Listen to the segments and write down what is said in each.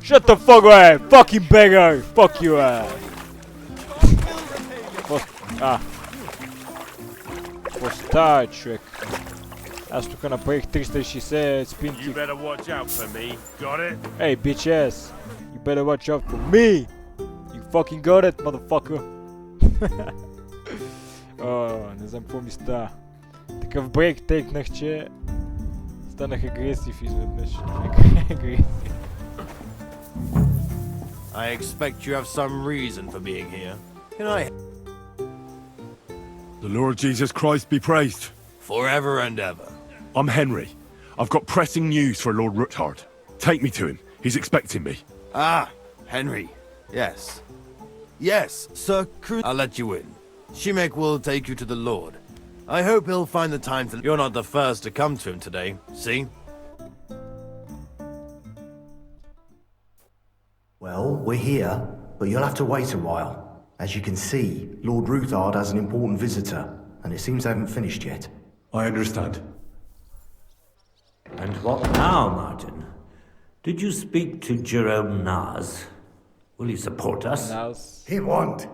Shut the fuck up, fucking beggar! Fuck you, Остаточек. Аз тук направих 360 спинки. You better watch out for me. Got it? Hey, bitch ass. You better watch out for me. You fucking got it, motherfucker. Не знам какво ми става. Такъв брейк текнах, че станах агресив изведнъж. Агресив. I expect you have some reason for being here. Can I... The Lord Jesus Christ be praised. Forever and ever. I'm Henry. I've got pressing news for Lord Ruthard. Take me to him. He's expecting me. Ah, Henry. Yes. Yes, Sir Cruz. I'll let you in. Shimek will take you to the Lord. I hope he'll find the time to... You're not the first to come to him today, see? Well, we're here, but you'll have to wait a while. As you can see, Lord Ruthard has an important visitor, and it seems they haven't finished yet. I understand. And what now, Martin? Did you speak to Jerome Naz? Will he support us? Нас. He won't.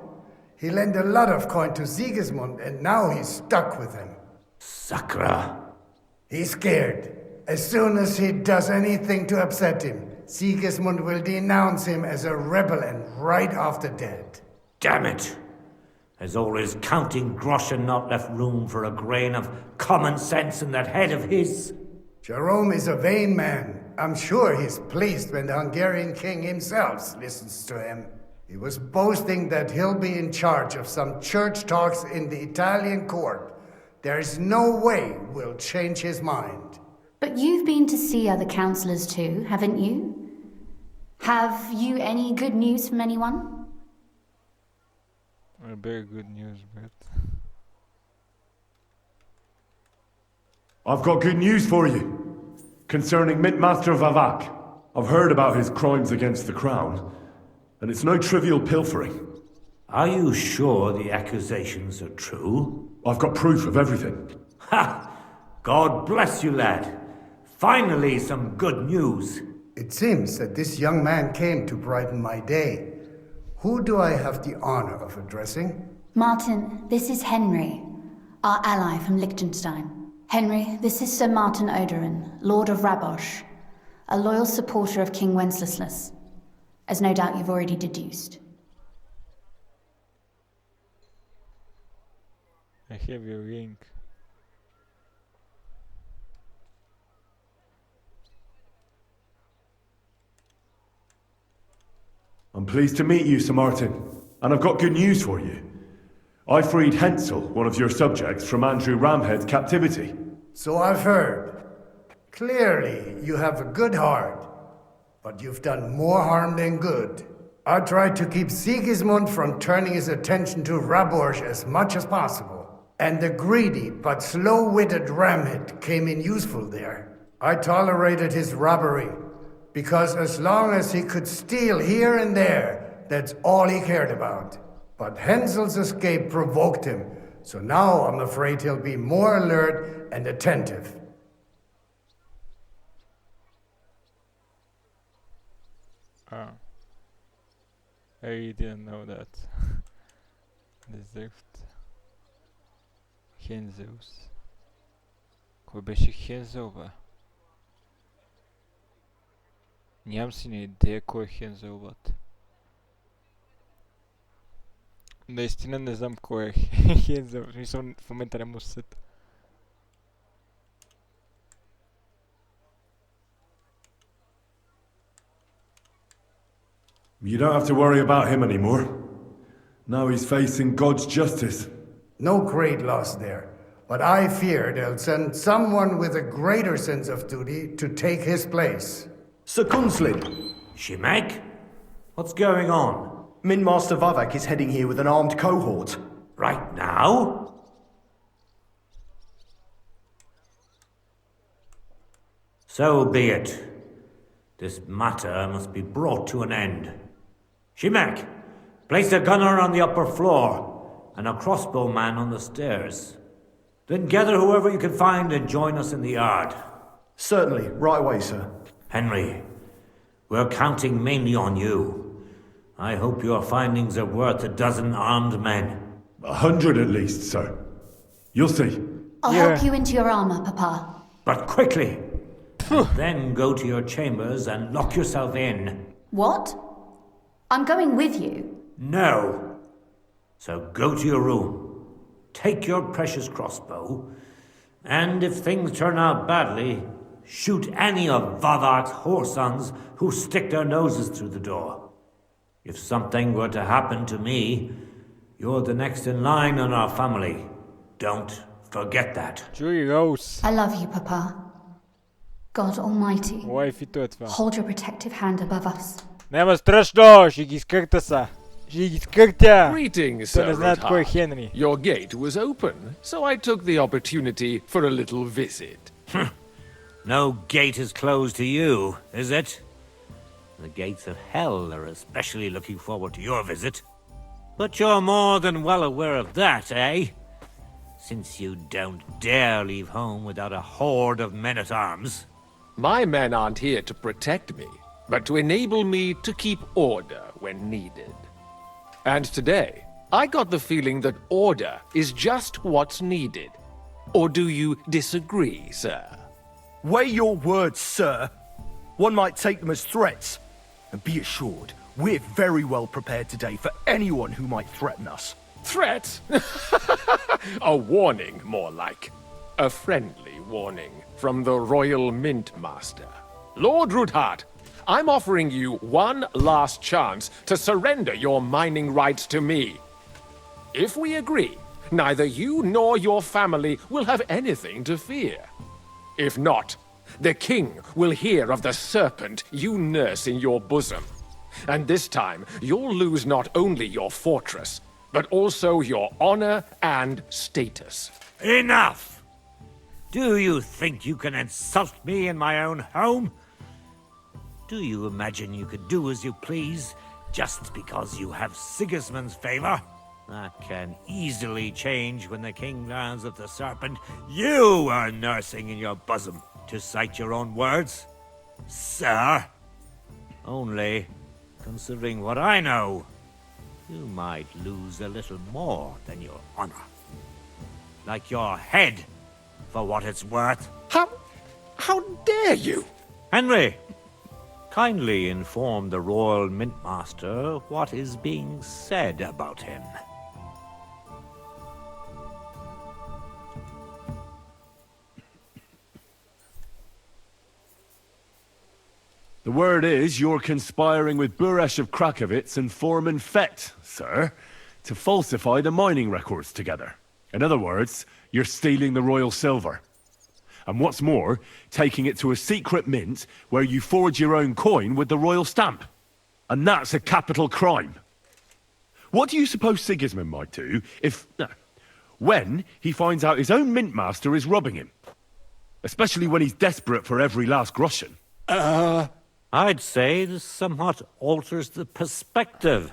He lent a lot of coin to Sigismund, and now he's stuck with him. Sakra. He's scared. As soon as he does anything to upset him, Sigismund will denounce him as a rebel and right after dead. Damn it! Has all his counting groschen not left room for a grain of common sense in that head of his? Jerome is a vain man. I'm sure he's pleased when the Hungarian king himself listens to him. He was boasting that he'll be in charge of some church talks in the Italian court. There is no way we'll change his mind. But you've been to see other councillors too, haven't you? Have you any good news from anyone? Very good news, but... I've got good news for you. Concerning Mintmaster Vavak. I've heard about his crimes against the crown. And it's no trivial pilfering. Are you sure the accusations are true? I've got proof of everything. Ha! God bless you, lad. Finally, some good news. It seems that this young man came to brighten my day. Who do I have the honor of addressing? Martin, this is Henry, our ally from Liechtenstein. Henry, this is Sir Martin Oderin, Lord of Rabosh, a loyal supporter of King Wenceslas, as no doubt you've already deduced. I have your ring. I'm pleased to meet you, Sir Martin. And I've got good news for you. I freed Hensel, one of your subjects, from Andrew Ramhead's captivity. So I've heard. Clearly, you have a good heart, but you've done more harm than good. I tried to keep Sigismund from turning his attention to Raborj as much as possible. And the greedy but slow-witted Ramhead came in useful there. I tolerated his robbery, because as long as he could steal here and there, that's all he cared about. But Hensel's escape provoked him, so now I'm afraid he'll be more alert and attentive. Ah. I didn't know that. Deserved. Henzels. Кой беше Хензел, бе? Нямам си ни идея кой е Хензел, бат. Наистина не знам кой е Хензел. В смисъл, в момента не му се сета. You don't have to worry about him anymore. Now he's facing God's justice. No great loss there, but I fear they'll send someone with a greater sense of duty to take his place. Sir Kunslin, Shimek? What's going on? Mintmaster Vavak is heading here with an armed cohort. Right now? So be it. This matter must be brought to an end. Shimek, place a gunner on the upper floor and a crossbowman on the stairs. Then gather whoever you can find and join us in the yard. Certainly, right away, sir. Henry, we're counting mainly on you. I hope your findings are worth a dozen armed men. 100 at least, sir. You'll see. I'll Yeah. help you into your armor, Papa. But quickly! Then go to your chambers and lock yourself in. What? I'm going with you. No. So go to your room. Take your precious crossbow. And if things turn out badly, shoot any of Vadark's whoresons who stick their noses through the door. If something were to happen to me, you're the next in line in our family. Don't forget that. Čuj, Rose. I love you, Papa. God Almighty, Oj, fitotva. hold your protective hand above us. Nema strašno, ще ги скърта са. Ще ги скъртя. Greetings, Те не Sir знаят кой е Rudhart. Хенри. Your gate was open, so I took the opportunity for a little visit. No gate is closed to you, is it? The gates of hell are especially looking forward to your visit. But you're more than well aware of that, eh? Since you don't dare leave home without a horde of men-at-arms. My men aren't here to protect me, but to enable me to keep order when needed. And today, I got the feeling that order is just what's needed. Or do you disagree, sir? Weigh your words, sir. One might take them as threats. And be assured, we're very well prepared today for anyone who might threaten us. Threat? A warning, more like. A friendly warning from the Royal Mint Master. Lord Rudhart, I'm offering you one last chance to surrender your mining rights to me. If we agree, neither you nor your family will have anything to fear. If not, the king will hear of the serpent you nurse in your bosom. And this time, you'll lose not only your fortress, but also your honor and status. Enough! Do you think you can insult me in my own home? Do you imagine you could do as you please just because you have Sigismund's favor? That can easily change when the king learns of the serpent you are nursing in your bosom, to cite your own words, sir. Only, considering what I know, you might lose a little more than your honor. Like your head, for what it's worth. How dare you? Henry, kindly inform the Royal Mintmaster what is being said about him. The word is you're conspiring with Buresh of Krakowitz and Foreman Fett, sir, to falsify the mining records together. In other words, you're stealing the royal silver. And what's more, taking it to a secret mint where you forge your own coin with the royal stamp. And that's a capital crime. What do you suppose Sigismund might do when he finds out his own mint master is robbing him? Especially when he's desperate for every last groschen. I'd say this somewhat alters the perspective,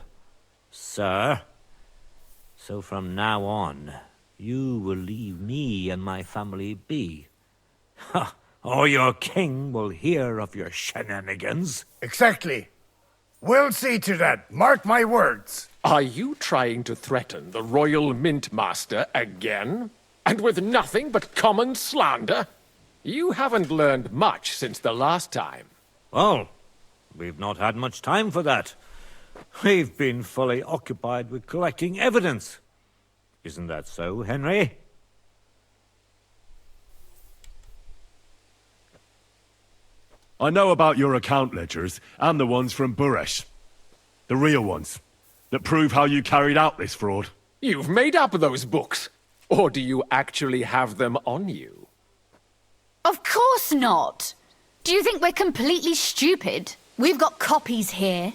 sir. So from now on, you will leave me and my family be. Ha! Or your king will hear of your shenanigans. Exactly. We'll see to that. Mark my words. Are you trying to threaten the Royal Mint Master again? And with nothing but common slander? You haven't learned much since the last time. Well, we've not had much time for that. We've been fully occupied with collecting evidence. Isn't that so, Henry? I know about your account ledgers and the ones from Buresh. The real ones. That prove how you carried out this fraud. You've made up those books. Or do you actually have them on you? Of course not! Do you think we're completely stupid? We've got copies here.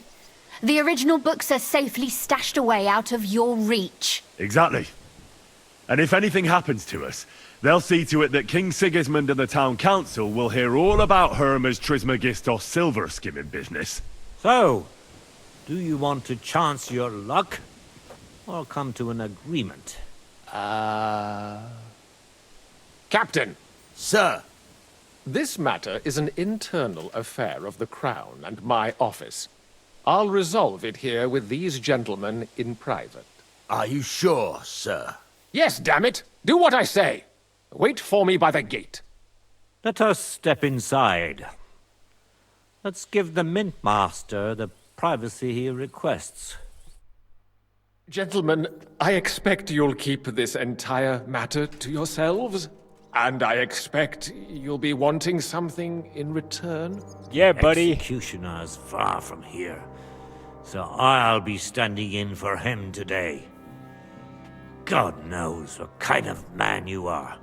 The original books are safely stashed away out of your reach. Exactly. And if anything happens to us, they'll see to it that King Sigismund and the town council will hear all about Hermes Trismegistos silver skimming business. So, do you want to chance your luck? Or come to an agreement? Captain! Sir, This matter is an internal affair of the Crown and my office. I'll resolve it here with these gentlemen in private. Are you sure, sir? Yes, damn it! Do what I say! Wait for me by the gate. Let us step inside. Let's give the Mint Master the privacy he requests. Gentlemen, I expect you'll keep this entire matter to yourselves. And I expect you'll be wanting something in return. Yeah, buddy. Executioner's far from here, so I'll be standing in for him today. God knows what kind of man you are.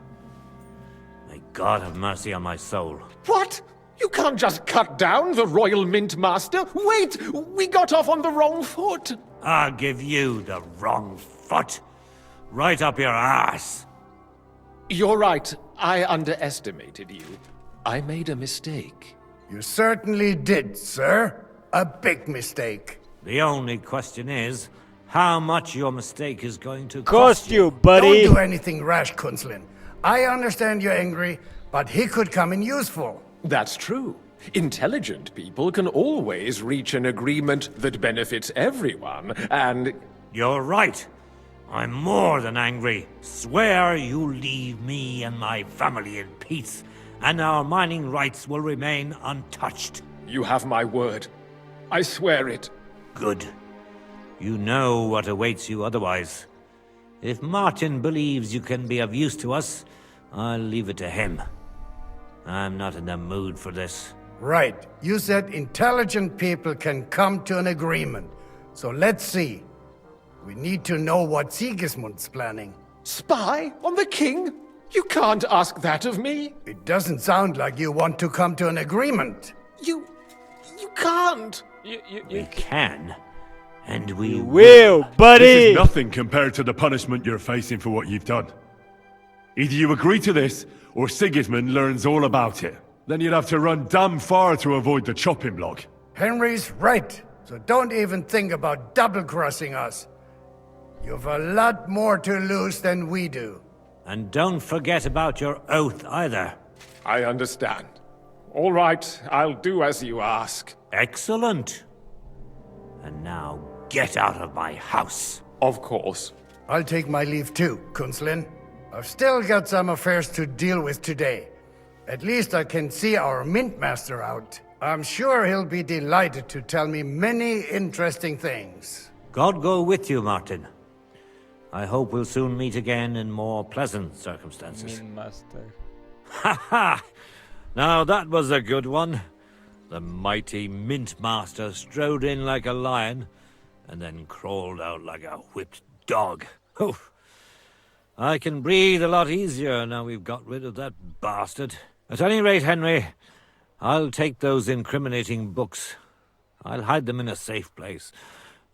May God have mercy on my soul. What? You can't just cut down the Royal Mint Master? Wait! We got off on the wrong foot! I'll give you the wrong foot. Right up your ass. You're right. I underestimated you. I made a mistake. You certainly did, sir. A big mistake. The only question is, how much your mistake is going to Cost you, buddy. Don't do anything rash, Kunslin. I understand you're angry, but he could come in useful. That's true. Intelligent people can always reach an agreement that benefits everyone, and... You're right. I'm more than angry. Swear you leave me and my family in peace, and our mining rights will remain untouched. You have my word. I swear it. Good. You know what awaits you otherwise. If Martin believes you can be of use to us, I'll leave it to him. I'm not in the mood for this. Right. You said intelligent people can come to an agreement. So let's see. We need to know what Sigismund's planning. Spy on the king? You can't ask that of me. It doesn't sound like you want to come to an agreement. You can't. We can. And we Will, This buddy. is nothing compared to the punishment you're facing for what you've done. Either you agree to this, or Sigismund learns all about it. Then you'd have to run damn far to avoid the chopping block. Henry's right. So don't even think about double-crossing us. You've a lot more to lose than we do. And don't forget about your oath either. I understand. All right, I'll do as you ask. Excellent. And now get out of my house. Of course. I'll take my leave too, Kunslin. I've still got some affairs to deal with today. At least I can see our Mint Master out. I'm sure he'll be delighted to tell me many interesting things. God go with you, Martin. I hope we'll soon meet again in more pleasant circumstances. Mint Master. Ha ha! Now that was a good one. The mighty Mint Master strode in like a lion, and then crawled out like a whipped dog. Oof. I can breathe a lot easier now we've got rid of that bastard. At any rate, Henry, I'll take those incriminating books. I'll hide them in a safe place,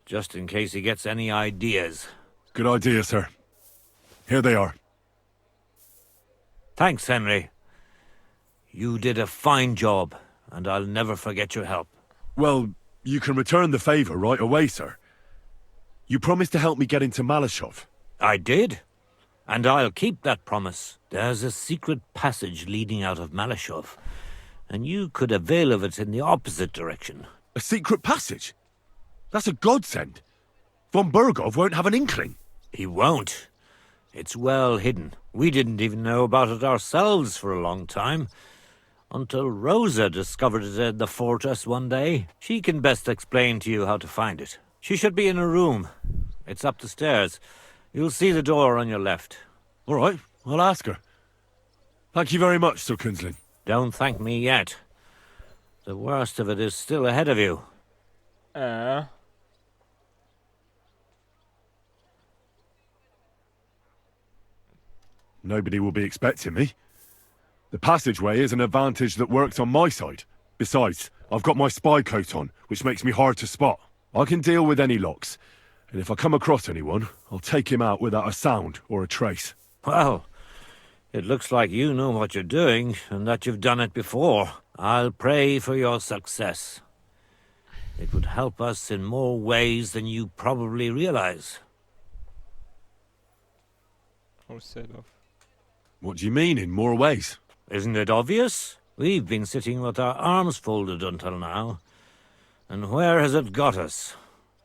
just in case he gets any ideas. Good idea, sir. Here they are. Thanks, Henry. You did a fine job, and I'll never forget your help. Well, you can return the favor right away, sir. You promised to help me get into Malashov. I did, and I'll keep that promise. There's a secret passage leading out of Malashov, and you could avail of it in the opposite direction. A secret passage? That's a godsend. Von Burgov won't have an inkling. He won't. It's well hidden. We didn't even know about it ourselves for a long time. Until Rosa discovered it in the fortress one day. She can best explain to you how to find it. She should be in her room. It's up the stairs. You'll see the door on your left. All right, I'll ask her. Thank you very much, Sir Kunslin. Don't thank me yet. The worst of it is still ahead of you. Nobody will be expecting me. The passageway is an advantage that works on my side. Besides, I've got my spy coat on, which makes me hard to spot. I can deal with any locks, and if I come across anyone, I'll take him out without a sound or a trace. Well, it looks like you know what you're doing, and that you've done it before. I'll pray for your success. It would help us in more ways than you probably realize. All set off. What do you mean, in more ways? Isn't it obvious? We've been sitting with our arms folded until now. And where has it got us?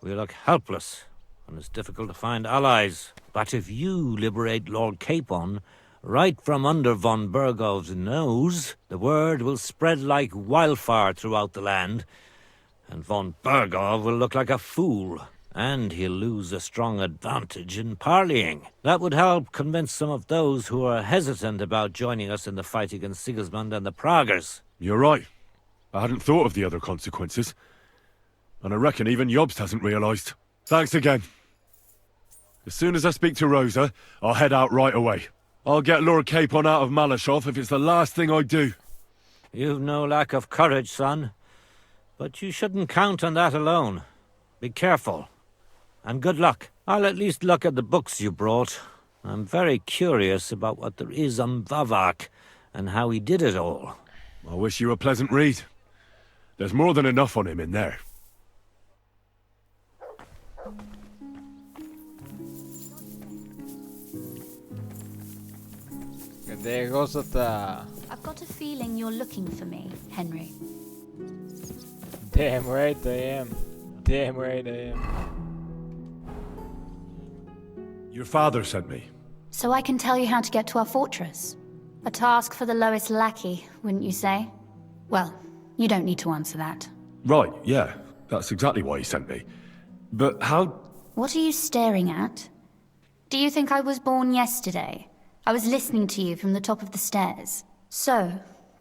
We look helpless, and it's difficult to find allies. But if you liberate Lord Capon, right from under von Burgov's nose, the word will spread like wildfire throughout the land, and von Burgov will look like a fool, and he'll lose a strong advantage in parleying. That would help convince some of those who are hesitant about joining us in the fight against Sigismund and the Praguers. You're right. I hadn't thought of the other consequences. And I reckon even Jobst hasn't realised. Thanks again. As soon as I speak to Rosa, I'll head out right away. I'll get Lord Capon out of Malashov if it's the last thing I do. You've no lack of courage, son. But you shouldn't count on that alone. Be careful. And good luck. I'll at least look at the books you brought. I'm very curious about what there is on Vavak, and how he did it all. I wish you a pleasant read. There's more than enough on him in there. There goes the... I've got a feeling you're looking for me, Henry. Damn right I am. Damn right I am. Your father sent me. So I can tell you how to get to our fortress. A task for the lowest lackey, wouldn't you say? Well, you don't need to answer that. Right, yeah. That's exactly why he sent me. But how... What are you staring at? Do you think I was born yesterday? I was listening to you from the top of the stairs. So,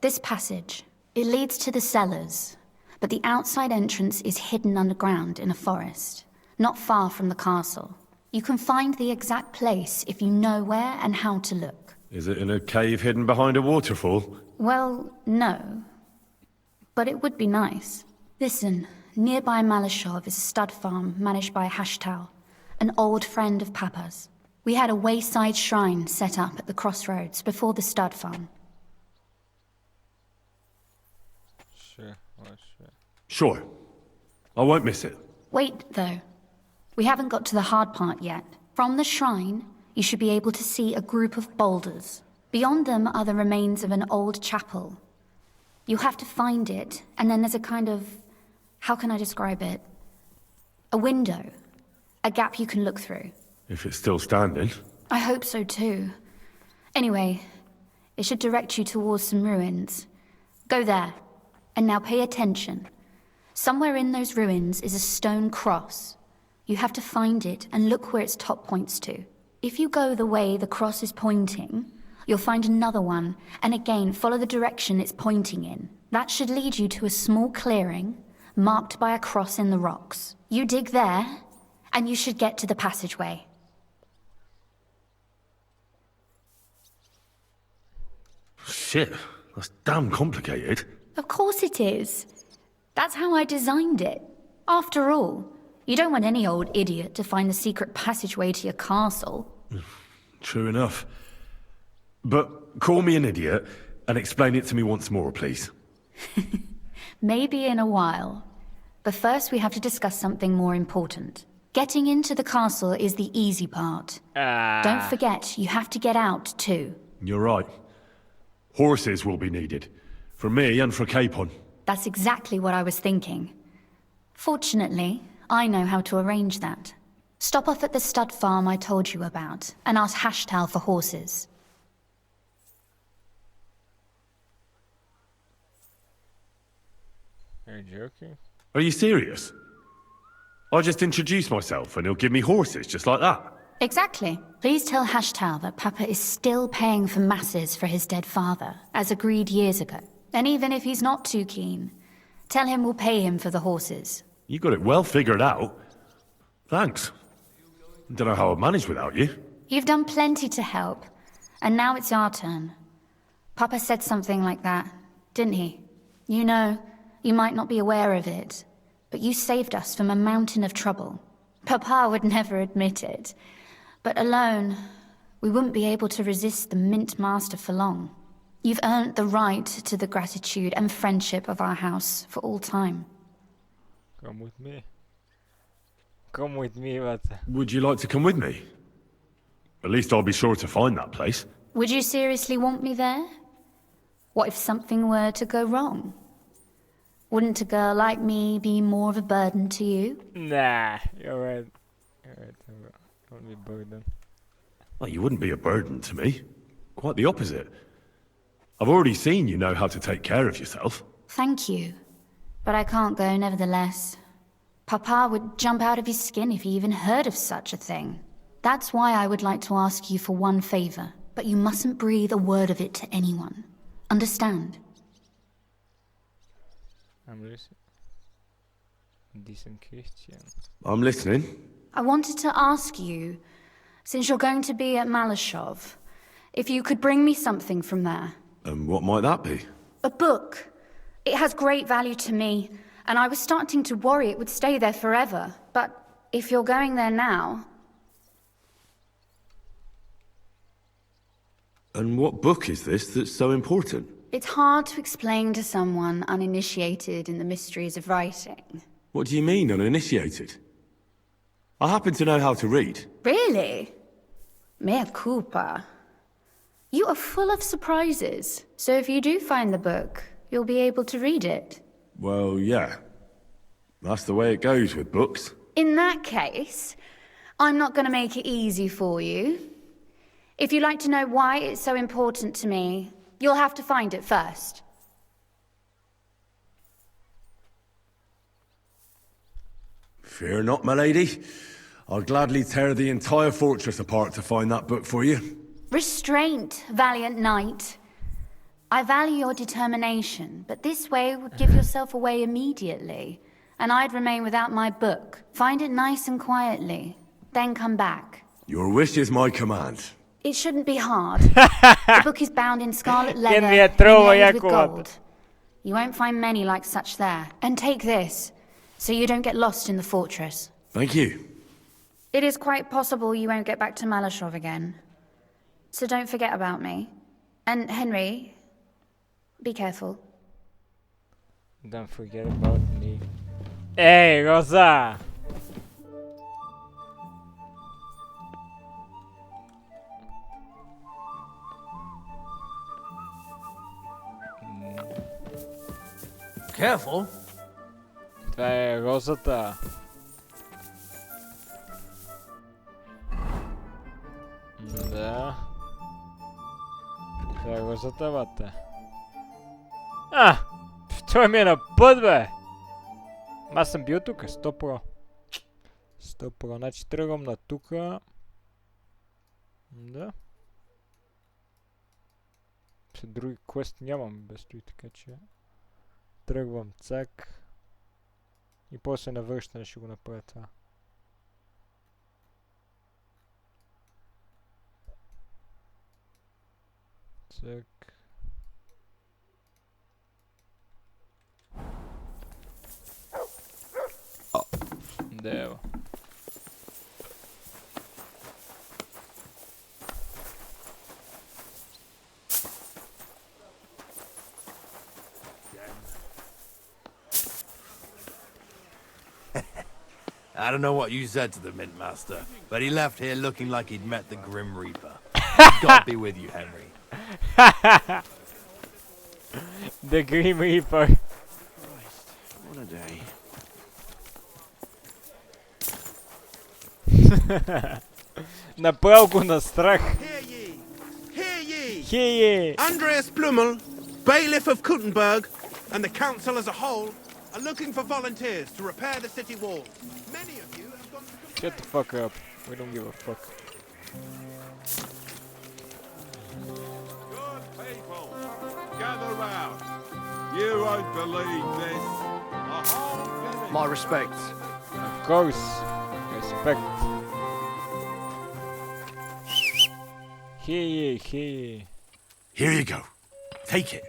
this passage, it leads to the cellars, but the outside entrance is hidden underground in a forest, not far from the castle. You can find the exact place if you know where and how to look. Is it in a cave hidden behind a waterfall? Well, no. But it would be nice. Listen, nearby Malashov is a stud farm managed by Hashtal, an old friend of Papa's. We had a wayside shrine set up at the crossroads before the stud farm. Sure, well, sure. Sure. I won't miss it. Wait, though. We haven't got to the hard part yet. From the shrine, you should be able to see a group of boulders. Beyond them are the remains of an old chapel. You'll have to find it, and then there's a kind of... how can I describe it? A window. A gap you can look through. If it's still standing. I hope so too. Anyway, it should direct you towards some ruins. Go there. And now pay attention. Somewhere in those ruins is a stone cross. You have to find it and look where its top points to. If you go the way the cross is pointing, you'll find another one, and again follow the direction it's pointing in. That should lead you to a small clearing, marked by a cross in the rocks. You dig there, and you should get to the passageway. Shit, that's damn complicated. Of course it is. That's how I designed it. After all, you don't want any old idiot to find the secret passageway to your castle. True enough. But call me an idiot and explain it to me once more, please. Maybe in a while. But first we have to discuss something more important. Getting into the castle is the easy part. Don't forget, you have to get out too. You're right. Horses will be needed. For me and for Capon. That's exactly what I was thinking. Fortunately, I know how to arrange that. Stop off at the stud farm I told you about, and ask Hashtal for horses. Are you joking? Are you serious? I just introduce myself and he'll give me horses just like that. Exactly. Please tell Hashtal that Papa is still paying for masses for his dead father, as agreed years ago. And even if he's not too keen, tell him we'll pay him for the horses. You got it well figured out. Thanks. Don't know how I'd manage without you. You've done plenty to help, and now it's our turn. Papa said something like that, didn't he? You know, you might not be aware of it, but you saved us from a mountain of trouble. Papa would never admit it, but alone, we wouldn't be able to resist the Mint Master for long. You've earned the right to the gratitude and friendship of our house for all time. Come with me. Come with me, but... Would you like to come with me? At least I'll be sure to find that place. Would you seriously want me there? What if something were to go wrong? Wouldn't a girl like me be more of a burden to you? Nah, you're right. You're right. I won't be a burden. Well, you wouldn't be a burden to me. Quite the opposite. I've already seen you know how to take care of yourself. Thank you. But I can't go nevertheless. Papa would jump out of his skin if he even heard of such a thing. That's why I would like to ask you for one favor, but you mustn't breathe a word of it to anyone. Understand? I'm listening. Decent Christian. I'm listening. I wanted to ask you, since you're going to be at Malashov, if you could bring me something from there. And what might that be? A book. It has great value to me, and I was starting to worry it would stay there forever. But if you're going there now... And what book is this that's so important? It's hard to explain to someone uninitiated in the mysteries of writing. What do you mean, uninitiated? I happen to know how to read. Really? Mea culpa. You are full of surprises, so if you do find the book, you'll be able to read it. Well, yeah. That's the way it goes with books. In that case, I'm not going to make it easy for you. If you'd like to know why it's so important to me, you'll have to find it first. Fear not, my lady. I'll gladly tear the entire fortress apart to find that book for you. Restraint, valiant knight. I value your determination, but this way would give yourself away immediately, and I'd remain without my book. Find it nice and quietly, then come back. Your wish is my command. It shouldn't be hard. The book is bound in scarlet leather, inlaid with gold. You won't find many like such there. And take this, so you don't get lost in the fortress. Thank you. It is quite possible you won't get back to Malashov again. So don't forget about me. And Henry, be careful. Don't forget about me. Hey, Rosa! Careful. Това е розата. Да. Това е розата, бате. Той ми е на път, бе! Аз съм бил тука, 100%. 100%. Значи тръгвам на тука. Да. След други квест нямам без той, така че... Тръгвам, цак. И после на връщане ще го направя това. Цак. Да, ево. I don't know what you said to the Mint Master, but he left here looking like he'd met the Grim Reaper. God be with you, Henry. The Grim Reaper. Christ, what a day. Направо го на страх. Hear ye! Hear ye! Hear ye! Andreas Blummel, bailiff of Kuttenberg, and the council as a whole are looking for volunteers to repair the city walls. Many of you have gone to... Shut the fuck up. We don't give a fuck. Good people, gather round. You won't believe this. A whole village... My respects. Of course. Respect. Hear ye, hear ye. Here you go. Take it.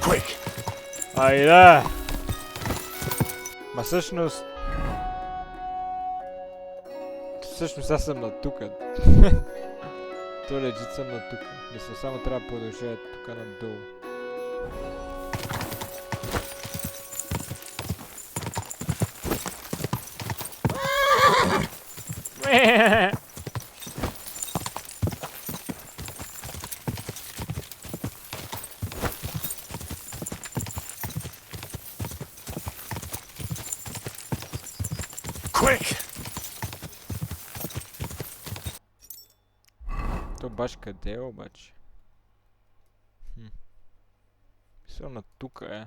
Quick. Айде! Ма всъщност... Всъщност аз съм на тука. То лежит съм на тука. Мисля, само трябва да продължа тука надолу. Quick! To baš къде е обаче? Мисля тука е.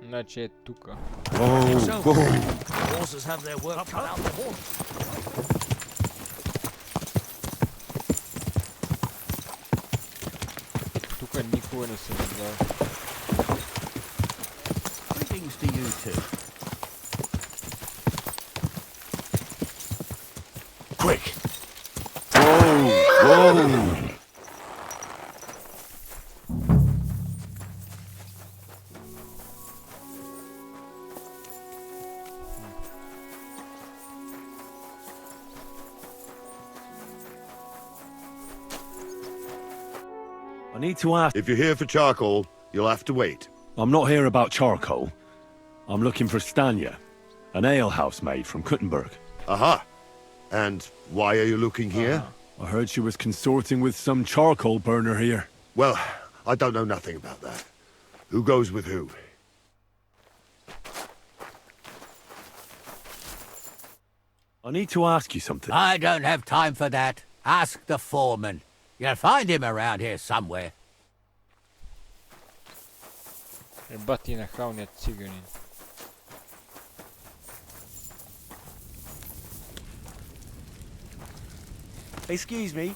Значи е тука. Horses have their work cut out for them. Тука никога не съм виждал. Greetings to you too. Quick! Whoa! I need to ask... If you're here for charcoal, you'll have to wait. I'm not here about charcoal. I'm looking for Stanya, an alehouse maid from Kuttenberg. Aha! And why are you looking here? I heard she was consorting with some charcoal burner here. Well, I don't know nothing about that. Who goes with who? I need to ask you something. I don't have time for that. Ask the foreman. You'll find him around here somewhere. Бати нахалният циганин. Excuse me.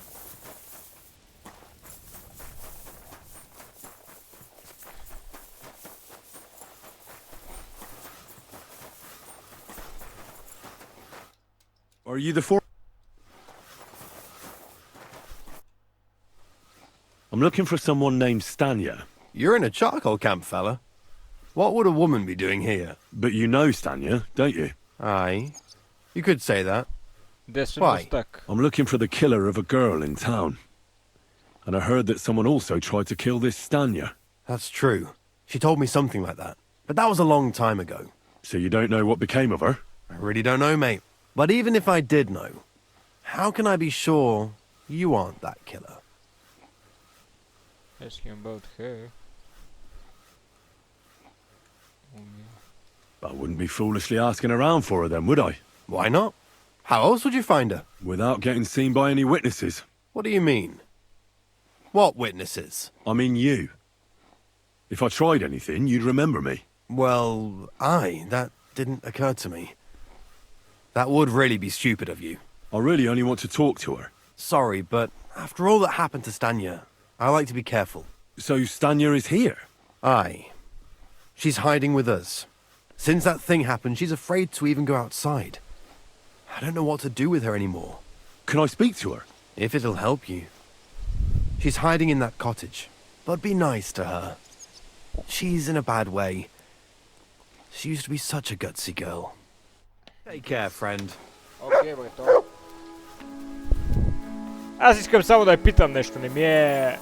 Are you the I'm looking for someone named Stanya. You're in a charcoal camp, fella. What would a woman be doing here? But you know Stanya, don't you? Aye. You could say that. Why? I'm looking for the killer of a girl in town. And I heard that someone also tried to kill this Stanya. That's true. She told me something like that. But that was a long time ago. So you don't know what became of her? I really don't know, mate. But even if I did know, how can I be sure you aren't that killer? Asking about her. I wouldn't be foolishly asking around for her then, would I? Why not? How else would you find her? Without getting seen by any witnesses. What do you mean? What witnesses? I mean you. If I tried anything, you'd remember me. Well, that didn't occur to me. That would really be stupid of you. I really only want to talk to her. Sorry, but after all that happened to Stanya, I like to be careful. So Stanya is here? Aye. She's hiding with us. Since that thing happened, she's afraid to even go outside. I don't know what to do with her anymore. Can I speak to her? If it'll help you. She's hiding in that cottage, but be nice to her. She's in a bad way. She used to be such a gutsy girl. Take care, friend. Окей, бе, то. Аз искам само да я питам нещо, не ми е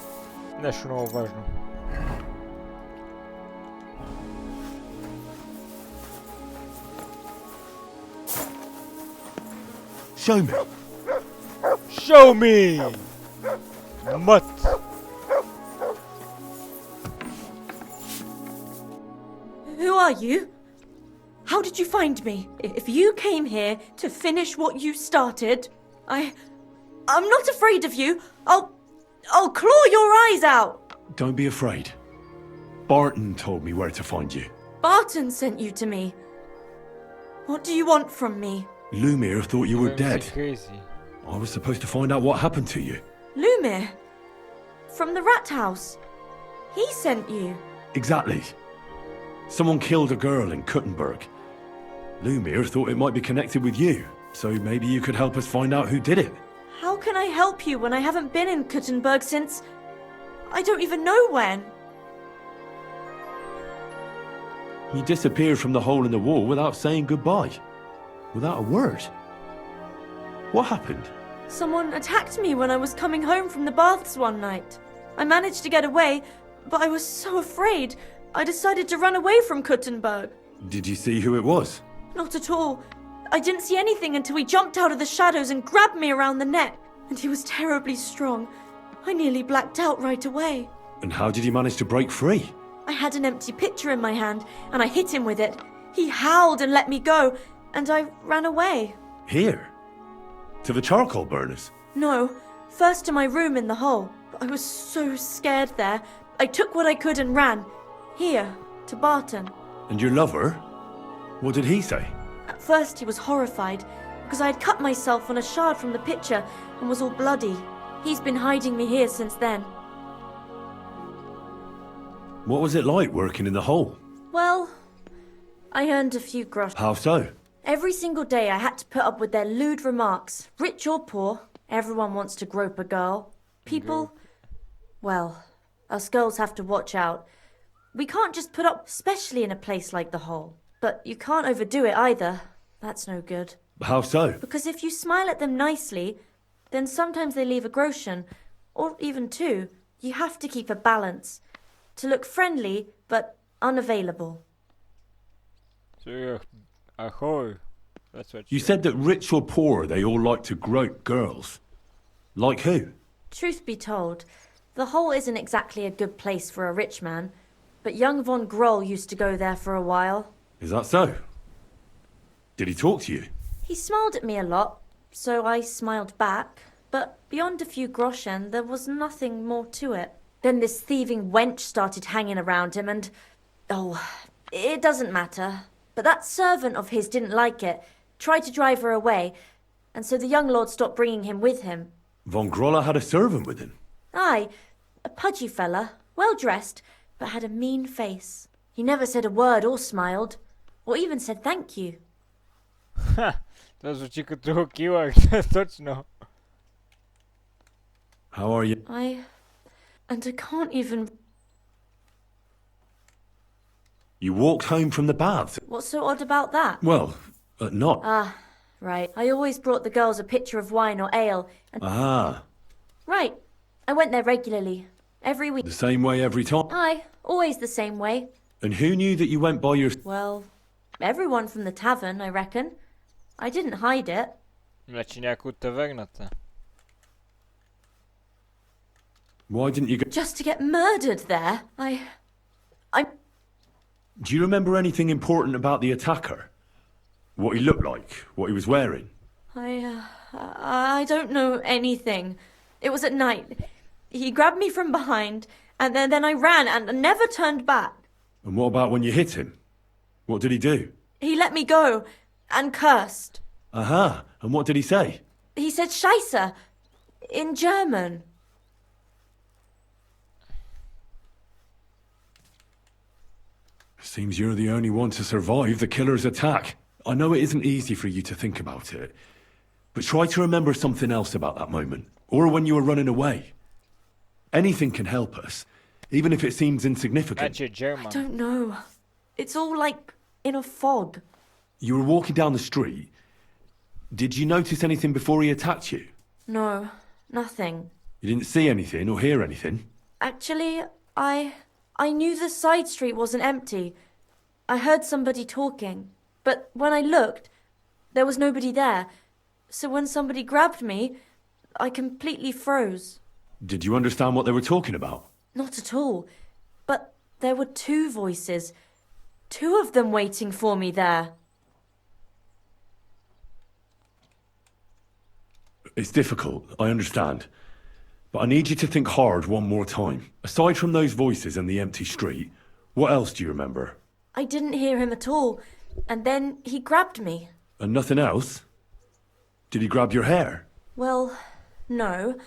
нещо много важно. Show me. Show me! Mutt. Who are you? How did you find me? If you came here to finish what you started, I'm not afraid of you. I'll claw your eyes out. Don't be afraid. Barton told me where to find you. Barton sent you to me. What do you want from me? Lumir thought you were dead. Crazy. I was supposed to find out what happened to you. Lumir? From the rat house. He sent you. Exactly. Someone killed a girl in Kuttenberg. Lumir thought it might be connected with you, so maybe you could help us find out who did it. How can I help you when I haven't been in Kuttenberg since... I don't even know when. You disappeared from the hole in the wall without saying goodbye. Without a word. What happened? Someone attacked me when I was coming home from the baths one night. I managed to get away, but I was so afraid, I decided to run away from Kuttenberg. Did you see who it was? Not at all. I didn't see anything until he jumped out of the shadows and grabbed me around the neck. And he was terribly strong. I nearly blacked out right away. And how did you manage to break free? I had an empty pitcher in my hand, and I hit him with it. He howled and let me go, and I ran away. Here? To the charcoal burners? No, first to my room in the hole. But I was so scared there. I took what I could and ran. Here, to Barton. And your lover? What did he say? At first he was horrified, because I had cut myself on a shard from the pitcher and was all bloody. He's been hiding me here since then. What was it like working in the hole? Well, I earned a few grosh. How so? Every single day I had to put up with their lewd remarks. Rich or poor, everyone wants to grope a girl. People, well, us girls have to watch out. We can't just put up, especially in a place like the hole. But you can't overdo it either. That's no good. How so? Because if you smile at them nicely, then sometimes they leave a groschen, or even two. You have to keep a balance. To look friendly, but unavailable. So you're a whore. That's what You said that rich or poor, they all like to grope girls. Like who? Truth be told, the hole isn't exactly a good place for a rich man, but young von Groll used to go there for a while. Is that so? Did he talk to you? He smiled at me a lot, so I smiled back, but beyond a few groschen, there was nothing more to it. Then this thieving wench started hanging around him and... Oh, it doesn't matter. But that servant of his didn't like it, tried to drive her away, and so the young lord stopped bringing him with him. Von Groller had a servant with him? Aye, a pudgy fella, well dressed, but had a mean face. He never said a word or smiled, or even said thank you. Ha! To звучи като килър, точно. How are you? And I can't even... You walked home from the baths? What's so odd about that? Well, not. Ah, right. I always brought the girls a pitcher of wine or ale, and... Ah. Right. I went there regularly. Every week. The same way every time? Aye, always the same way. And who knew that you went by your... Well, everyone from the tavern, I reckon. I didn't hide it. Значи някой от таверната. Why didn't you go... Just to get murdered there? Do you remember anything important about the attacker? What he looked like? What he was wearing? I don't know anything. It was at night. He grabbed me from behind, and then I ran and never turned back. And what about when you hit him? What did he do? He let me go, and cursed. Aha, and what did he say? He said Scheisse, in German. Seems you're the only one to survive the killer's attack. I know it isn't easy for you to think about it, but try to remember something else about that moment, or when you were running away. Anything can help us, even if it seems insignificant. I don't know. It's all like in a fog. You were walking down the street. Did you notice anything before he attacked you? No, nothing. You didn't see anything or hear anything? Actually, I knew the side street wasn't empty. I heard somebody talking, but when I looked, there was nobody there. So when somebody grabbed me, I completely froze. Did you understand what they were talking about? Not at all. But there were two voices. Two of them waiting for me there. It's difficult, I understand. But I need you to think hard one more time. Aside from those voices and the empty street, what else do you remember? I didn't hear him at all, and then he grabbed me. And nothing else? Did he grab your hair? Well, no.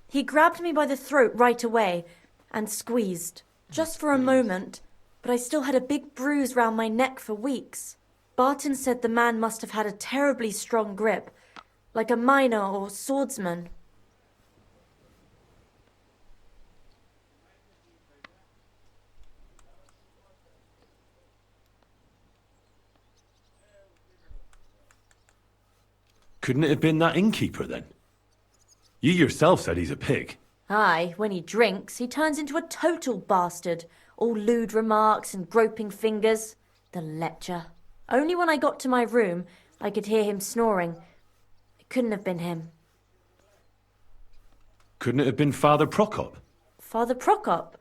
He grabbed me by the throat right away and squeezed. Just for a moment, but I still had a big bruise round my neck for weeks. Barton said the man must have had a terribly strong grip, like a miner or swordsman. Couldn't it have been that innkeeper then? You yourself said he's a pig. Aye, when he drinks, he turns into a total bastard. All lewd remarks and groping fingers. The lecher. Only when I got to my room, I could hear him snoring. It couldn't have been him. Couldn't it have been Father Prokop? Father Prokop?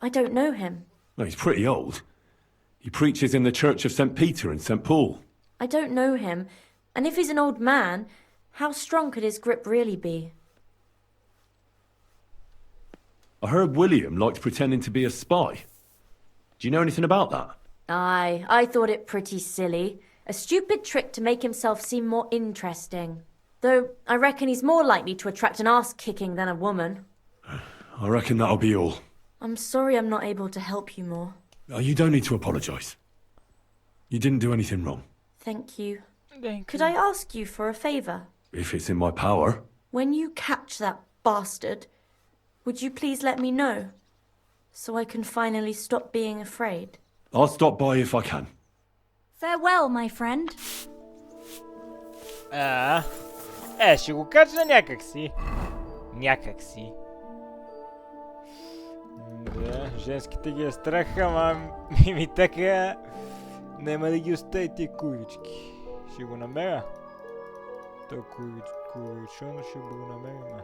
I don't know him. No, he's pretty old. He preaches in the Church of St. Peter and St. Paul. I don't know him. And if he's an old man, how strong could his grip really be? I heard William liked pretending to be a spy. Do you know anything about that? Aye, I thought it pretty silly. A stupid trick to make himself seem more interesting. Though I reckon he's more likely to attract an arse-kicking than a woman. I reckon that'll be all. I'm sorry I'm not able to help you more. You don't need to apologise. You didn't do anything wrong. Thank you. Thank Could I ask you for a favour? If it's in my power. When you catch that bastard, would you please let me know? So I can finally stop being afraid. I'll stop by if I can. Farewell, my friend. Ще го кажа някак си. Някак си. Да, женските ги е страх, ама ми така няма да ги остави тия курички. Ще го намеря. Той куричон ще го намерим.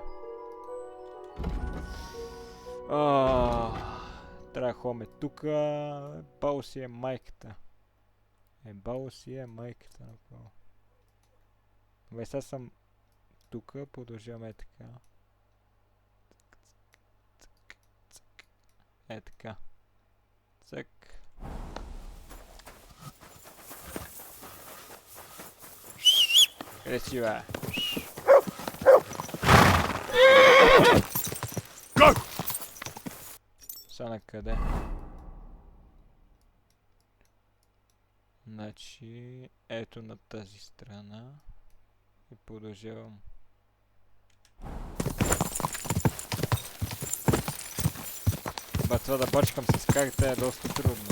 Трябва да ходим тука. Бао си е майката. Бао си е майката направо. Добре, сега съм тука, продължаваме така. Така. Цък. Къде си, бе? Са на къде? Значи, ето на тази страна. И продължавам. Ба, това да бачкам с карта е доста трудно.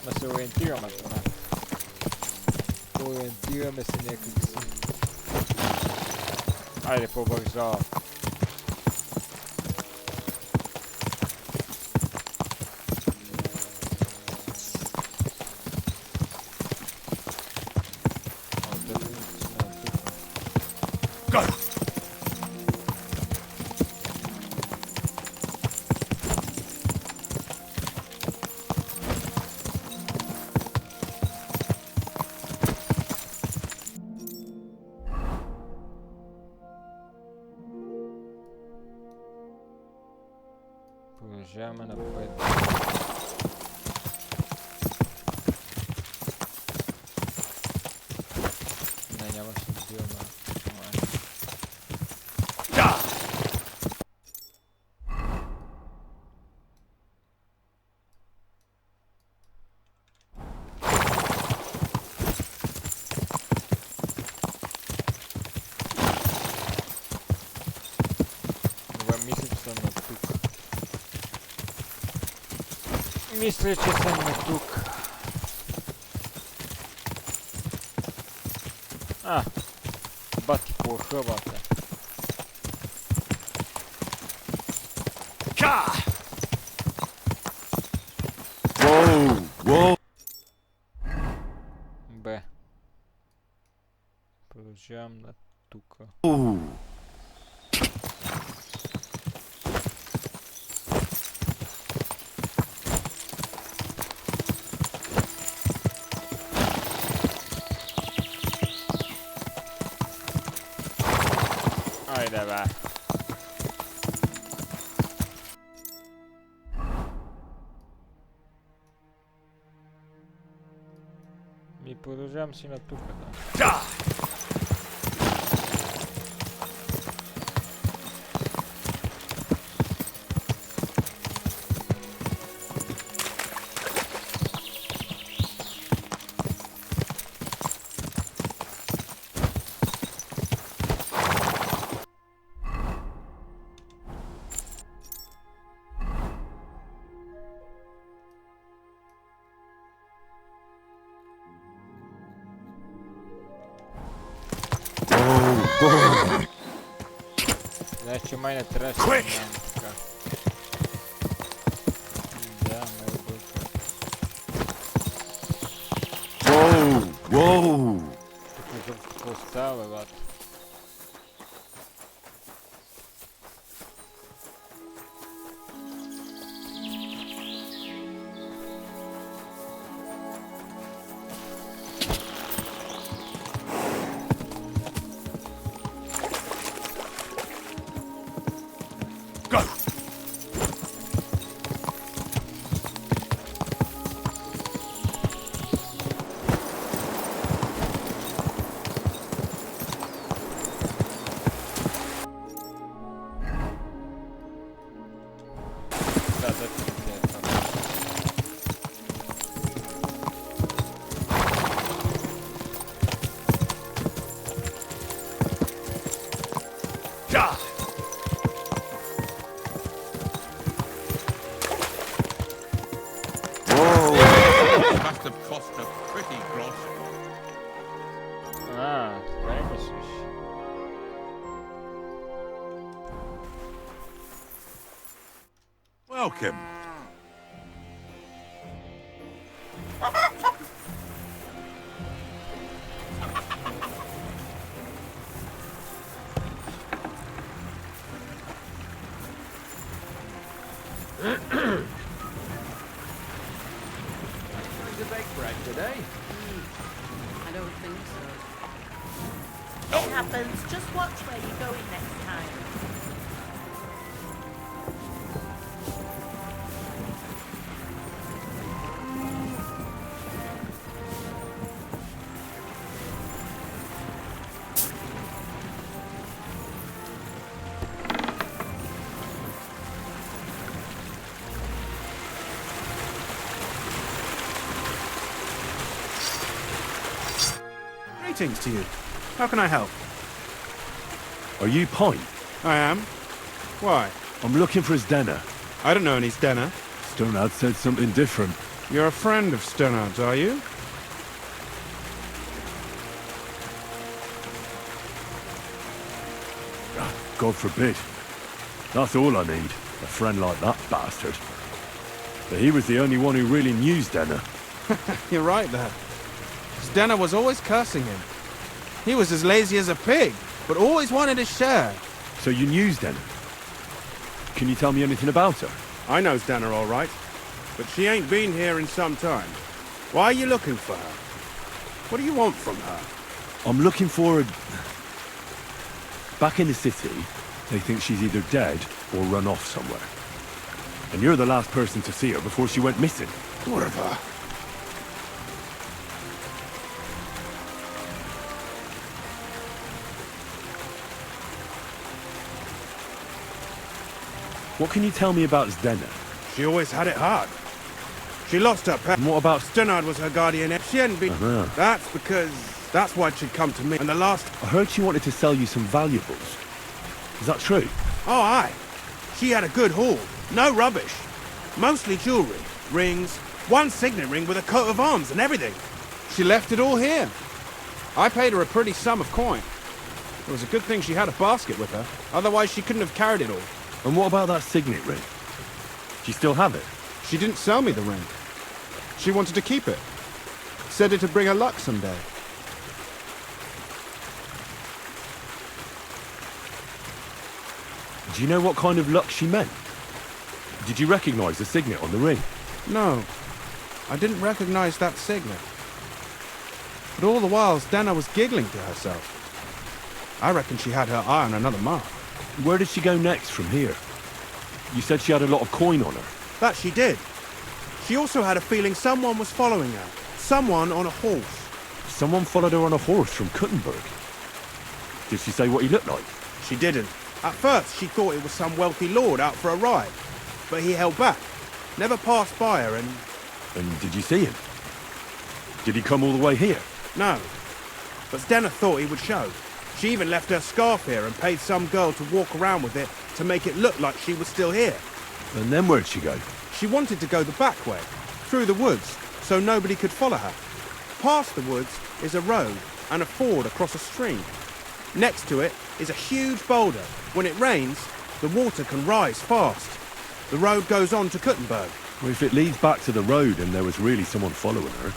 Да се ориентираме поне. Ориентираме се някак си. Айде по-бързо. Продължаваме напред. Не, нямаше да биваме. Мисля, че съм на тук. Бати плаха, бата. Воу! Бе. Продължавам на тука. Айде, бе. Ми продължавам си на тук, да. Znači manje treći. Da, Whoa, whoa. Tako postave, vrat. Must have cost a pretty gross. A, spremni su. Welcome. To bake bread today? I don't think so. It happens. Just watch where you're going next time. Greetings to you. How can I help? Are you Pine? I am. Why? I'm looking for Zdena. I don't know any Stena. Stonard said something different. You're a friend of Stonard's, are you? God forbid. That's all I need. A friend like that bastard. But he was the only one who really knew Zdena. You're right there. Stena was always cursing him. He was as lazy as a pig, but always wanted his share. So you knew Zdena? Can you tell me anything about her? I know Stena all right, but she ain't been here in some time. Why are you looking for her? What do you want from her? I'm looking for a... Back in the city, they think she's either dead or run off somewhere. And you're the last person to see her before she went missing. What of her? What can you tell me about Zdena? She always had it hard. She lost her pet. And what about... Stennard was her guardian. She hadn't been... That's because... That's why she'd come to me. And the last... I heard she wanted to sell you some valuables. Is that true? Oh, aye. She had a good haul. No rubbish. Mostly jewellery. Rings. One signet ring with a coat of arms and everything. She left it all here. I paid her a pretty sum of coin. It was a good thing she had a basket with her. Otherwise, she couldn't have carried it all. And what about that signet ring? Do you still have it? She didn't sell me the ring. She wanted to keep it. Said it'd bring her luck someday. Do you know what kind of luck she meant? Did you recognize the signet on the ring? No. I didn't recognize that signet. But all the while, Stena was giggling to herself. I reckon she had her eye on another mark. Where did she go next from here? You said she had a lot of coin on her. That she did. She also had a feeling someone was following her. Someone on a horse. Someone followed her on a horse from Kuttenberg. Did she say what he looked like? She didn't. At first, she thought it was some wealthy lord out for a ride. But he held back. Never passed by her and... And did you see him? Did he come all the way here? No. But Stena thought he would show. She even left her scarf here and paid some girl to walk around with it to make it look like she was still here. And then where'd she go? She wanted to go the back way, through the woods, so nobody could follow her. Past the woods is a road and a ford across a stream. Next to it is a huge boulder. When it rains, the water can rise fast. The road goes on to Kuttenberg. Well, if it leads back to the road and there was really someone following her,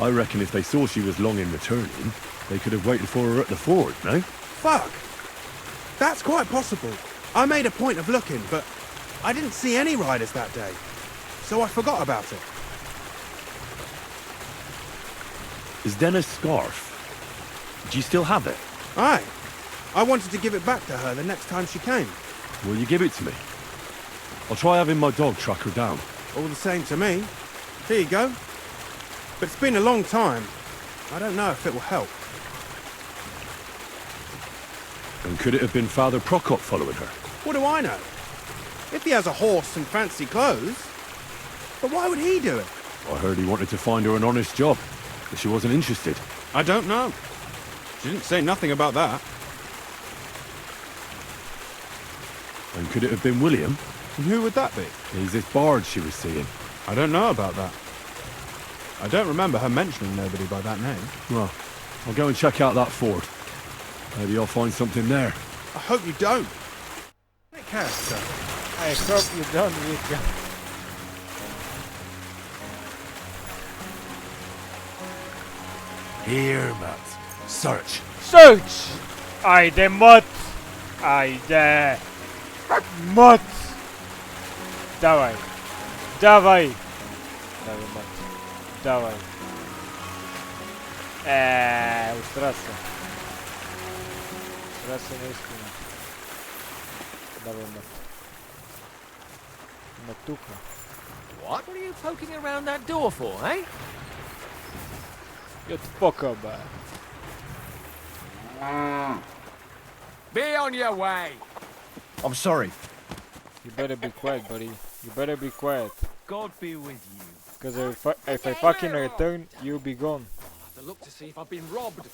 I reckon if they saw she was long in returning, they could have waited for her at the ford, no? Fuck! That's quite possible. I made a point of looking, but I didn't see any riders that day, so I forgot about it. Is Dennis' scarf? Do you still have it? Aye. I wanted to give it back to her the next time she came. Will you give it to me? I'll try having my dog track her down. All the same to me. Here you go. But it's been a long time. I don't know if it will help. And could it have been Father Prokop following her? What do I know? If he has a horse and fancy clothes. But why would he do it? I heard he wanted to find her an honest job, but she wasn't interested. I don't know. She didn't say nothing about that. And could it have been William? And who would that be? He's this bard she was seeing. I don't know about that. I don't remember her mentioning nobody by that name. Well, I'll go and check out that ford. Maybe I'll find something there. I hope you don't. Take care, sir. I hope you don't, Wicca. Here, Matt. Search. Search! Ajde, mot! Ajde! Mot! Dawaj! Dawaj! Dawaj, mot. Dawaj. Ustrasę. Ustrasę na iskreno. Dawaj, mot. Matucha. What are you poking around that door for, eh? Get the fuck up, man. Be on your way! I'm sorry. You better be quiet, buddy. You better be quiet. God be with you. Because if I fucking return, you'll be gone. I'll have to look to see if I've been robbed.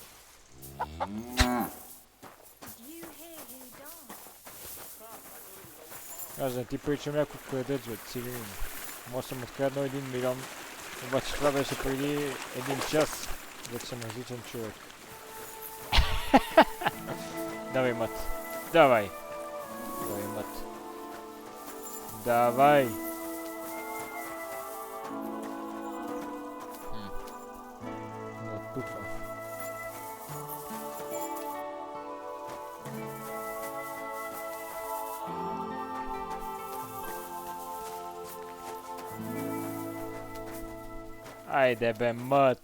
Аз не ти причам няколко крадец, бе, цивилин. Може съм откраднал 1 милион, обаче това беше преди 1 час. Вече съм различен човек. Давай, мат. Давай. Давай, мат. Давай. Натупа. Ajde be, măt!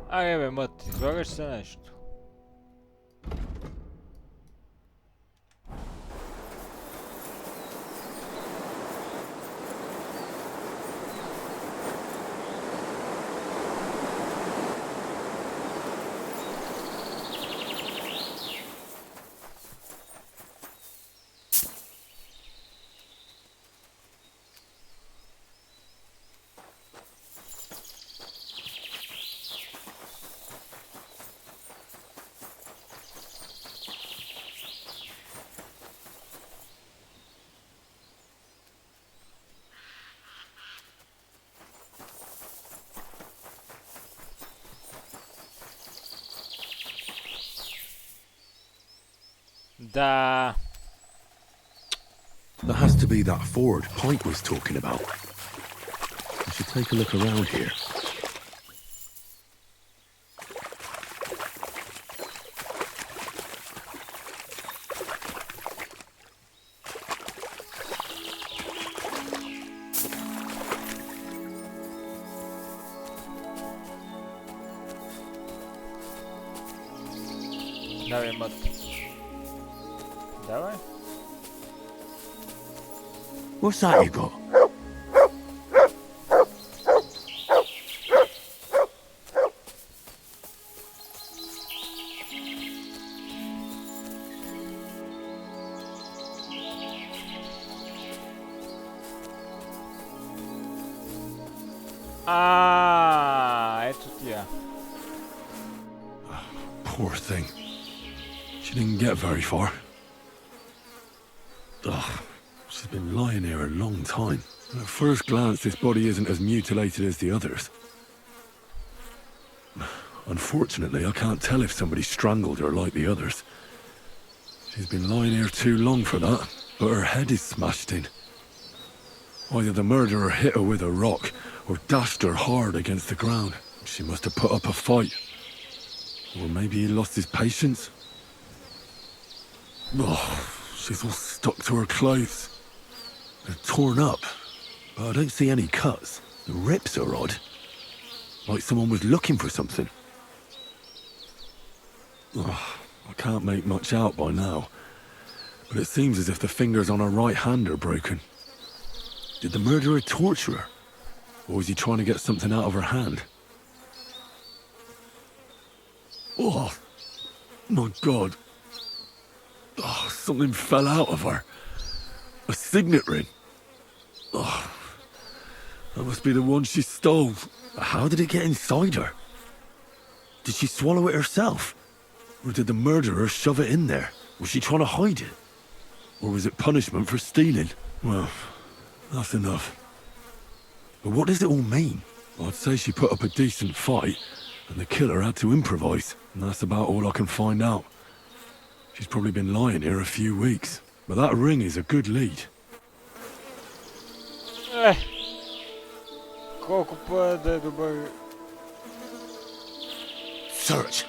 Ajde be, măt, izvagaš se nešto. Da. That has to be that ford Pike was talking about. We should take a look around here. Давай, мод. Давай. What's that you got? Ето тия. Poor thing. She didn't get very far. Ugh, she's been lying here a long time. At first glance, this body isn't as mutilated as the others. Unfortunately, I can't tell if somebody strangled her like the others. She's been lying here too long for that, but her head is smashed in. Either the murderer hit her with a rock, or dashed her hard against the ground. She must have put up a fight. Or maybe he lost his patience. Oh, she's all stuck to her clothes. They're torn up, but I don't see any cuts. The rips are odd. Like someone was looking for something. Oh, I can't make much out by now, but it seems as if the fingers on her right hand are broken. Did the murderer torture her? Or was he trying to get something out of her hand? Oh, my God. Oh, something fell out of her. A signet ring. Oh, that must be the one she stole. How did it get inside her? Did she swallow it herself? Or did the murderer shove it in there? Was she trying to hide it? Or was it punishment for stealing? Well, that's enough. But what does it all mean? I'd say she put up a decent fight, and the killer had to improvise, and that's about all I can find out. She's probably been lying here a few weeks, but that ring is a good lead. Колко път да е добър. Search!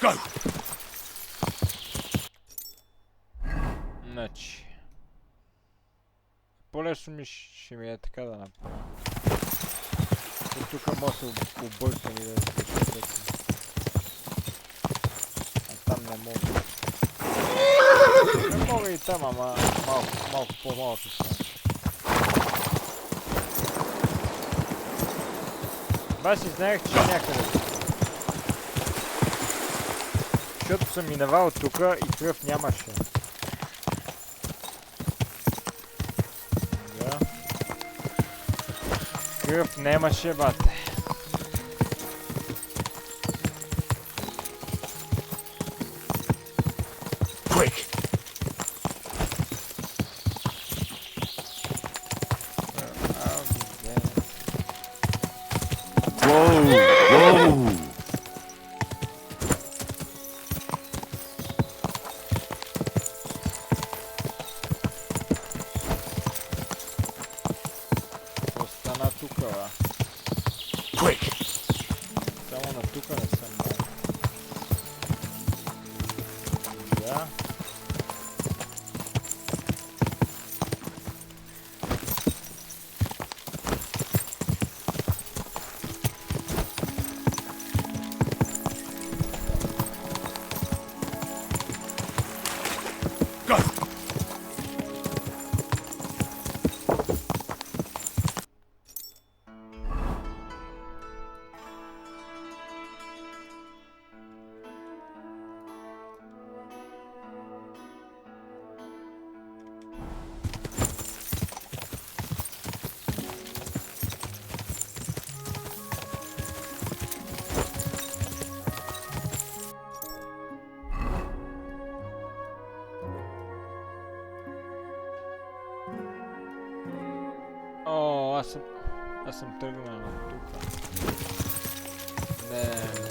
Go! Значи... По-лесно ще ми е така да направя. И тук може да се объркам и да се чувствам. А там не мога. Не мога и там, ама малко по-малко стане. Аз и знаех, че някъде. Защото съм минавал тука и кръв нямаше. Да. Кръв нямаше, бате. Quick! Whoa! Whoa! Quick! Само на тука не съм бал. Да. O, ja sam trgnao tuka. Ne,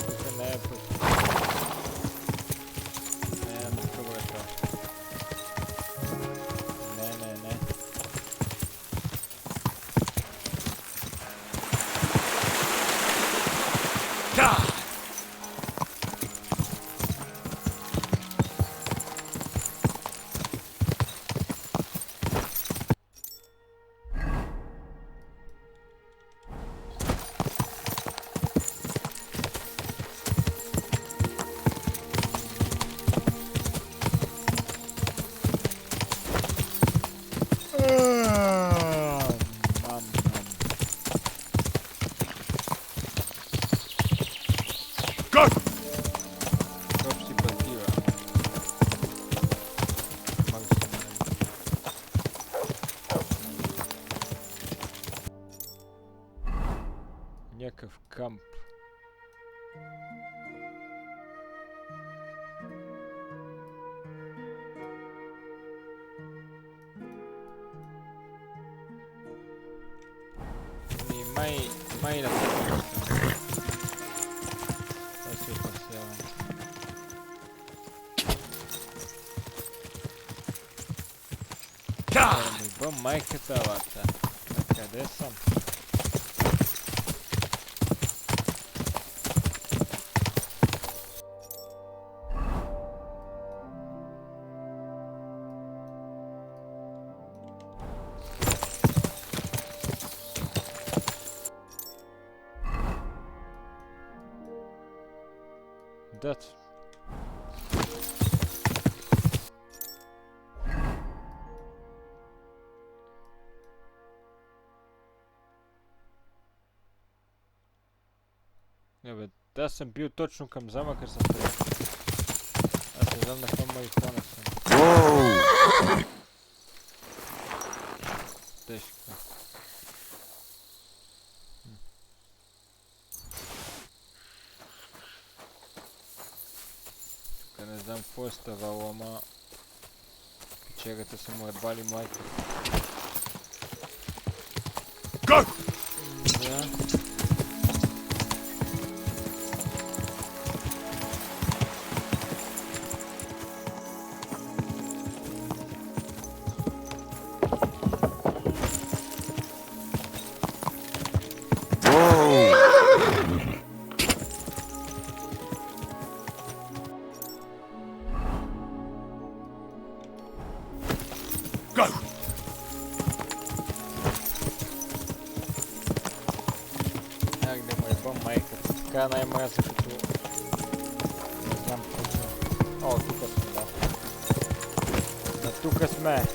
tuka ne put. Ne, kako je to? Ne. Някакъв камп. И май на това се опасявам. Ба майката вата. Къде съм? That. Бе, да съм бил точно към замъка съм тръгнал. Аз не знам на към марихуана съм. Тежко. Тук не знам какво е ставало, ама печегата са му ебали майка. Да. Така най-мраза като... Не знам точно. О, тука сме, да. Да, тука сме.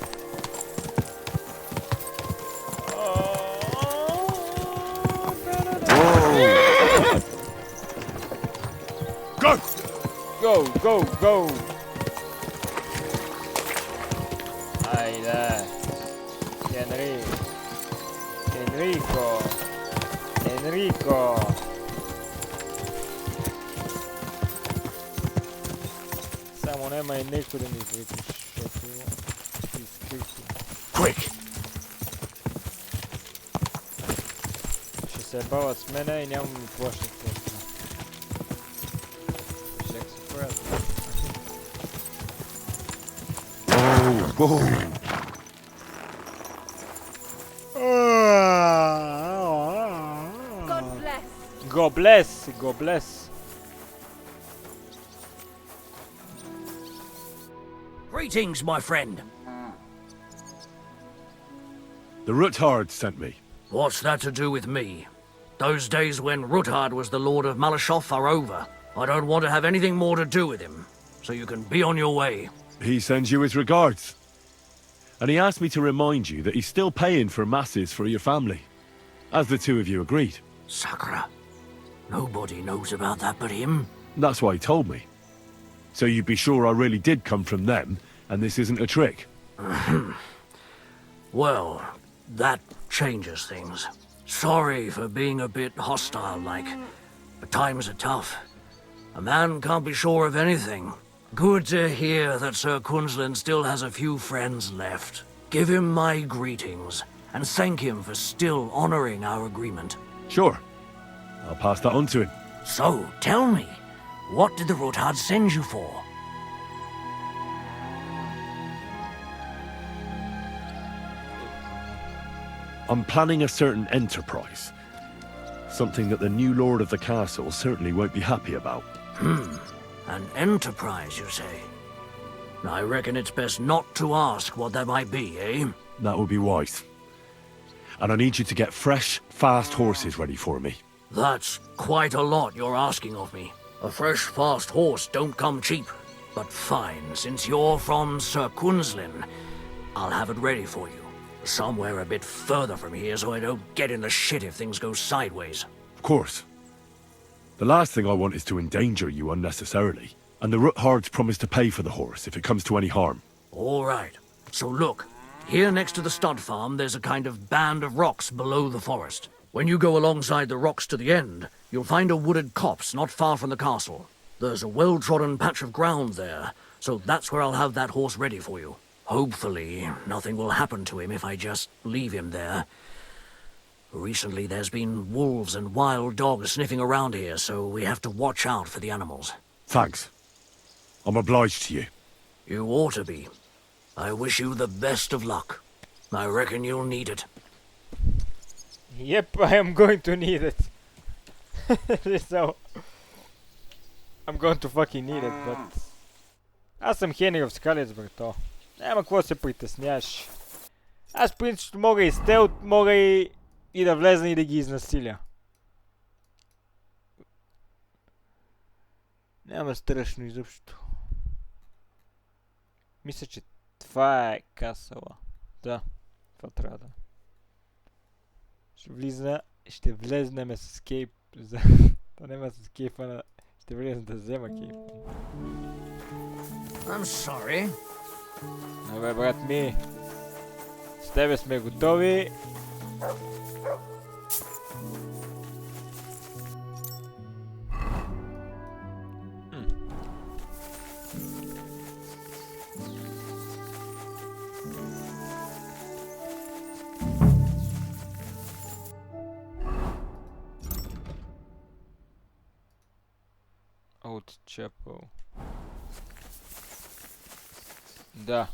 Go! Айде. Енрико! Само няма и некой да ми викаш, защото си скрити. Quick! Ще се бават с мене и няма ми плащат просто. Ще се правят. God bless. Greetings, my friend. The Ruthard sent me. What's that to do with me? Those days when Ruthard was the Lord of Malashoth are over. I don't want to have anything more to do with him, so you can be on your way. He sends you his regards. And he asked me to remind you that he's still paying for masses for your family, as the two of you agreed. Sakura. Nobody knows about that but him. That's why he told me. So you'd be sure I really did come from them, and this isn't a trick? Well, that changes things. Sorry for being a bit hostile-like, but times are tough. A man can't be sure of anything. Good to hear that Sir Kunzlin still has a few friends left. Give him my greetings, and thank him for still honoring our agreement. Sure. I'll pass that on to him. So, tell me, what did the Rutard send you for? I'm planning a certain enterprise. Something that the new lord of the castle certainly won't be happy about. An enterprise, you say? I reckon it's best not to ask what that might be, eh? That would be wise. And I need you to get fresh, fast horses ready for me. That's quite a lot you're asking of me. A fresh, fast horse don't come cheap. But fine, since you're from Sir Kunzlin, I'll have it ready for you. Somewhere a bit further from here so I don't get in the shit if things go sideways. Of course. The last thing I want is to endanger you unnecessarily. And the Ruthards promise to pay for the horse if it comes to any harm. All right. So look, here next to the stud farm there's a kind of band of rocks below the forest. When you go alongside the rocks to the end, you'll find a wooded copse not far from the castle. There's a well-trodden patch of ground there, so that's where I'll have that horse ready for you. Hopefully, nothing will happen to him if I just leave him there. Recently, there's been wolves and wild dogs sniffing around here, so we have to watch out for the animals. Thanks. I'm obliged to you. You ought to be. I wish you the best of luck. I reckon you'll need it. Yep, I am going to need it. So, I'm going to fucking need it, but... Аз съм Хенрий в Скалец, брато. Няма какво се притесняваш. Аз принцип мога и стелт, мога и да влезна и да ги изнасиля. Няма страшно изобщо. Мисля, че това е касала. Да, това трябва да. Ще влезнеме с кейп. Това няма с кейпа на... Ще влезна да взема кейп. I'm sorry. Добре, брат ми. С тебе сме готови. Old Chapel. Да.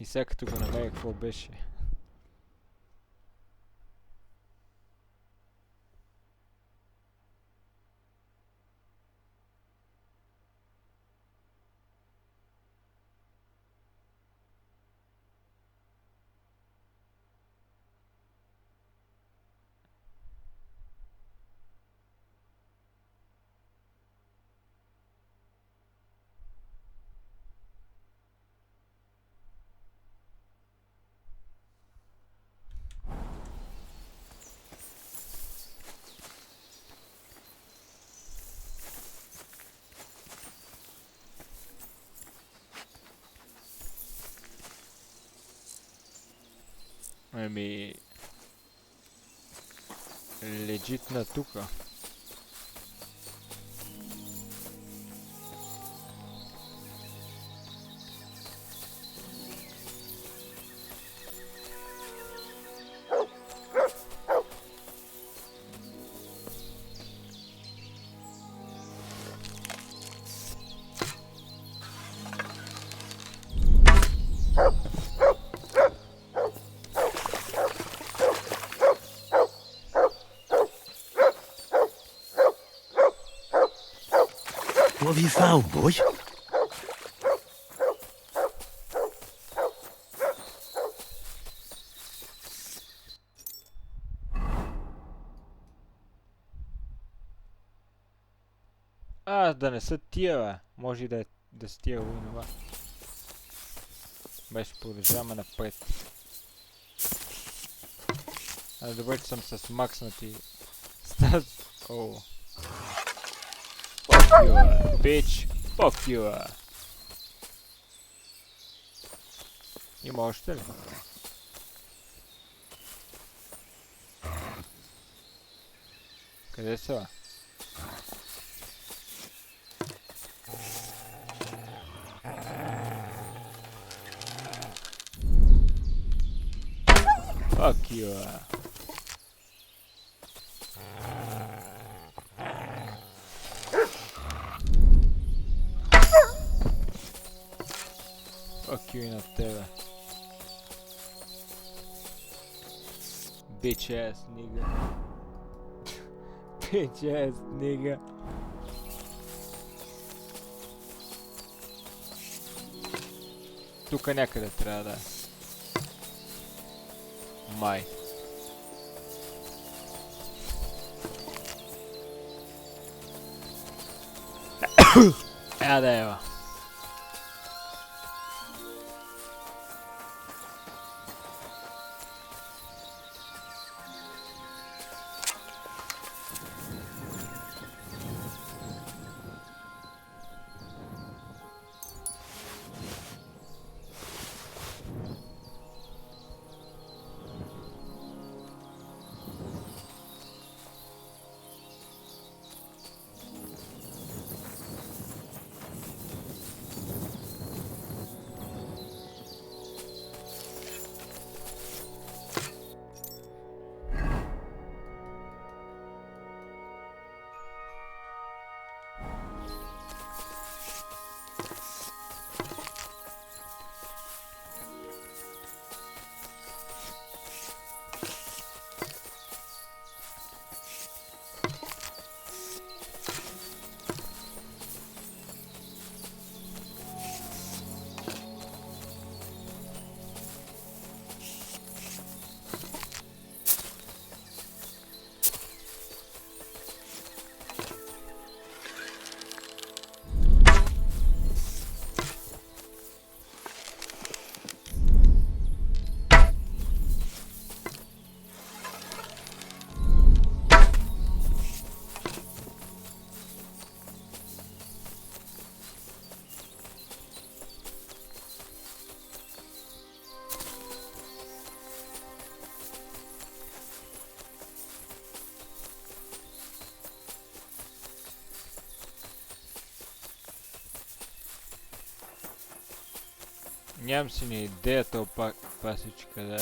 И сега като го намеря, какво беше? Ами... Легитна тука. What have you found, boy? Да не са тия, бе. Може и да са тия войнова. Беше продължаваме напред. Добре, че съм с макснати стат. О. Fuck you, bitch. Fuck you. Има още ли? Къде са? Fuck you. Fuck you и на тебе. Bitch ass nigga. Bitch ass nigga. Тука някъде трябва да е. Май. Да ева. Нямам си ни идея то пасич къде е.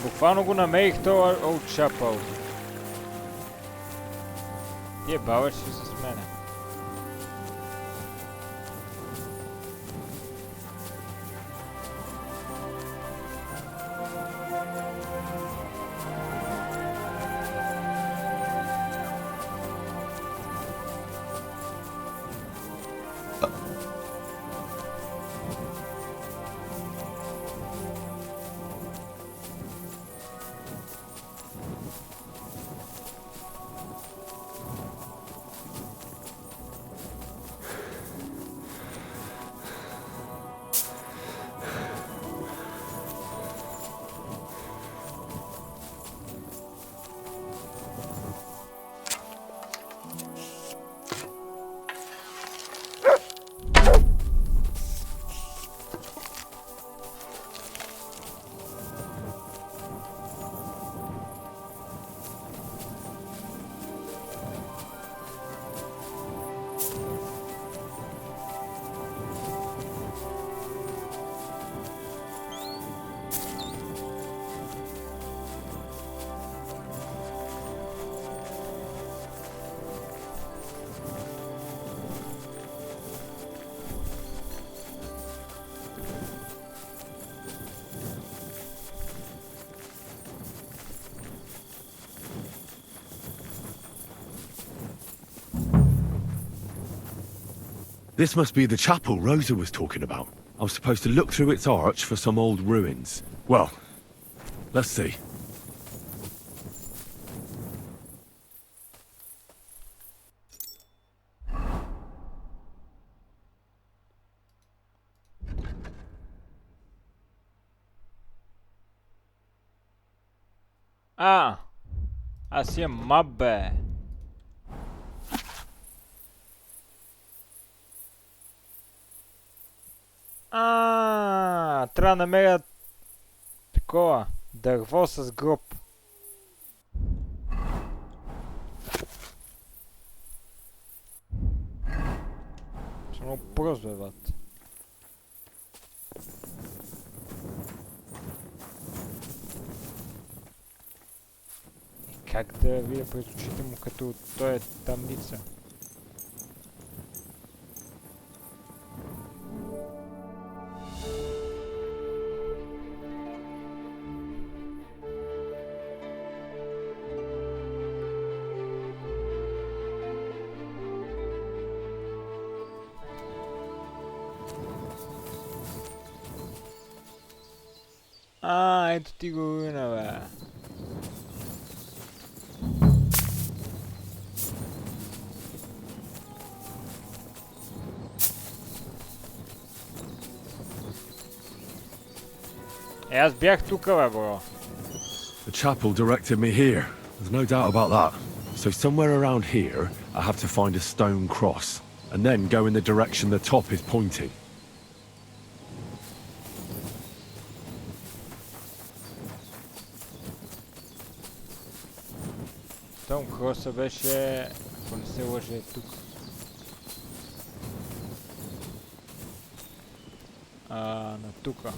Буквално го намерих това Old Chapel. Тие баваш ли с мене? This must be the chapel Rosa was talking about. I was supposed to look through its arch for some old ruins. Well, let's see. Ah! Assim é mabé. Трябва да намеря такова дърво с гроб. Ще много просто, бат. Как да видя през очите му, като той е тъмница? Ето ти го руина, бе. Аз бях тука, бе, бро. The chapel directed me here. There's no doubt about that. So somewhere around here, I have to find a stone cross, and then go in the direction the top is pointing. Том Кроса беше, ако не се лъжа, тук. На тука.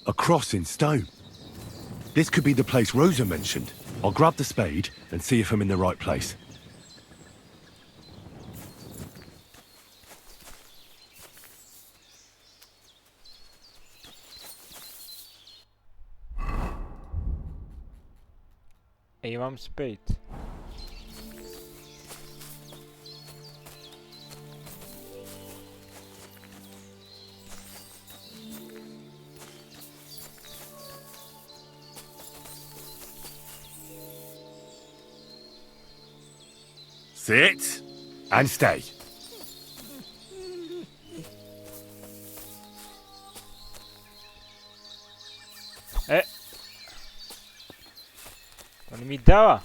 A cross in stone. This could be the place Rosa mentioned. I'll grab the spade and see if I'm in the right place. Имам спейд. Sit and stay. То не ми дава.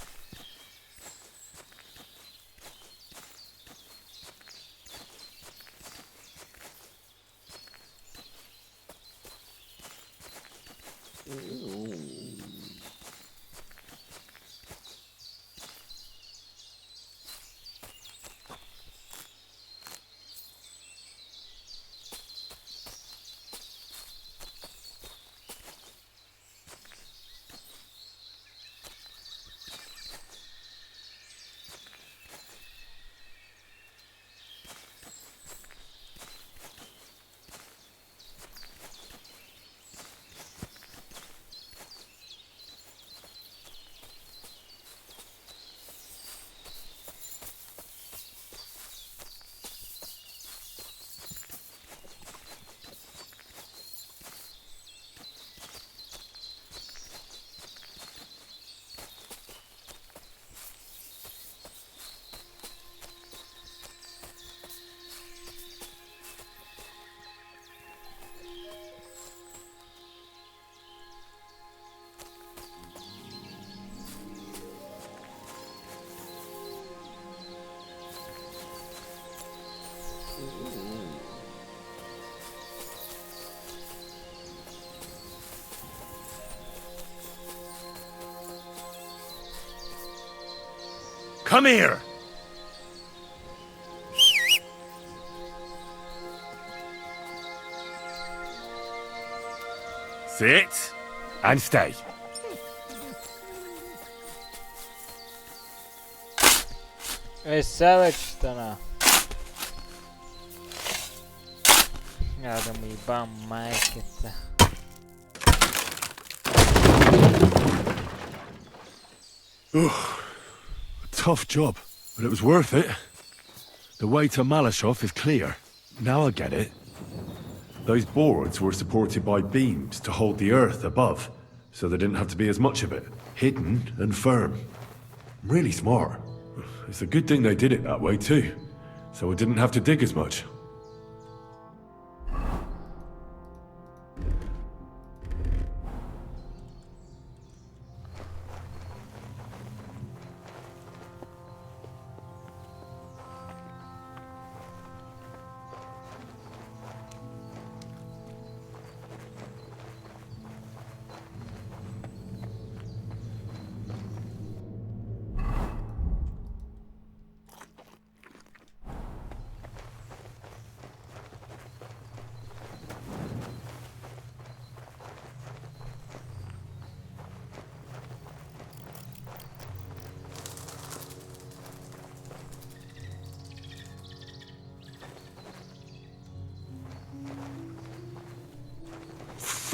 Come here! Sit and stay. Сега вече стана. Да му ебам майката. A tough job, but it was worth it. The way to Malashov is clear. Now I get it. Those boards were supported by beams to hold the earth above, so there didn't have to be as much of it. Hidden and firm. Really smart. It's a good thing they did it that way too, so we didn't have to dig as much.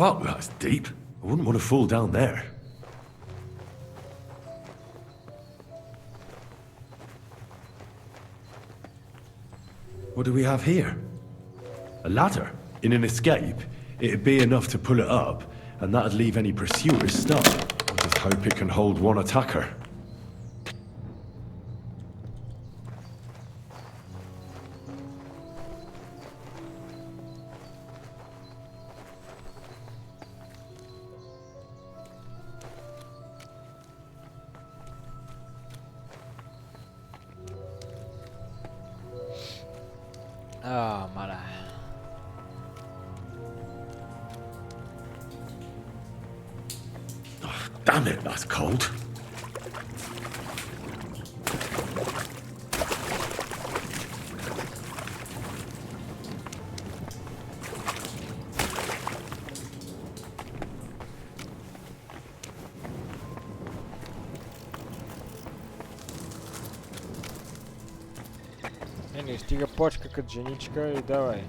Fuck, that's deep. I wouldn't want to fall down there. What do we have here? A ladder. In an escape, it'd be enough to pull it up, and that'd leave any pursuers stuck. Just hope it can hold one attacker. Oh, mate. Oh, damn it, that's cold. Не, стига почка като женичка и давай.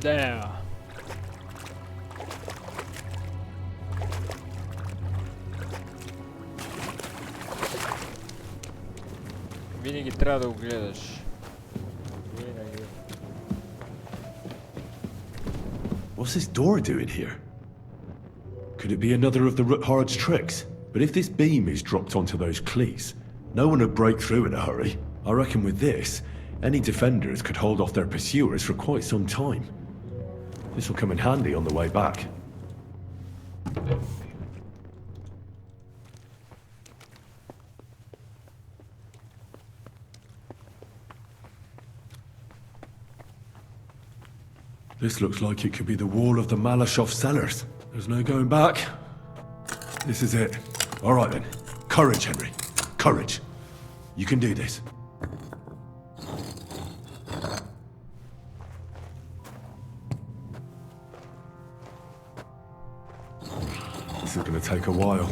Да. Винаги трябва да го гледаш. Винаги. What's this door doing here? Could it be another of the Ruthard's tricks? But if this beam is dropped onto those cleats, no one would break through in a hurry. I reckon with this, any defenders could hold off their pursuers for quite some time. This will come in handy on the way back. This looks like it could be the wall of the Malashov cellars. There's no going back. This is it. All right then. Courage, Henry. Courage. You can do this. This is going to take a while.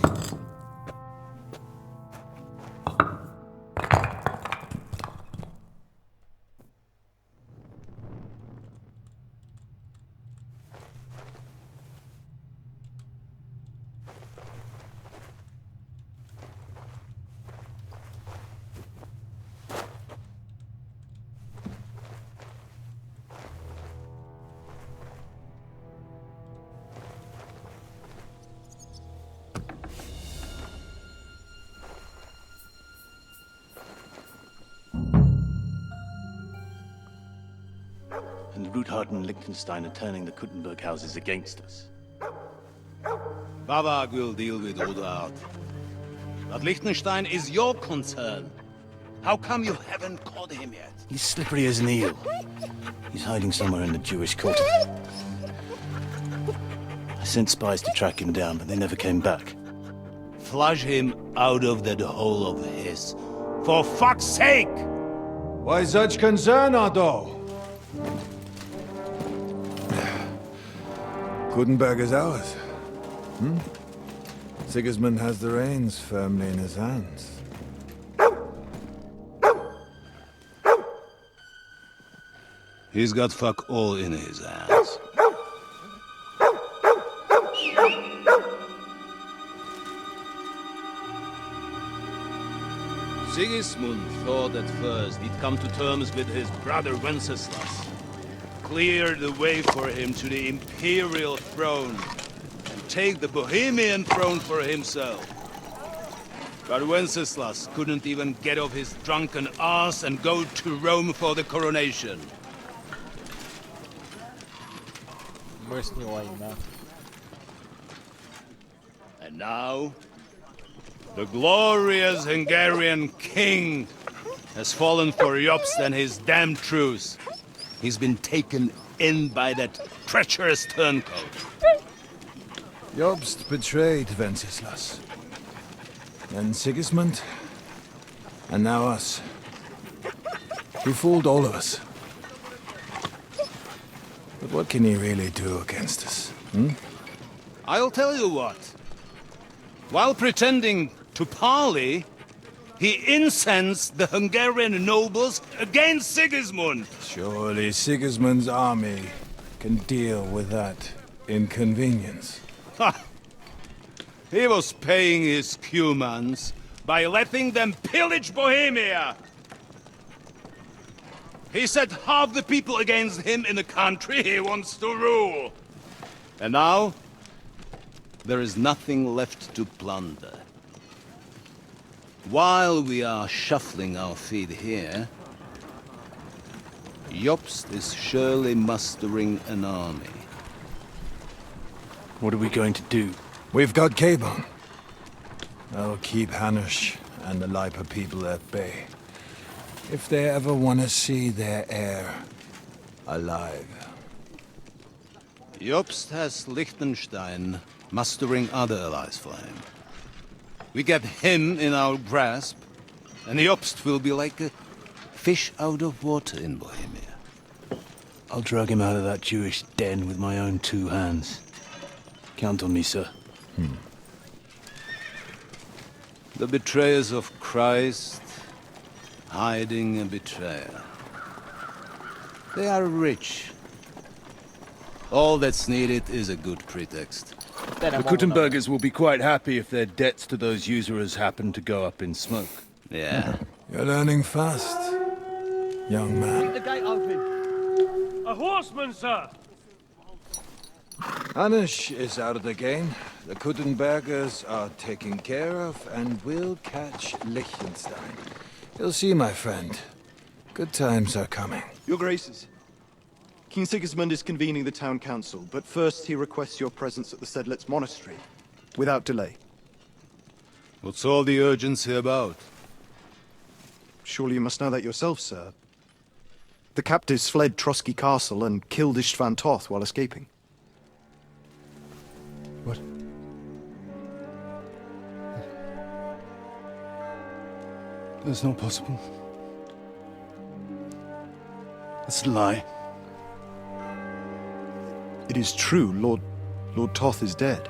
and Ruthard and Liechtenstein are turning the Kuttenberg houses against us. Babak will deal with Ruthard. But Liechtenstein is your concern. How come you haven't caught him yet? He's slippery as an eel. He's hiding somewhere in the Jewish quarter. I sent spies to track him down, but they never came back. Flush him out of that hole of his. For fuck's sake! Why such concern, Otto? Kuttenberg is ours. Sigismund has the reins firmly in his hands. He's got fuck all in his hands. Sigismund thought at first he'd come to terms with his brother Wenceslas, clear the way for him to the imperial throne, and take the Bohemian throne for himself. But Wenceslas couldn't even get off his drunken ass and go to Rome for the coronation. And now, the glorious Hungarian king has fallen for Jobst and his damned truce. He's been taken in by that treacherous turncoat. Jobst betrayed Wenceslas. Then Sigismund. And now us. He fooled all of us. But what can he really do against us? I'll tell you what. While pretending to parley, he incensed the Hungarian nobles against Sigismund. Surely Sigismund's army can deal with that inconvenience. Ha! He was paying his Cumans by letting them pillage Bohemia. He set half the people against him in the country he wants to rule. And now, there is nothing left to plunder. While we are shuffling our feet here, Jobst is surely mustering an army. What are we going to do? We've got Cabon. I'll keep Hanush and the Lipa people at bay. If they ever want to see their heir alive. Jobst has Liechtenstein mustering other allies for him. We get him in our grasp, and Jobst will be like a fish out of water in Bohemia. I'll drag him out of that Jewish den with my own 2 hands. Count on me, sir. The betrayers of Christ, hiding a betrayer. They are rich. All that's needed is a good pretext. The Kuttenbergers will be quite happy if their debts to those usurers happen to go up in smoke. Yeah. You're learning fast, young man. Keep the gate open. A horseman, sir! Hanush is out of the game. The Kuttenbergers are taken care of, and we'll catch Liechtenstein. You'll see, my friend. Good times are coming. Your Graces, King Sigismund is convening the town council, but first he requests your presence at the Sedlitz monastery, without delay. What's all the urgency about? Surely you must know that yourself, sir. The captives fled Trotsky Castle and killed Istvan Toth while escaping. What? That's not possible. That's a lie. It is true, Lord Toth is dead.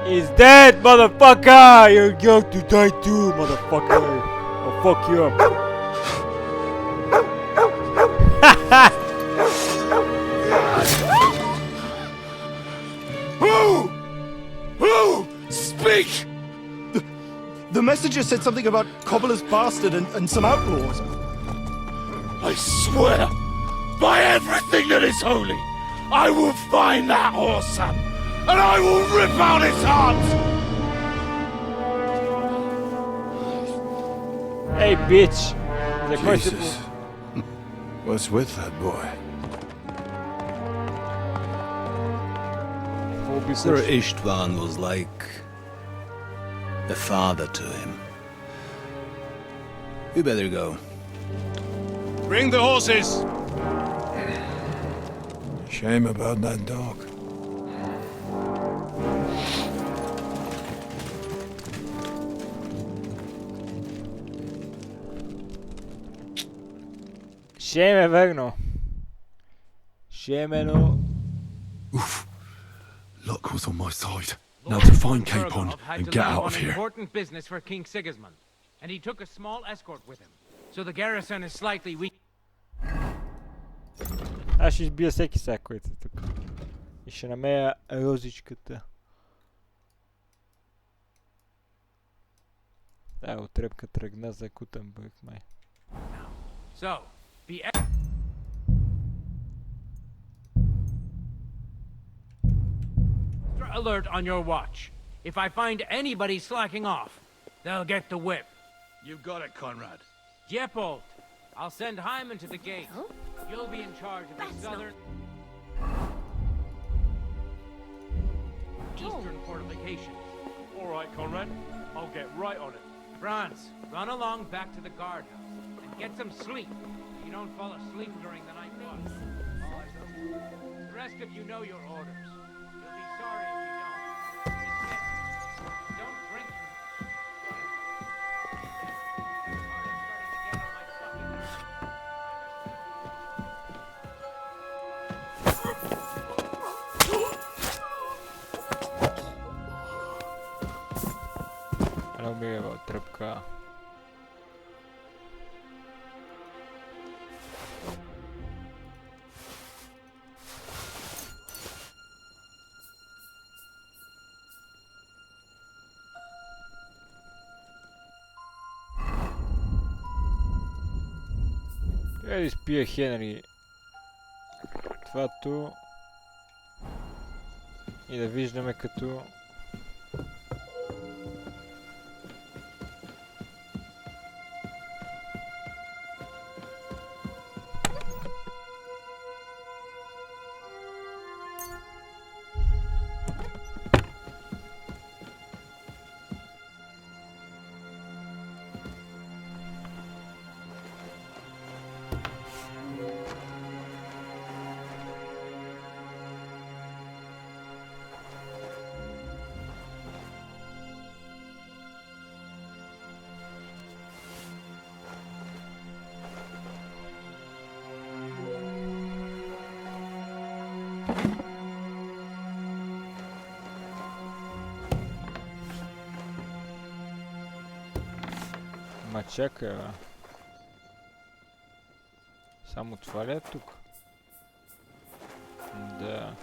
He's dead, motherfucker! You're going to die too, motherfucker! I'll fuck you up. Who? Speak! The messenger said something about Cobbler's bastard and some outlaws. I swear, by everything that is holy, I will find that whoreson, and I will rip out his heart! Hey, bitch! The Jesus. What's with that boy? Sir Istvan was like a father to him. You better go. Bring the horses! Shame about that dog. Shame verno. Shame. Luck was on my side. Now to find Capon and get out of here. Important business for King Sigismund, and he took a small escort with him. So the garrison is slightly weak. Аз ще избия всеки сега, който е тук. И ще намеря розичката. Да, отрепка тръгна за Кутенбърг, май. So, be extra alert on your watch. If I find anybody slacking off, they'll get the whip. You've got it, Conrad. Jepold, I'll send Hyman to the gate. You'll be in charge of the southern... eastern fortifications. All right, Conrad. I'll get right on it. Franz, run along back to the guardhouse and get some sleep. You don't fall asleep during the night watch. The rest of you know your orders. You'll be sorry if you don't. Dismissed. Don't drink. Ela umierała trepka. Трябва да изпия Хенри това ту и да виждаме като Ма чакай, бе. Само това ли е тук? Да.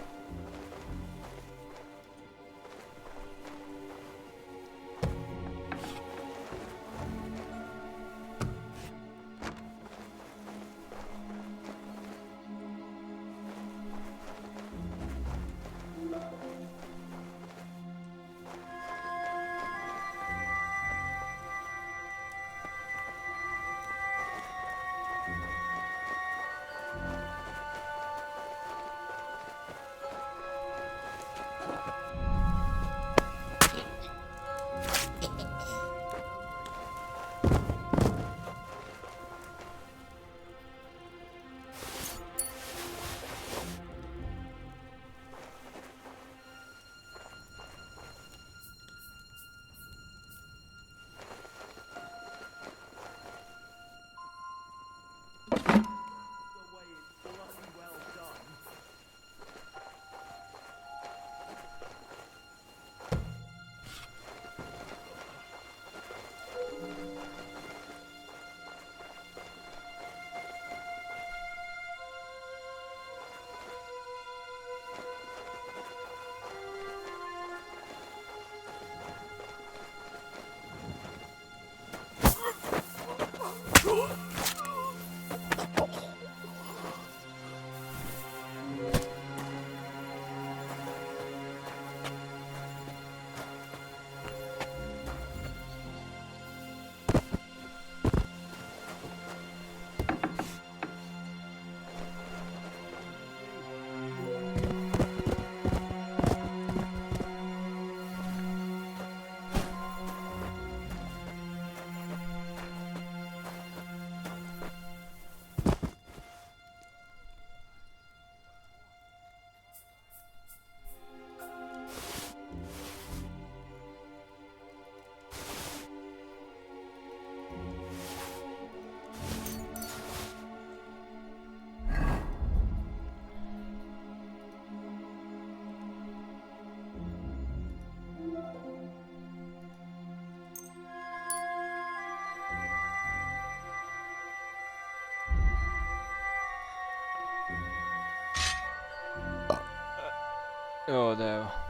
Ja, det var.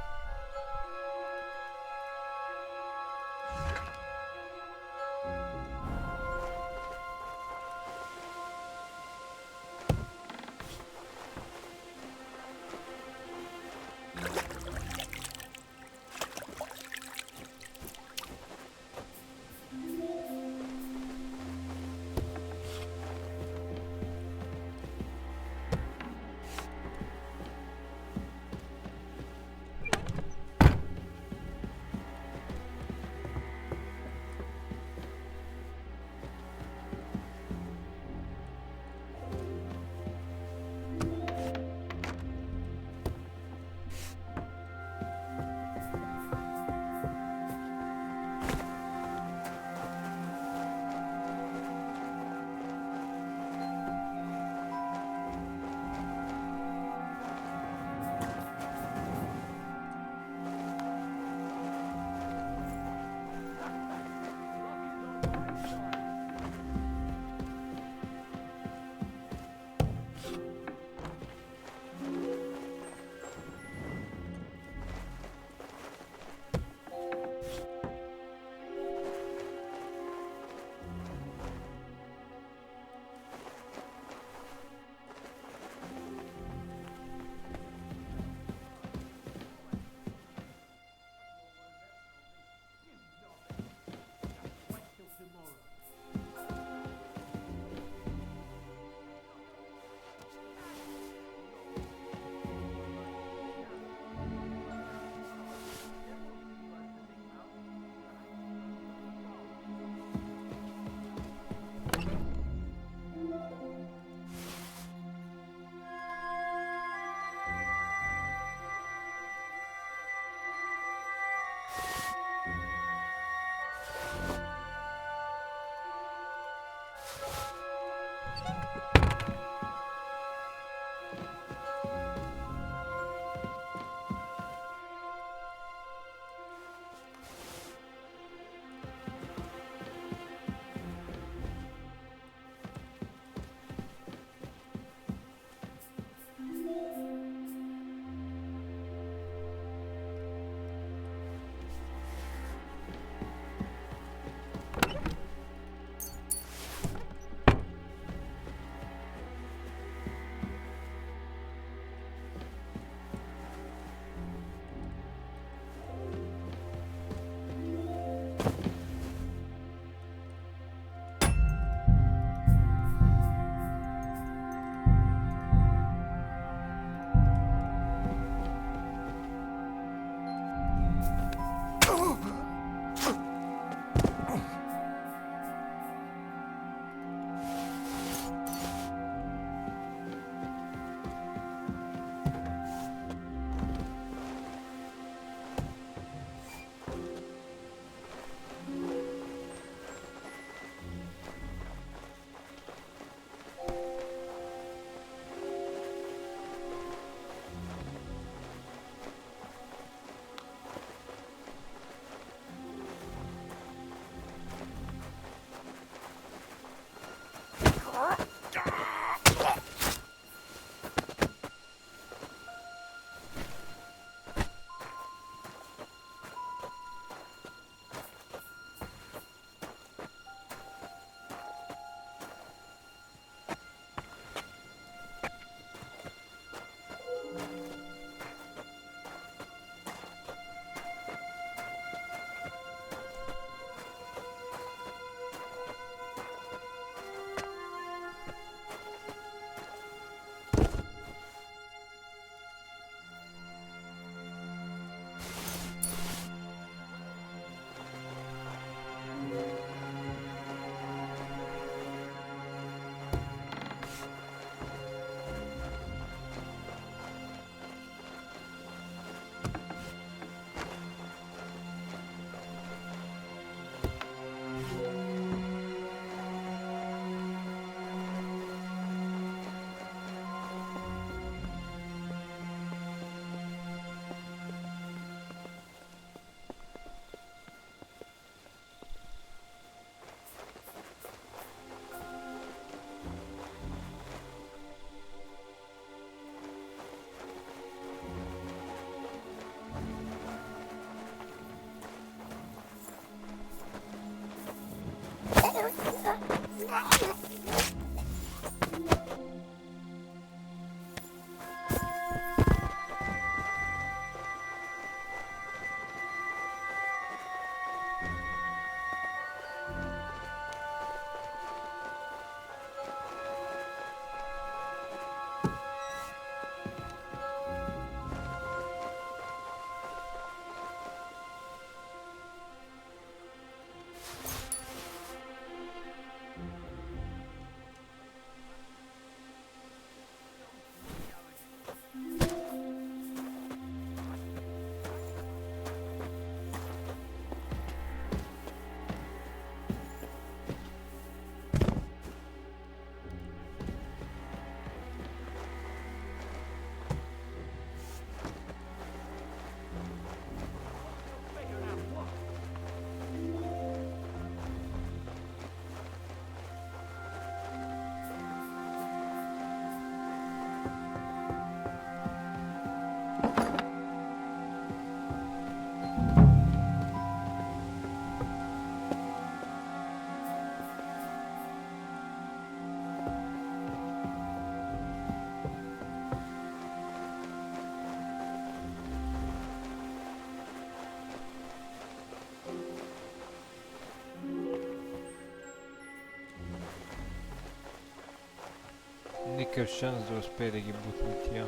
Никакъв шанс да успее да ги бутне тия.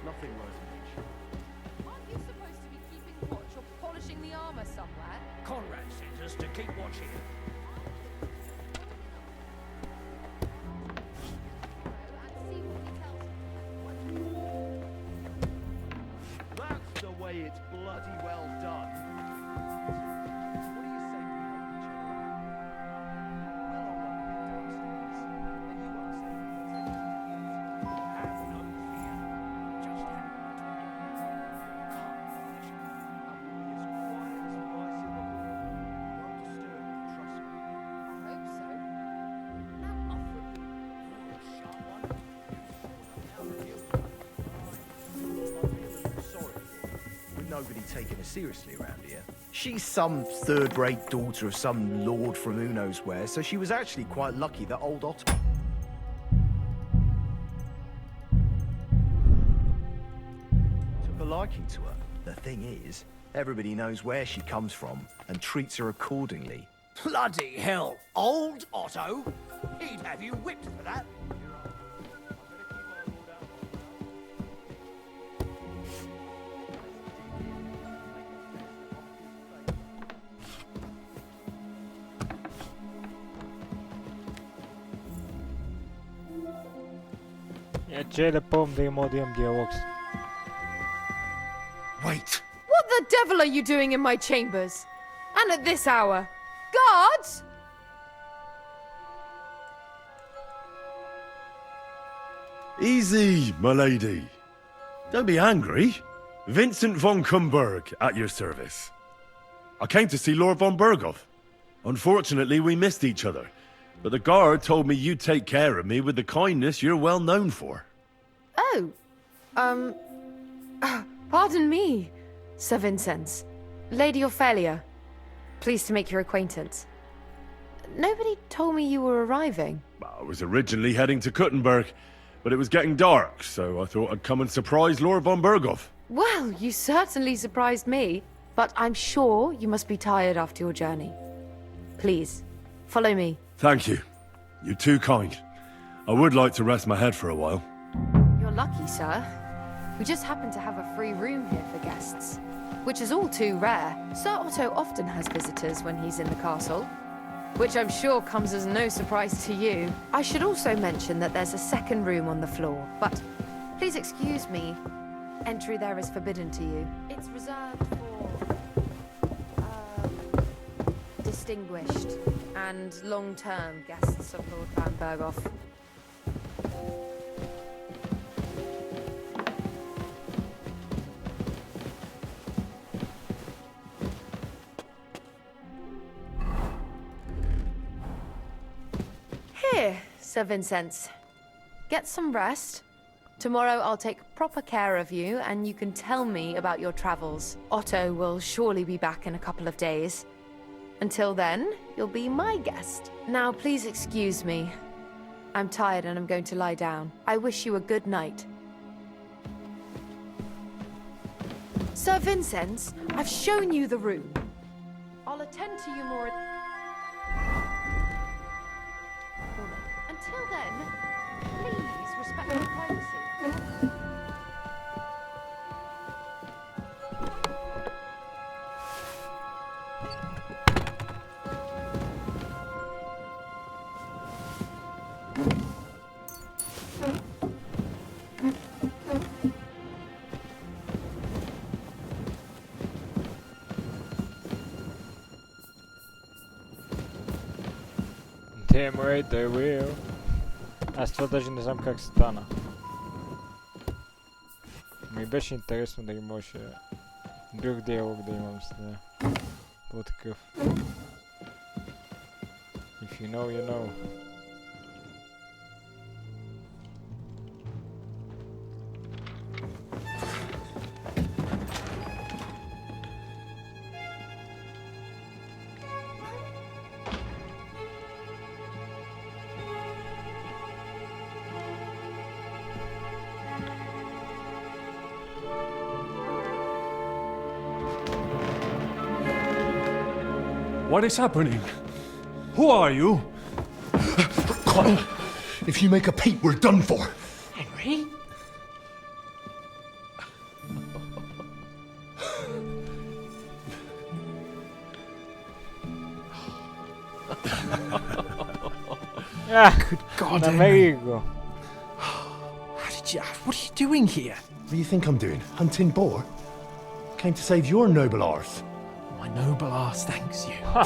Nothing worth mentioning. Aren't you supposed to be keeping watch or polishing the armor somewhere? Conrad sent us to keep watching. That's the way it's bloody well done. What do you say we help each other out? Well, I'll run a bit downstairs. And you won't say have no fear. Just have nobody taking her seriously around here. She's some third-rate daughter of some lord from who knows where, so she was actually quite lucky that old Otto took a liking to her. The thing is, everybody knows where she comes from and treats her accordingly. Bloody hell! Old Otto? He'd have you whipped for that. Ce le pom da im odijam dijalog. Wait! What the devil are you doing in my chambers? And at this hour? Guards! Easy, my lady. Don't be angry. Vincent von Kumberg at your service. I came to see Lord von Berghoff. Unfortunately, we missed each other. But the guard told me you'd take care of me with the kindness you're well known for. Oh, pardon me, Sir Vincent. Lady Ophelia. Pleased to make your acquaintance. Nobody told me you were arriving. I was originally heading to Kuttenberg, but it was getting dark, so I thought I'd come and surprise Lord von Berghoff. Well, you certainly surprised me, but I'm sure you must be tired after your journey. Please, follow me. Thank you. You're too kind. I would like to rest my head for a while. You're lucky, sir. We just happen to have a free room here for guests, which is all too rare. Sir Otto often has visitors when he's in the castle, which I'm sure comes as no surprise to you. I should also mention that there's a second room on the floor, but please excuse me. Entry there is forbidden to you. It's reserved for distinguished and long-term guests of Lord Van Berghoff. Here, Sir Vincent. Get some rest. Tomorrow I'll take proper care of you, and you can tell me about your travels. Otto will surely be back in a couple of days. Until then, you'll be my guest. Now, please excuse me. I'm tired and I'm going to lie down. I wish you a good night. Sir Vincent, I've shown you the room. I'll attend to you more. Until then, please respect my privacy. Damn right they will. Аз това даже не знам как стана. Ми беше интересно да имаше друг диалог да имам с нея. По-такъв. If you know, you know. What is happening? Who are you? Quiet. If you make a peep, we're done for. Henry? Good God, there you go. How did you... What are you doing here? What do you think I'm doing? Hunting boar? Came to save your noble arse. My noble arse thanks you. Oh,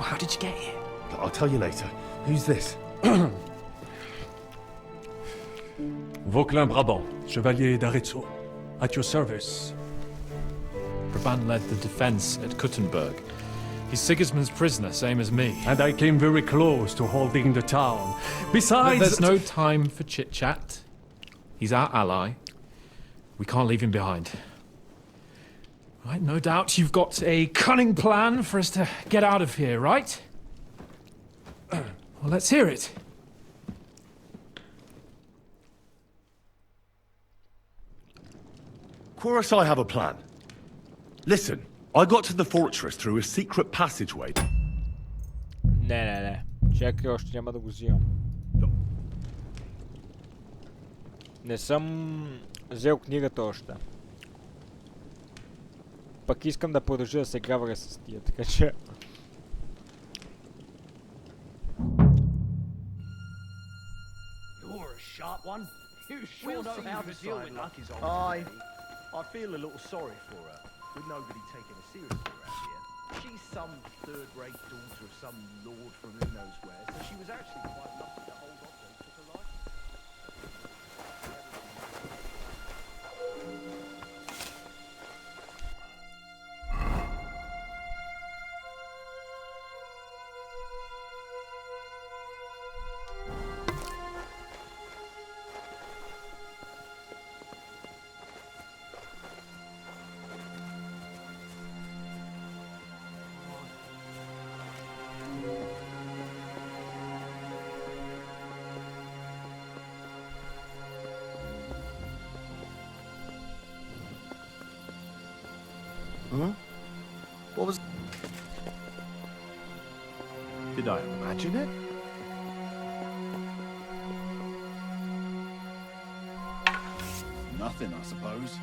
how did you get here? I'll tell you later. Who's this? Vauquelin Brabant, Chevalier d'Aretzo. At your service. Brabant led the defense at Kuttenberg. He's Sigismund's prisoner, same as me. And I came very close to holding the town. Besides... There's no time for chit-chat. He's our ally. We can't leave him behind. Right, no doubt you've got a cunning plan for us to get out of here, right? Well, let's hear it. Of course I have a plan. Listen, I got to the fortress through a secret passageway. Не. Чакай, още няма да го взимам. Не съм взел книгата още. Пък искам да продължа да се гавря с тия, така че... You're a sharp one. You sure know how to deal with Lucky's old I feel a little sorry for her, with nobody taking her seriously around here. She's some third-rate daughter of some lord from who knows where, so she was actually quite lucky to hold on to her life. Huh? What was... Did I imagine it? Nothing, I suppose.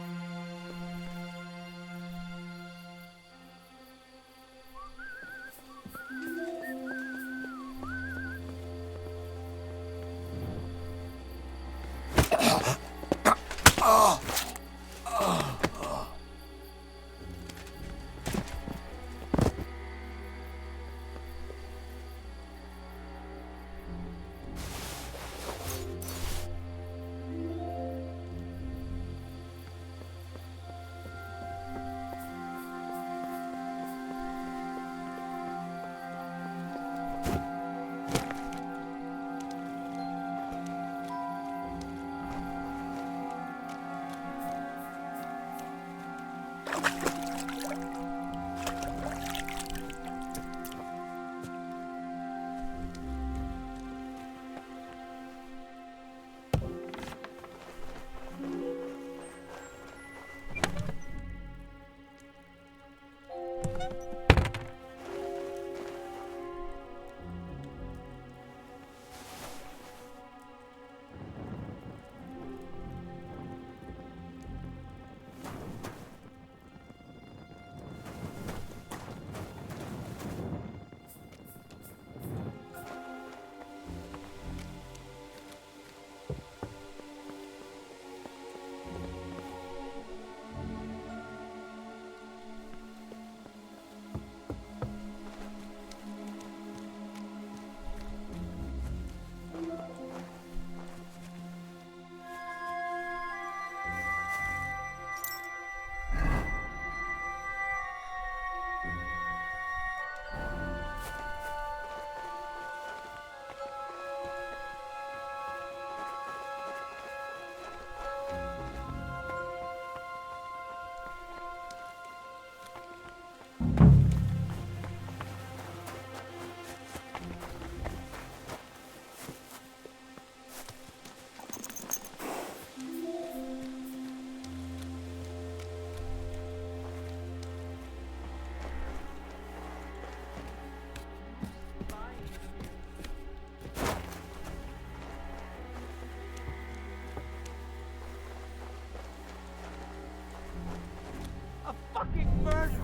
Fucking murder!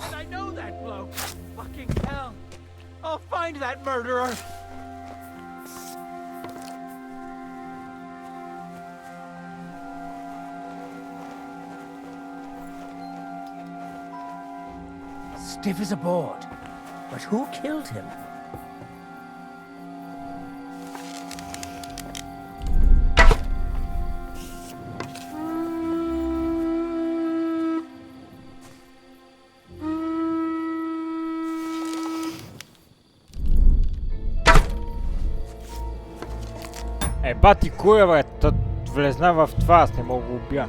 And I know that bloke! Fucking hell! I'll find that murderer! Stiff as a board. But who killed him? Бати кура, бе, то влезна в това, аз не мога го убия.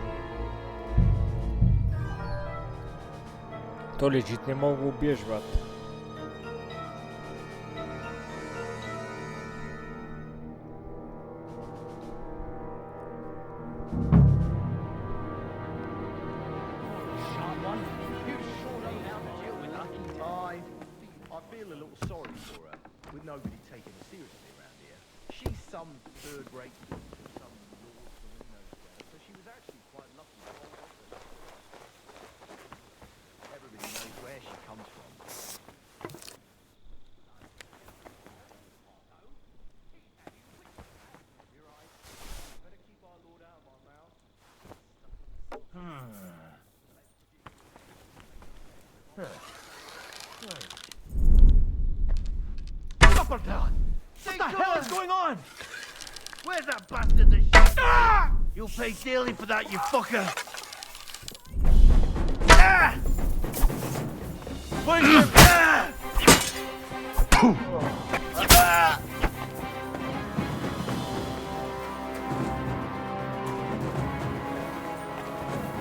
То лежит не мога го убиеш, брат. I feel a little sorry for her, with nobody taking her seriously around here. She's some third-rate, some lord from who knows where, so she was actually quite lucky. Everybody knows where she comes from. You're right. Better keep our lord out of our mouth. What the hell is going on? Where's that bastard that shot? Ah! You'll pay dearly for that, you fucker! Ah! Where's your... Ah! Ah!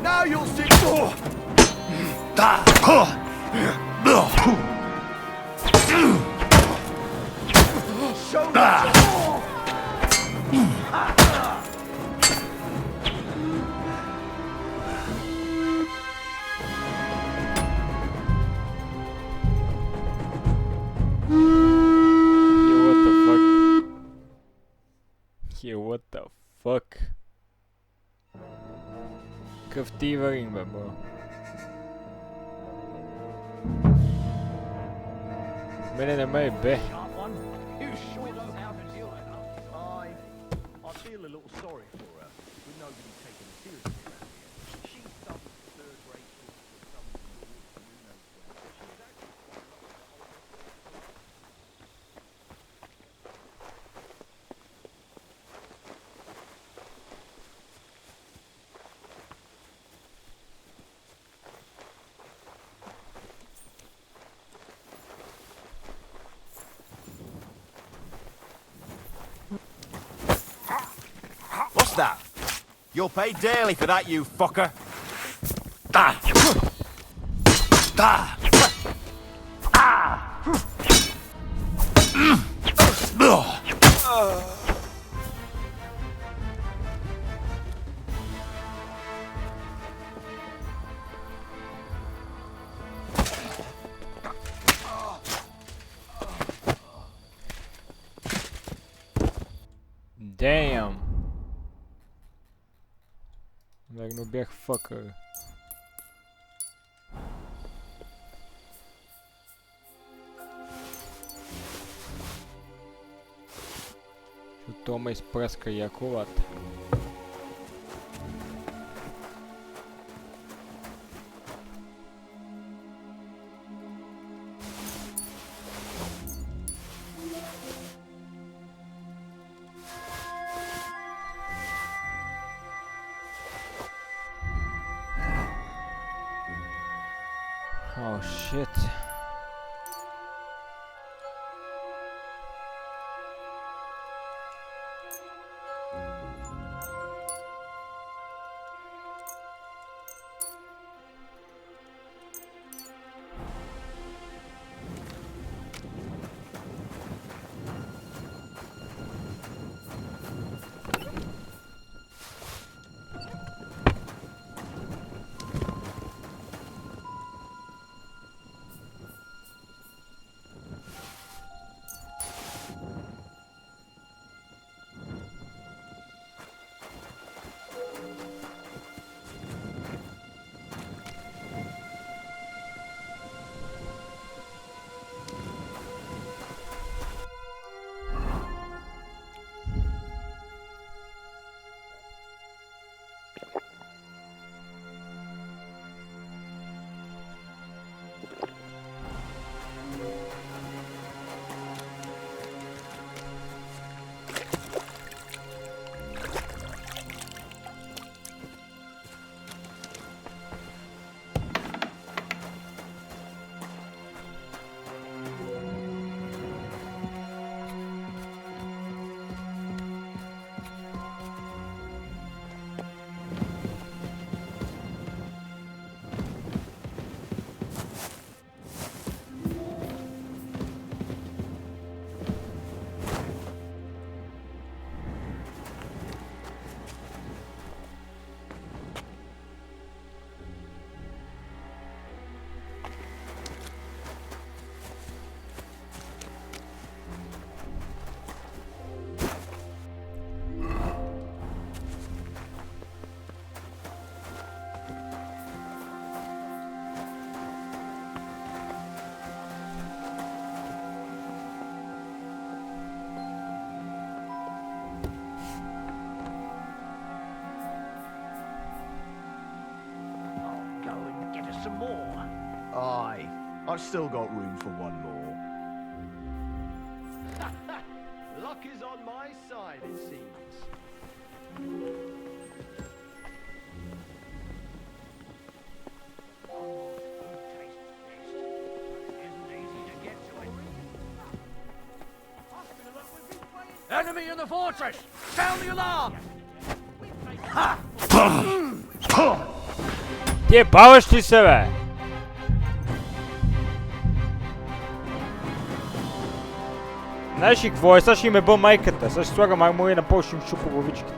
Now you'll see... Oh! Show that! Kakav Tivaring be, bro. Mene nemaju be. I feel a little sorry for her, with nobody taking her seriously around here. She's some third-rate sister of some lord who knows where. She was actually quite What's that? You'll pay dearly for that, you fucker. Damn. Lijkt nog echt fucker. Що Тома із преска якуват. Oh shit. Some more? Aye, I've still got room for one more. Luck is on my side, it seems. Enemy in the fortress! Sound the alarm! Jebałeś ty sebe! Наши кво, саш име бо мајката, саш слагам му на почнем шуповички.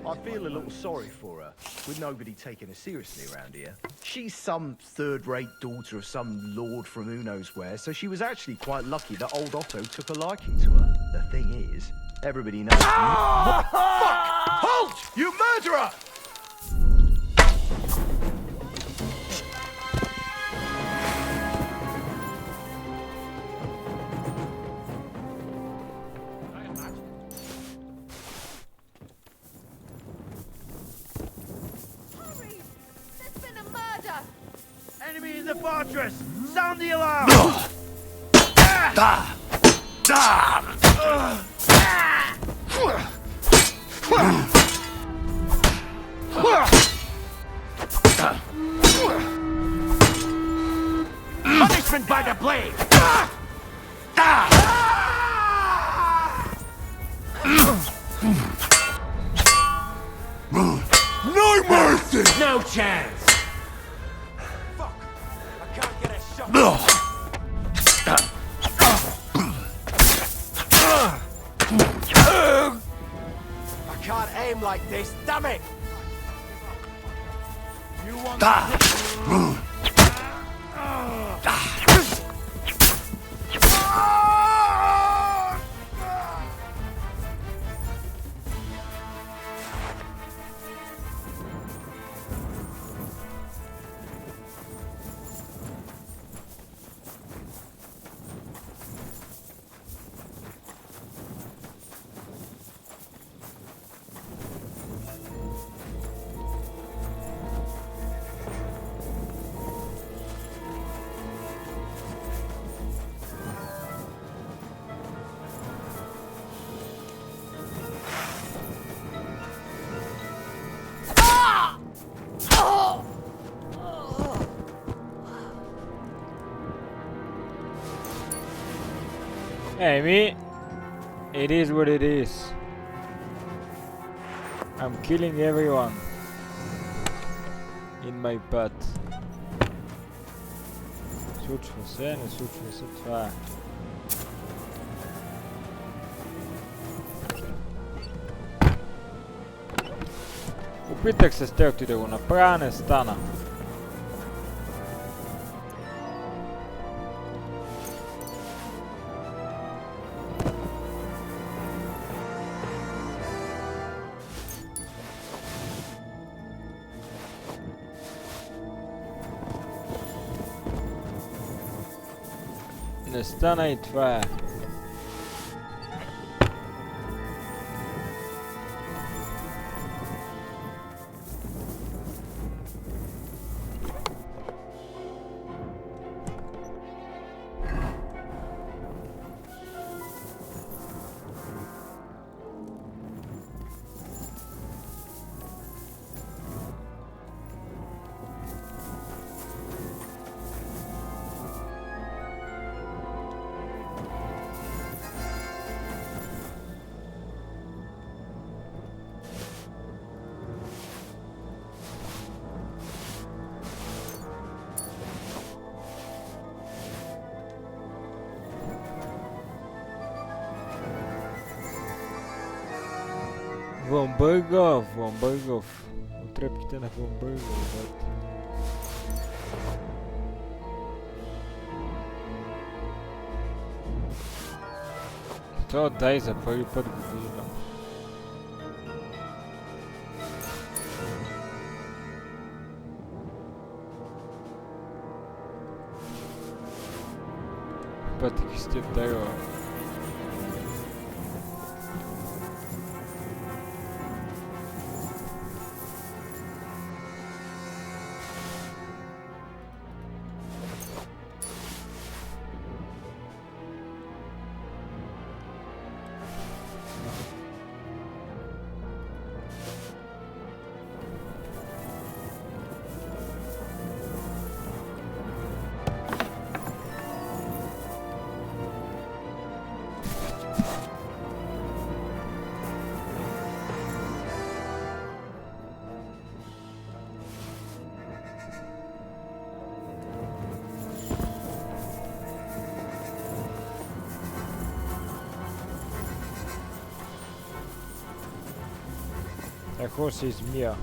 I feel a little sorry for her, with nobody taking her seriously around here. She's some third-rate daughter of some lord from who knows where, so she was actually quite lucky that old Otto took a liking to her. The thing is, everybody knows... What the fuck? Halt! You murderer! Enemy in the fortress! Sound the alarm! Punishment by the blade! No mercy! No chance! I can't aim like this, damn it! You want Amy, it is what it is. I'm killing everyone in my path. Switch for sen and switch for set. Upitakse s teoks tüdrugu направо stana. Не стана и това е. Von Burgov. Отрепките на Von Burgov. То дай за първи път го виждам. Пътък сте дайва. Какво се измия?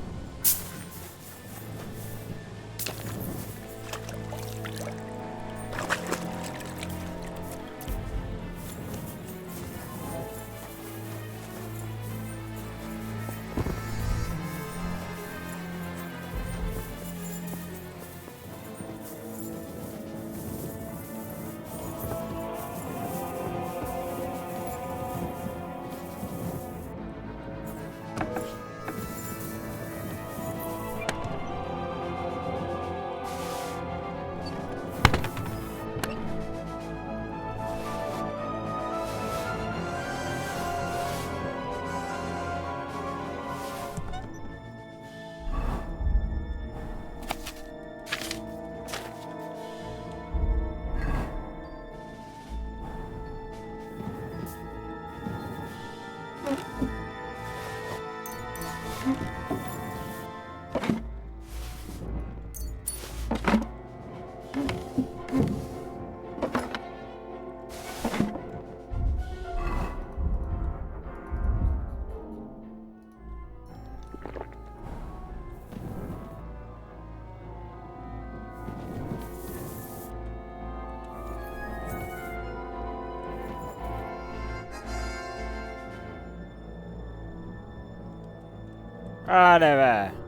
Аре бе!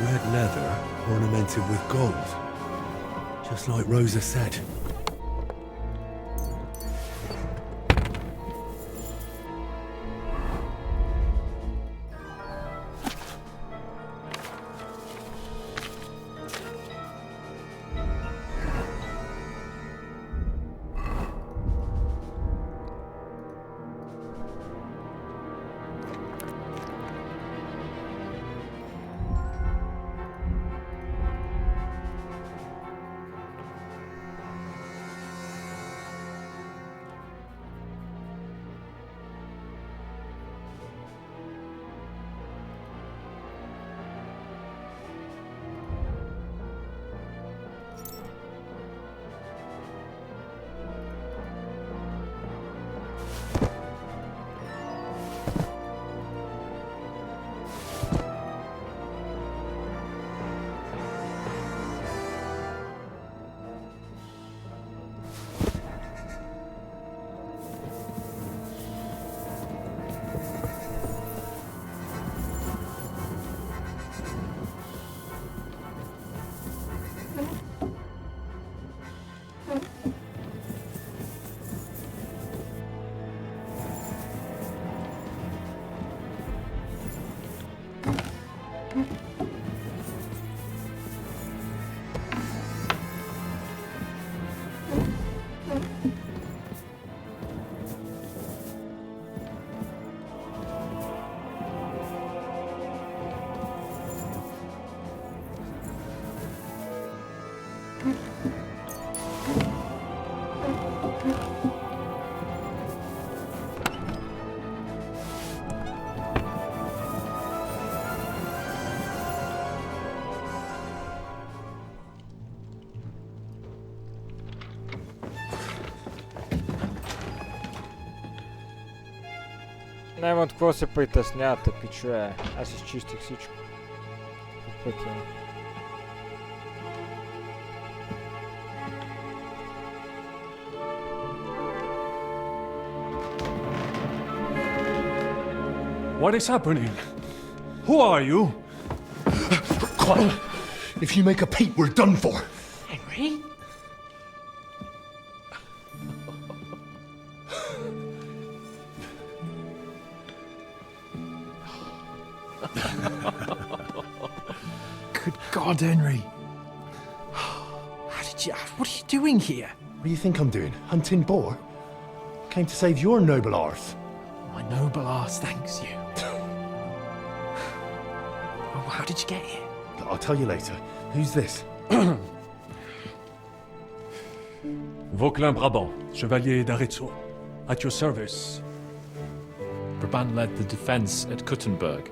Red leather ornamented with gold. Just like Rosa said. Няма от какво се притеснявате, пичове. Аз изчистих всичко. По пътя. What is happening? Who are you? Quiet. If you make a peep, we're done for. Henry? Good God, Henry. What are you doing here? What do you think I'm doing? Hunting boar? Came to save your noble arse. My noble arse thanks you. Oh, how did you get here? I'll tell you later. Who's this? Vauquelin Brabant, Chevalier d'Arezzo. At your service. Brabant led the defense at Kuttenberg.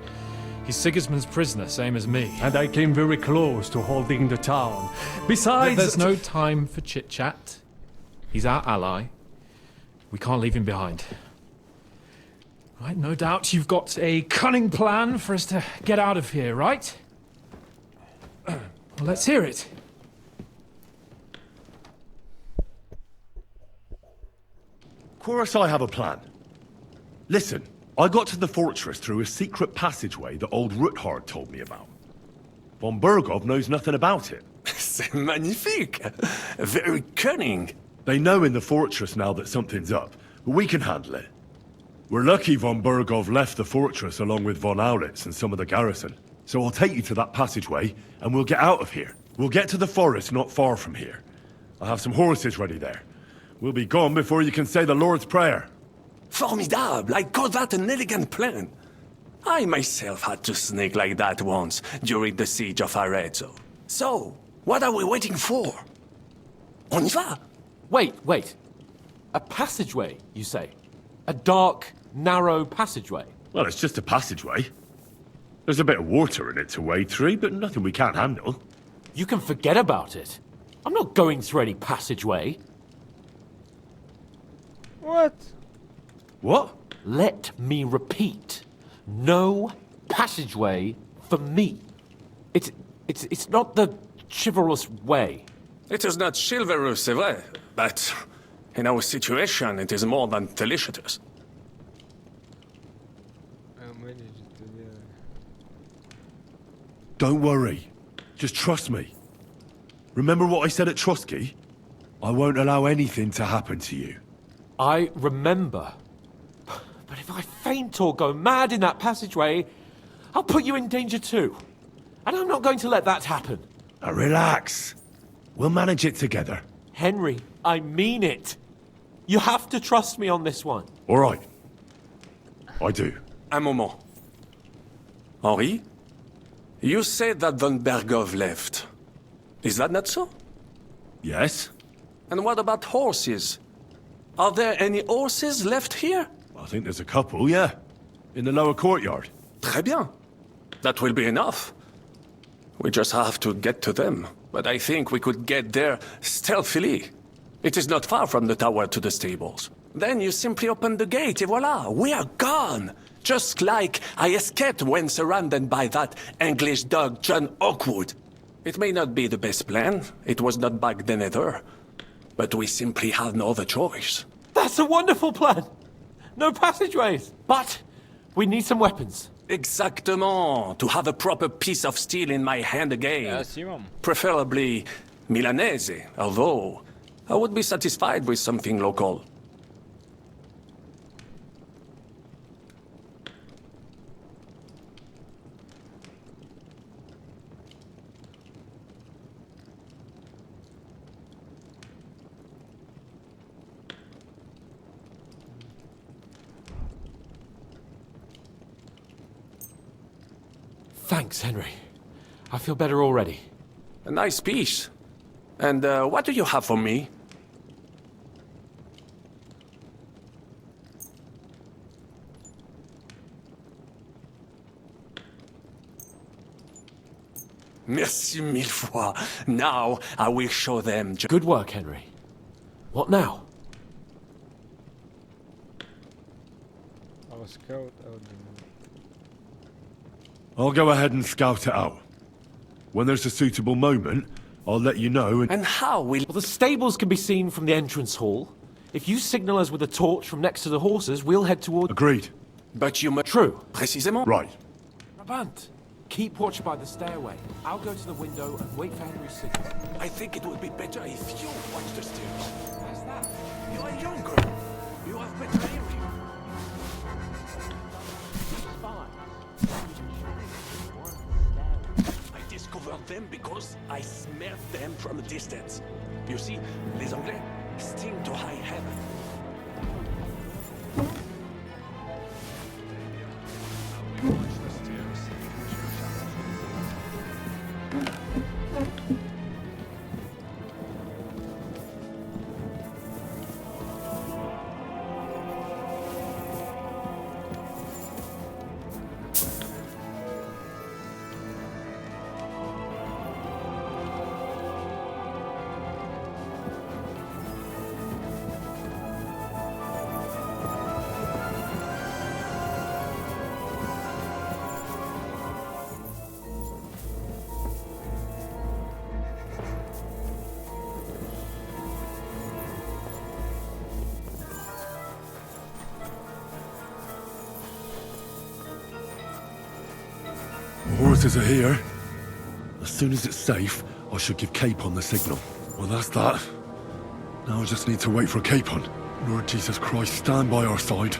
He's Sigismund's prisoner, same as me. And I came very close to holding the town. Besides... There's no time for chit-chat. He's our ally. We can't leave him behind. Right, no doubt you've got a cunning plan for us to get out of here, right? Well, let's hear it. Of course I have a plan. Listen, I got to the fortress through a secret passageway that old Ruthard told me about. Von Bergov knows nothing about it. C'est magnifique! Very cunning. They know in the fortress now that something's up, but we can handle it. We're lucky von Bergov left the fortress along with von Aulitz and some of the garrison. So I'll take you to that passageway, and we'll get out of here. We'll get to the forest not far from here. I'll have some horses ready there. We'll be gone before you can say the Lord's Prayer. Formidable! I call that an elegant plan. I myself had to sneak like that once during the siege of Arezzo. So, what are we waiting for? On y va! Wait. A passageway, you say? A dark, narrow passageway? Well, it's just a passageway. There's a bit of water in it to wade through, but nothing we can't handle. You can forget about it. I'm not going through any passageway. What? What? Let me repeat. No passageway for me. It's not the chivalrous way. It is not chivalrous, c'est vrai, but in our situation, it is more than delicious. Don't worry. Just trust me. Remember what I said at Trotsky? I won't allow anything to happen to you. I remember. But if I faint or go mad in that passageway, I'll put you in danger too. And I'm not going to let that happen. Now relax. We'll manage it together. Henry, I mean it. You have to trust me on this one. All right. I do. Un moment. Henri? You said that von Bergov left. Is that not so? Yes. And what about horses? Are there any horses left here? I think there's a couple, yeah. In the lower courtyard. Très bien. That will be enough. We just have to get to them. But I think we could get there stealthily. It is not far from the tower to the stables. Then you simply open the gate, et voila, we are gone! Just like I escaped when surrounded by that English dog John Oakwood. It may not be the best plan, it was not back then either. But we simply have no other choice. That's a wonderful plan! No passageways! But we need some weapons. Exactement! To have a proper piece of steel in my hand again. Preferably Milanese, although I would be satisfied with something local. Thanks, Henry. I feel better already. A nice piece. And what do you have for me? Merci mille fois. Now I will show them. Good work, Henry. What now? I'll scout out the... I'll go ahead and scout it out. When there's a suitable moment, I'll let you know and... And how will... Well, the stables can be seen from the entrance hall. If you signal us with a torch from next to the horses, we'll head toward... Agreed. But you must... True. Précisément. Right. Brabant, keep watch by the stairway. I'll go to the window and wait for Henry's signal. I think it would be better if you watch the stairs. Why's that? You are younger. You have better hearing. I discovered them because I smelled them from a distance. You see, les Anglais sting to high heaven. Horses are here. As soon as it's safe, I should give Capon the signal. Well, that's that. Now I just need to wait for Capon. Lord Jesus Christ, stand by our side.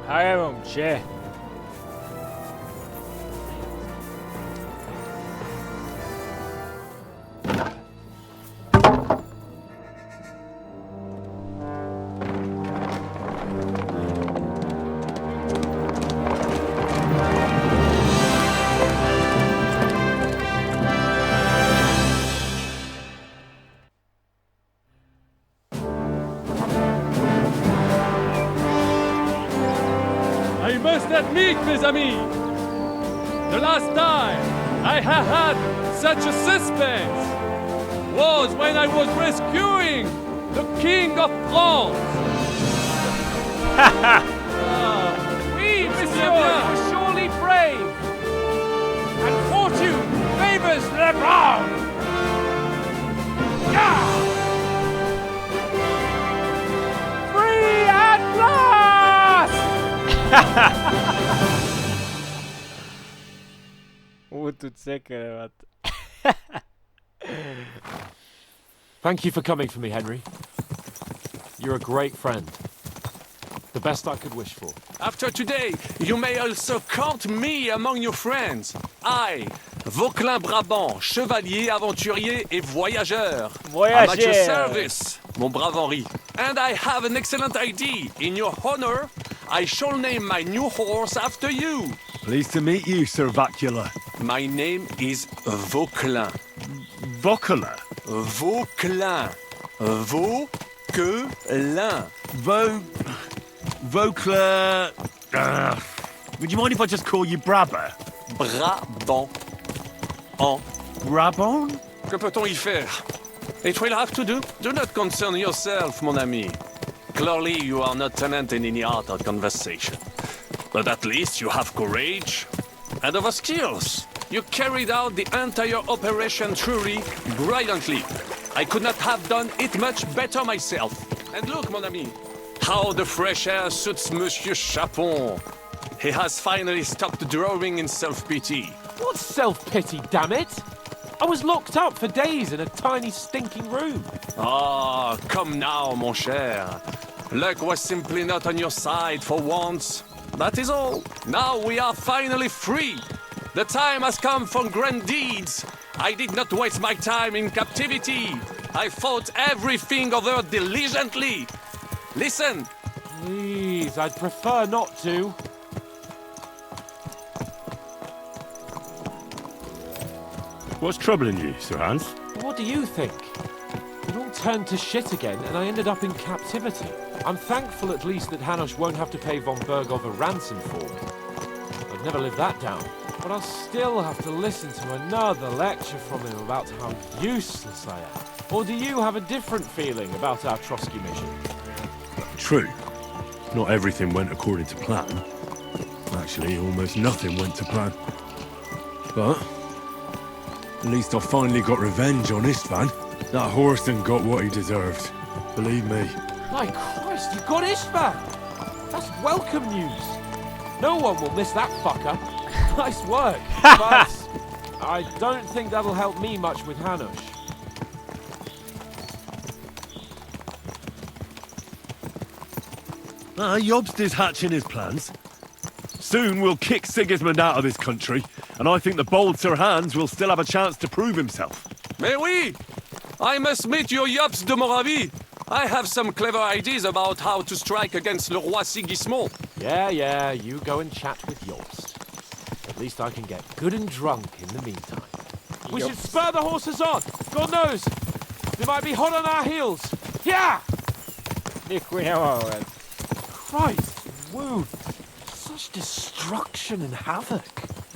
Hayır şey. I must admit, mes amis, the last time I have had such a suspense was when I was rescuing the King of France. Oui, monsieur, you were surely brave. And fortune favors the brave. Free at last! Тут всякое, Thank you for coming for me, Henry. You're a great friend. The best I could wish for. After today, you may also count me among your friends. I, Vauquelin Brabant, chevalier, aventurier et voyageur. I'm at your service, mon brave Henri. And I have an excellent idea. In your honor, I shall name my new horse after you. Pleased to meet you, Sir Vacula. My name is Vauquelin. Vauquelin? Vauquelin. Vauquelin. Vauquelin... would you mind if I just call you Brabber? Brabant. En. Brabant? Que peut-on y faire? It will have to do. Do not concern yourself, mon ami. Clearly, you are not tenant in any art or conversation. But at least you have courage and other skills. You carried out the entire operation truly brilliantly. I could not have done it much better myself. And look, mon ami, how the fresh air suits Monsieur Chapon. He has finally stopped drawing in self-pity. What self-pity, damn it? I was locked up for days in a tiny stinking room. Ah, come now, mon cher. Luck was simply not on your side for once. That is all. Now we are finally free. The time has come for grand deeds. I did not waste my time in captivity. I fought everything over diligently. Listen. Please, I'd prefer not to. What's troubling you, Sir Hans? What do you think? It all turned to shit again, and I ended up in captivity. I'm thankful at least that Hanush won't have to pay von Bergov a ransom for me. could never live that down. But I'll still have to listen to another lecture from him about how useless I am. Or do you have a different feeling about our Trotsky mission? True. Not everything went according to plan. Actually, almost nothing went to plan. But at least I finally got revenge on Istvan. That Horson got what he deserved. Believe me. My Christ, you got Istvan! That's welcome news. No one will miss that fucker. Nice work. But I don't think that'll help me much with Hanush. Jobst is hatching his plans. Soon we'll kick Sigismund out of this country, and I think the bold Sir Hans will still have a chance to prove himself. Mais oui! I must meet your Jobst de Moravie. I have some clever ideas about how to strike against Le Roi Sigismund. Yeah, you go and chat with Jobst. At least I can get good and drunk in the meantime. We should spur the horses on! God knows! They might be hot on our heels! Yeah! Christ, woo! Such destruction and havoc.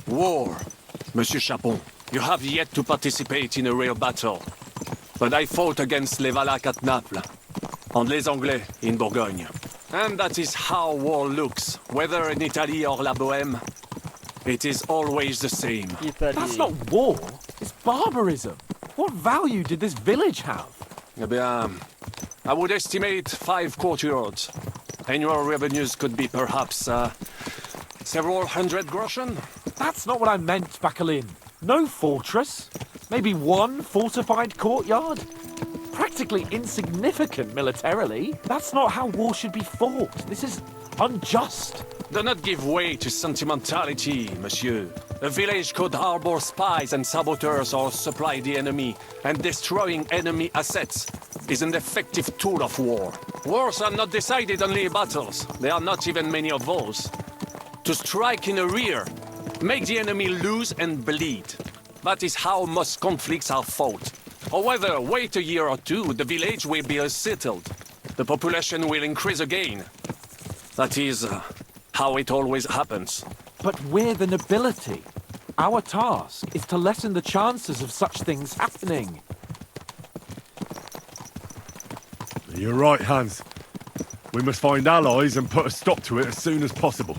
War. Monsieur Chapon, you have yet to participate in a real battle. But I fought against les Valaques at Naples, and les Anglais in Bourgogne. And that is how war looks, whether in Italy or La Bohème. It is always the same. That's not war, it's barbarism. What value did this village have? Eh bien, I would estimate 5 courtyards. Annual revenues could be perhaps, several hundred groschen? That's not what I meant, Bacalin. No fortress. Maybe one fortified courtyard. Practically insignificant militarily. That's not how war should be fought. This is unjust. Do not give way to sentimentality, monsieur. A village could harbor spies and saboteurs or supply the enemy, and destroying enemy assets is an effective tool of war. Wars are not decided only in battles. There are not even many of those. To strike in the rear, make the enemy lose and bleed. That is how most conflicts are fought. However, wait a year or two, the village will be settled. The population will increase again. That is how it always happens. But we're the nobility. Our task is to lessen the chances of such things happening. You're right, Hans. We must find allies and put a stop to it as soon as possible,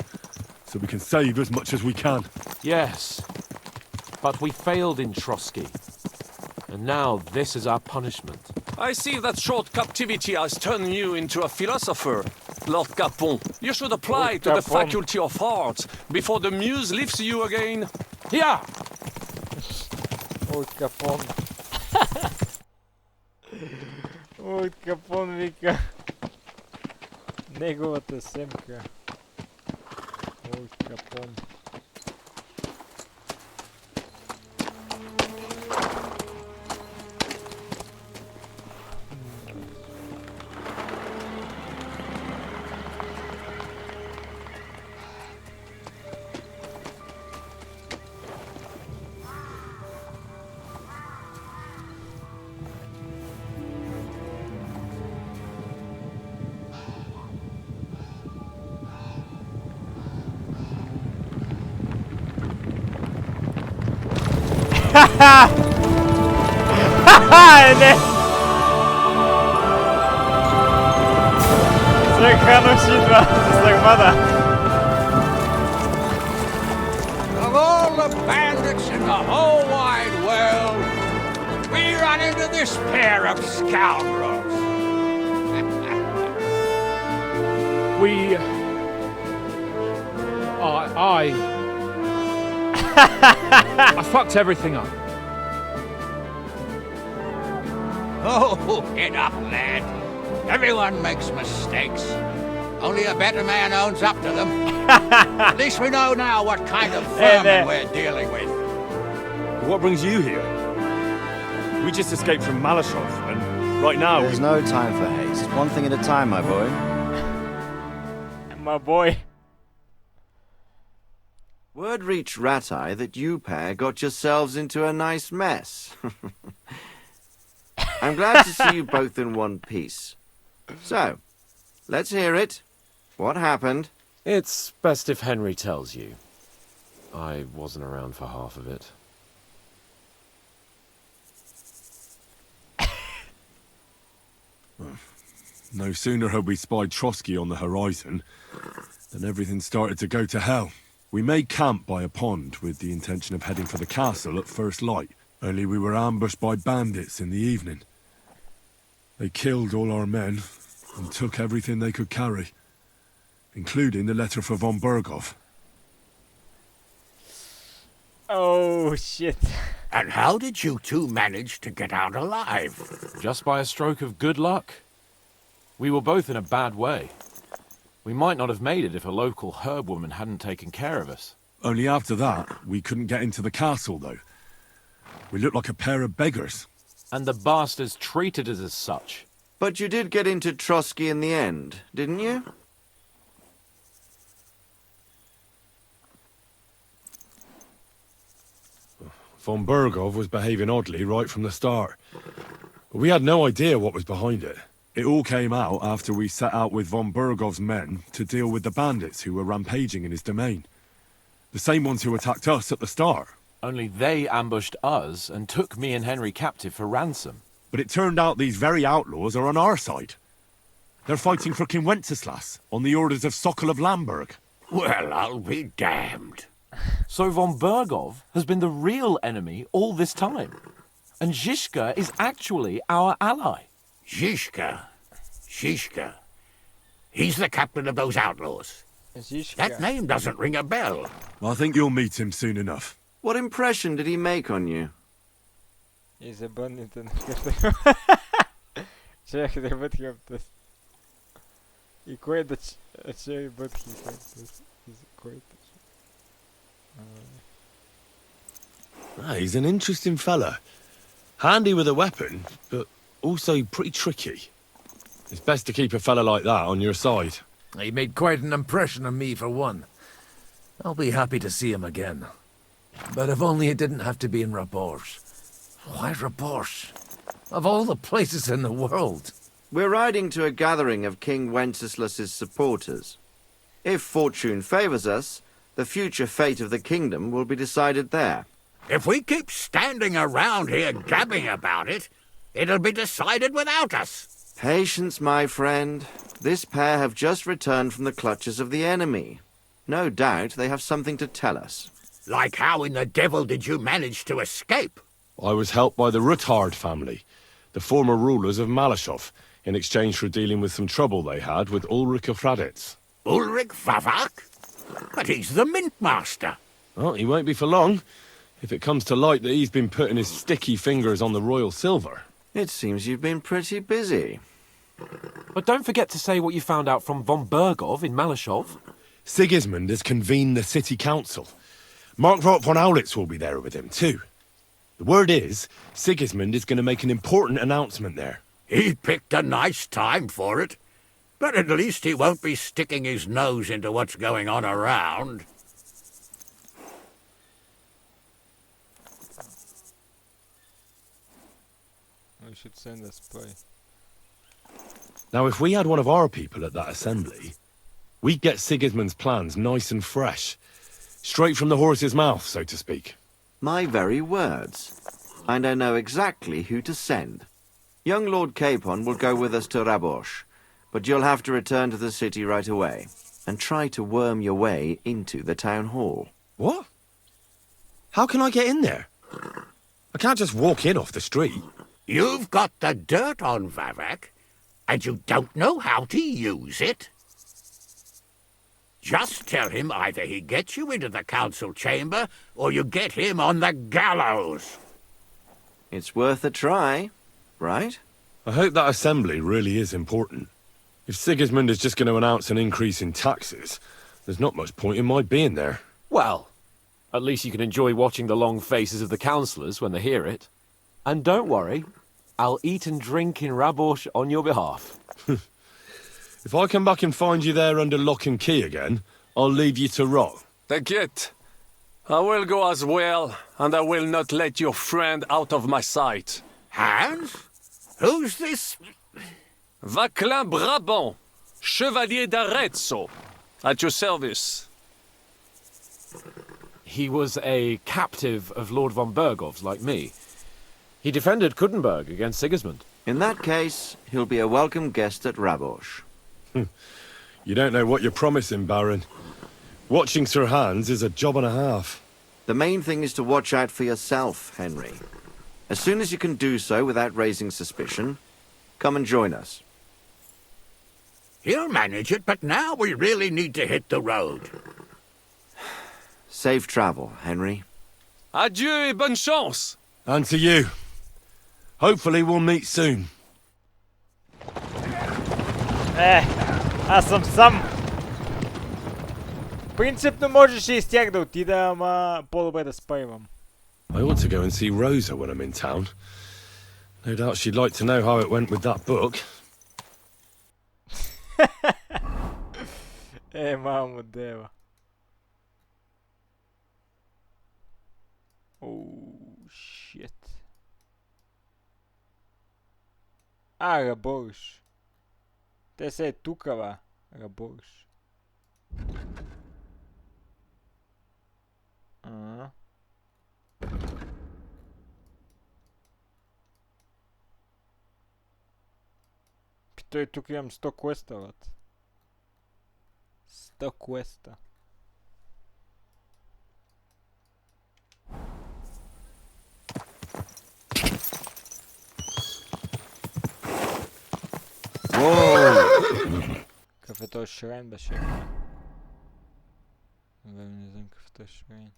so we can save as much as we can. Yes, but we failed in Trotsky. And now this is our punishment. I see that short captivity has turned you into a philosopher, Lord Capon. You should apply to the Faculty of Arts before the muse lifts you again. Yeah! Lord Capon. Lord Capon вика. Неговата семка. Лорд Капон. Ne. Săcănușit, săcmada. Of all the bandits in the whole wide world, we run into this pair of scoundrels. I fucked everything up. Oh, get up, lad. Everyone makes mistakes. Only a better man owns up to them. At least we know now what kind of vermin we're dealing with. What brings you here? We just escaped from Malashov, and right now... There's no time for haste. One thing at a time, my boy. My boy. Word reached Ratai that you pair got yourselves into a nice mess. I'm glad to see you both in one piece. So, let's hear it. What happened? It's best if Henry tells you. I wasn't around for half of it. No sooner had we spied Trotsky on the horizon than everything started to go to hell. We made camp by a pond with the intention of heading for the castle at first light, only we were ambushed by bandits in the evening. They killed all our men and took everything they could carry, including the letter for von Berghoff. Oh, shit. And how did you two manage to get out alive? Just by a stroke of good luck. We were both in a bad way. We might not have made it if a local herb woman hadn't taken care of us. Only after that, we couldn't get into the castle, though. We looked like a pair of beggars. And the bastards treated us as such. But you did get into Trotsky in the end, didn't you? Von Berghoff was behaving oddly right from the start. We had no idea what was behind it. It all came out after we set out with von Berghoff's men to deal with the bandits who were rampaging in his domain. The same ones who attacked us at the start. Only they ambushed us and took me and Henry captive for ransom. But it turned out these very outlaws are on our side. They're fighting for King Wenceslas on the orders of Sokol of Lamberg. Well, I'll be damned. So von Berghoff has been the real enemy all this time. And Zizka is actually our ally. Zizka. He's the captain of those outlaws. Zizka. That name doesn't ring a bell. I think you'll meet him soon enough. What impression did he make on you? He's a bandit and Check the butt he this. He quite a cherry but he this. He's quite He's an interesting fella. Handy with a weapon, but also pretty tricky. It's best to keep a fella like that on your side. He made quite an impression on me, for one. I'll be happy to see him again. But if only it didn't have to be in Rabosh. Why Rabosh? Of all the places in the world. We're riding to a gathering of King Wenceslas's supporters. If fortune favors us, the future fate of the kingdom will be decided there. If we keep standing around here gabbing about it, it'll be decided without us. Patience, my friend. This pair have just returned from the clutches of the enemy. No doubt they have something to tell us. Like how in the devil did you manage to escape? I was helped by the Ruthard family, the former rulers of Malashov, in exchange for dealing with some trouble they had with Ulrich of Raditz. Ulrich Vavak? But he's the mint master. Well, he won't be for long, if it comes to light that he's been putting his sticky fingers on the royal silver. It seems you've been pretty busy. But don't forget to say what you found out from von Berghoff in Malashov. Sigismund has convened the city council. Markgraf von Aulitz will be there with him, too. The word is, Sigismund is going to make an important announcement there. He picked a nice time for it. But at least he won't be sticking his nose into what's going on around. We should send a spy. Now, if we had one of our people at that assembly, we'd get Sigismund's plans nice and fresh. Straight from the horse's mouth, so to speak. My very words. And I know exactly who to send. Young Lord Capon will go with us to Rabosh, but you'll have to return to the city right away, and try to worm your way into the town hall. What? How can I get in there? I can't just walk in off the street. You've got the dirt on Vavak, and you don't know how to use it? Just tell him either he gets you into the council chamber, or you get him on the gallows. It's worth a try, right? I hope that assembly really is important. If Sigismund is just going to announce an increase in taxes, there's not much point in my being there. Well, at least you can enjoy watching the long faces of the councillors when they hear it. And don't worry, I'll eat and drink in Rabosh on your behalf. If I come back and find you there under lock and key again, I'll leave you to rot. Take it. I will go as well, and I will not let your friend out of my sight. Hans? Who's this? Vaclin Brabant, Chevalier d'Arezzo, at your service. He was a captive of Lord von Bergov's, like me. He defended Kuttenberg against Sigismund. In that case, he'll be a welcome guest at Rabosh. You don't know what you're promising, Baron. Watching Sir Hans is a job and a half. The main thing is to watch out for yourself, Henry. As soon as you can do so without raising suspicion, come and join us. He'll manage it, but now we really need to hit the road. Safe travel, Henry. Adieu et bonne chance! And to you. Hopefully we'll meet soon. Аз съм сам. Принципно можеше и с тях да отида, ама по-добре да спайвам. I ought to go and see Rosa when I'm in town. No doubt she'd like to know how it went with that book. Мамо дева. Oh, shit. Работиш. Те се е тука, бе. Работиш. Той тук имам 100 квеста, бе. 100 квеста. Какъв е този шрайн, бе, шеф? Не знам какъв е този шрайн.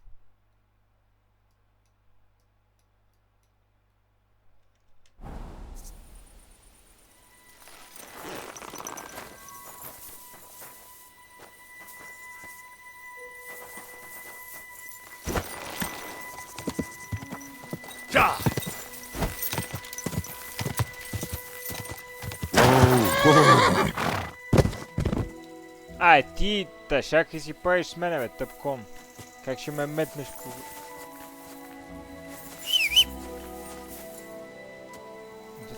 Ай, ти тъшак и си правиш с мене, бе, тъпкон. Как ще ме метнеш по...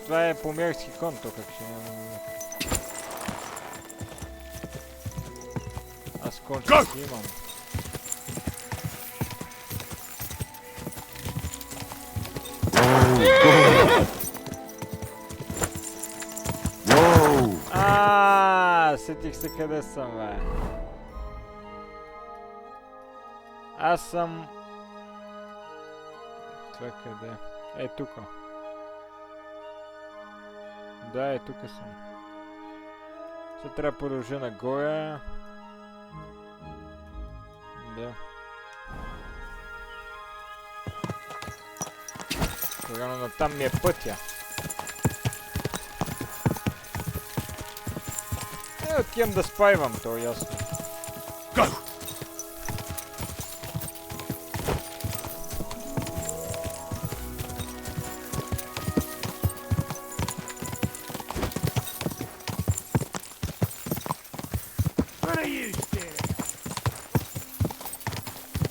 Това е померски кон, то как ще няма... Аз конче си имам. Сетих се къде съм, бе. Аз съм... Това къде? Е, тука. Да, е, тука съм. Сега трябва да продължа нагоре. Да. Тогава натам ми е пътя. Отивам да спайвам, то е ясно. Go!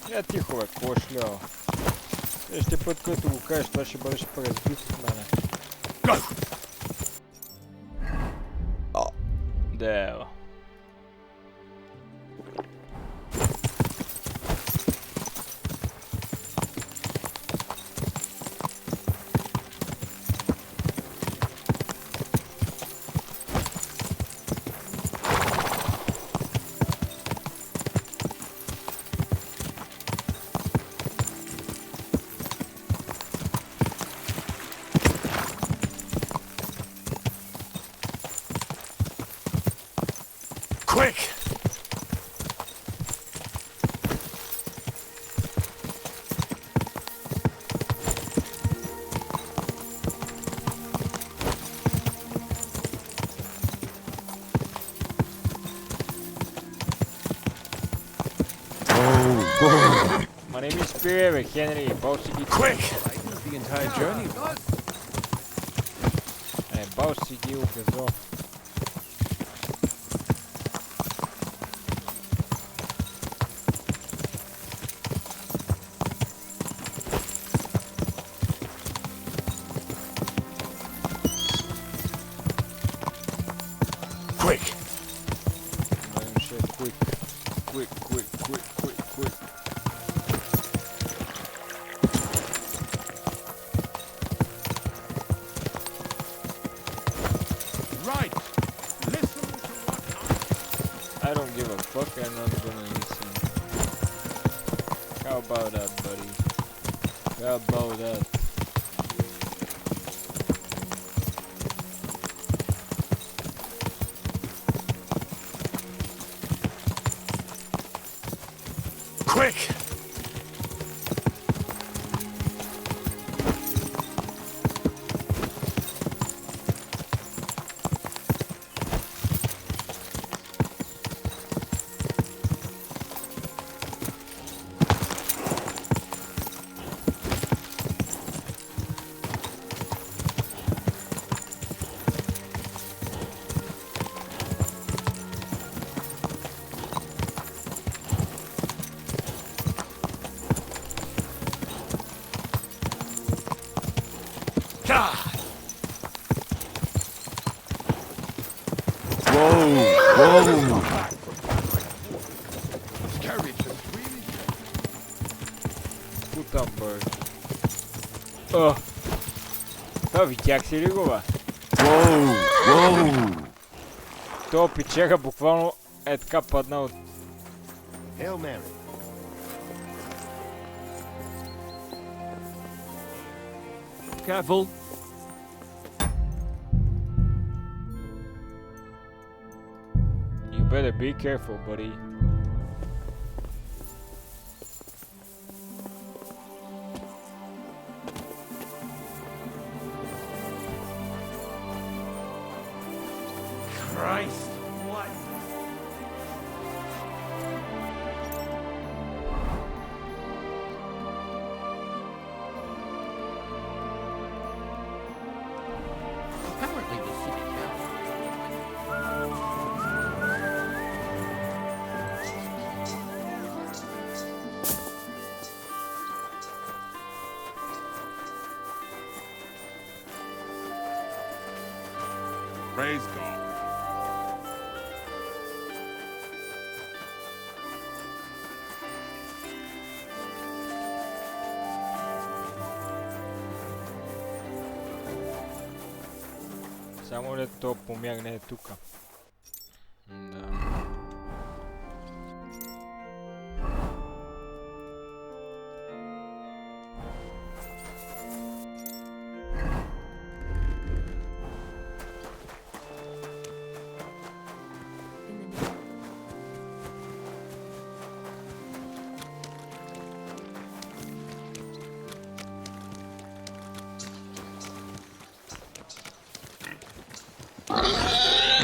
Я тихо, бе, какво е шлява? Следващия път, който го кажеш, това ще бъдеш преразбит от мене. Go! Дева. Quick! My name is Spear, Henry, about to get quick! The entire journey. About to get off. Quick! Quick. Okay, I'm not gonna listen. How about that, buddy? How about that? Quick! Putain bird. Oh! Това видяхте ли го, бе? То пичега буквално е така падна от... Hail Mary. Careful. You better be careful, buddy. Christ, what? Apparently the city Praise God. Само да то помягне тука. Да.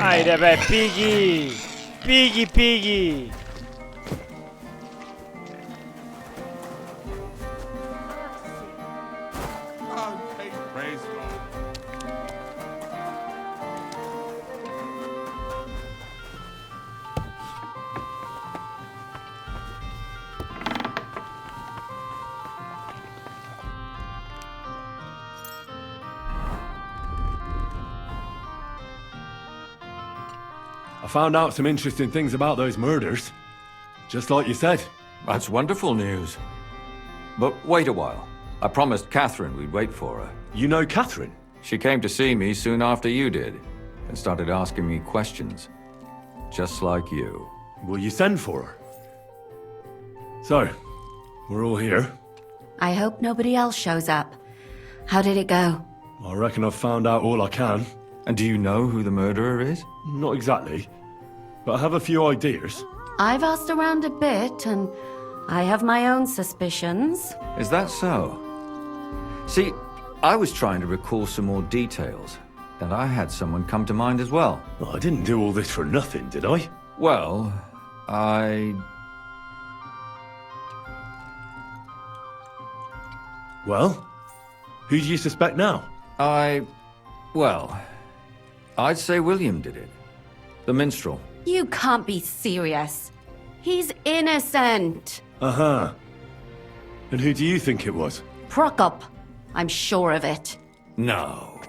Айде бе, Пиги! Пиги, Пиги! Okay, praise God. I found out some interesting things about those murders. Just like you said. That's wonderful news. But wait a while. I promised Catherine we'd wait for her. You know Catherine? She came to see me soon after you did, and started asking me questions. Just like you. Will you send for her? So, we're all here. I hope nobody else shows up. How did it go? I reckon I've found out all I can. And do you know who the murderer is? Not exactly, but I have a few ideas. I've asked around a bit, and I have my own suspicions. Is that so? See, I was trying to recall some more details, and I had someone come to mind as well. Well, I didn't do all this for nothing, did I? Well, I... Well? Who do you suspect now? Well, I'd say William did it. The minstrel. You can't be serious. He's innocent. Uh-huh. And who do you think it was? Prokop. I'm sure of it. No.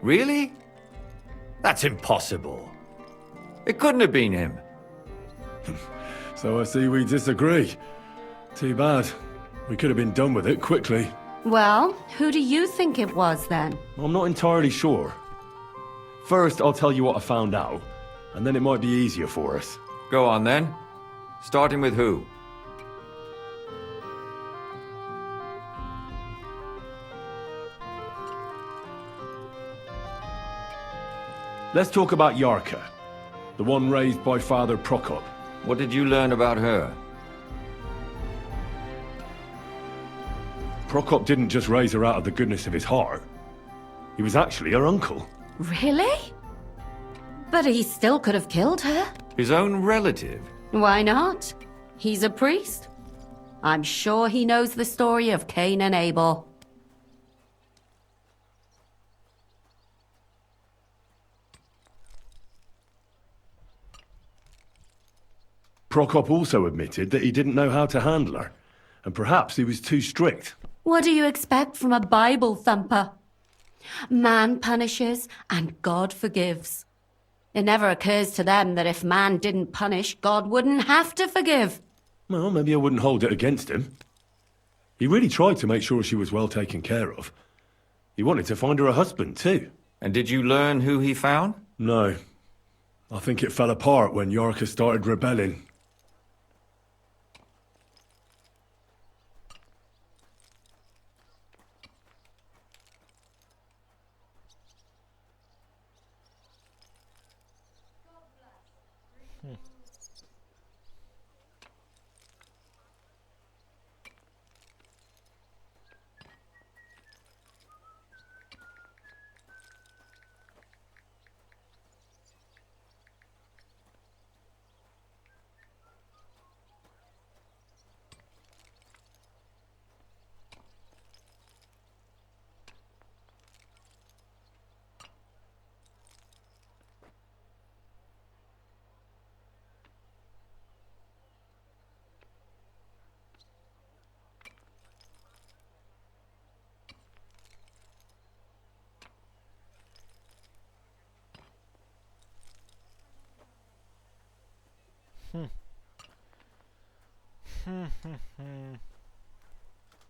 Really? That's impossible. It couldn't have been him. So I see we disagree. Too bad. We could have been done with it quickly. Well, who do you think it was then? I'm not entirely sure. First, I'll tell you what I found out, and then it might be easier for us. Go on then. Starting with who? Let's talk about Yarka, the one raised by Father Prokop. What did you learn about her? Prokop didn't just raise her out of the goodness of his heart. He was actually her uncle. Really? But he still could have killed her. His own relative? Why not? He's a priest. I'm sure he knows the story of Cain and Abel. Prokop also admitted that he didn't know how to handle her, and perhaps he was too strict. What do you expect from a Bible thumper? Man punishes and God forgives. It never occurs to them that if man didn't punish, God wouldn't have to forgive. Well, maybe I wouldn't hold it against him. He really tried to make sure she was well taken care of. He wanted to find her a husband, too. And did you learn who he found? No. I think it fell apart when Yarka started rebelling.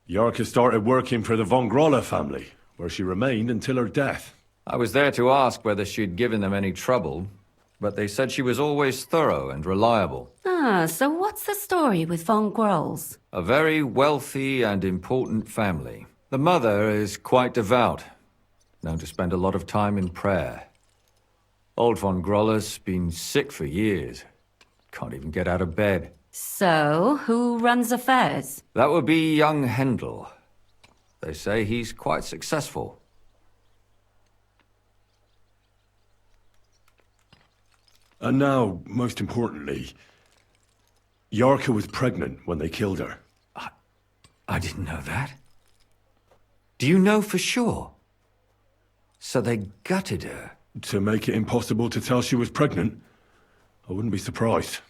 Yarka started working for the von Grolla family, where she remained until her death. I was there to ask whether she'd given them any trouble, but they said she was always thorough and reliable. Ah, so what's the story with von Grolls? A very wealthy and important family. The mother is quite devout, known to spend a lot of time in prayer. Old von Grolla's been sick for years. Can't even get out of bed. So, who runs affairs? That would be young Hendel. They say he's quite successful. And now, most importantly, Yarka was pregnant when they killed her. I didn't know that. Do you know for sure? So they gutted her? To make it impossible to tell she was pregnant? I wouldn't be surprised.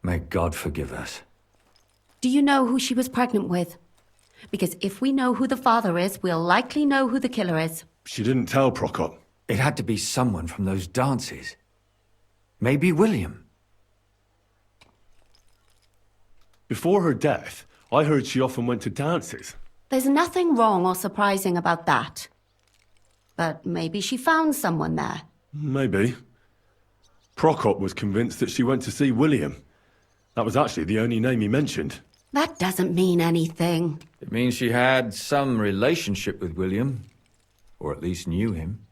May God forgive us. Do you know who she was pregnant with? Because if we know who the father is, we'll likely know who the killer is. She didn't tell Prokop. It had to be someone from those dances. Maybe William. Before her death, I heard she often went to dances. There's nothing wrong or surprising about that. But maybe she found someone there. Maybe. Prokop was convinced that she went to see William. That was actually the only name he mentioned. That doesn't mean anything. It means she had some relationship with William, or at least knew him.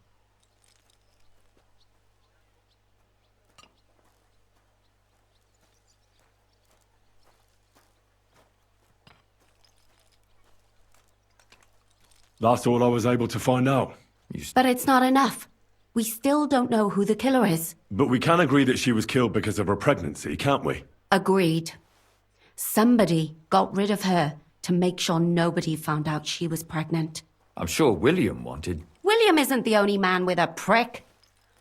That's all I was able to find out. But it's not enough. We still don't know who the killer is. But we can agree that she was killed because of her pregnancy, can't we? Agreed. Somebody got rid of her to make sure nobody found out she was pregnant. I'm sure William wanted. William isn't the only man with a prick.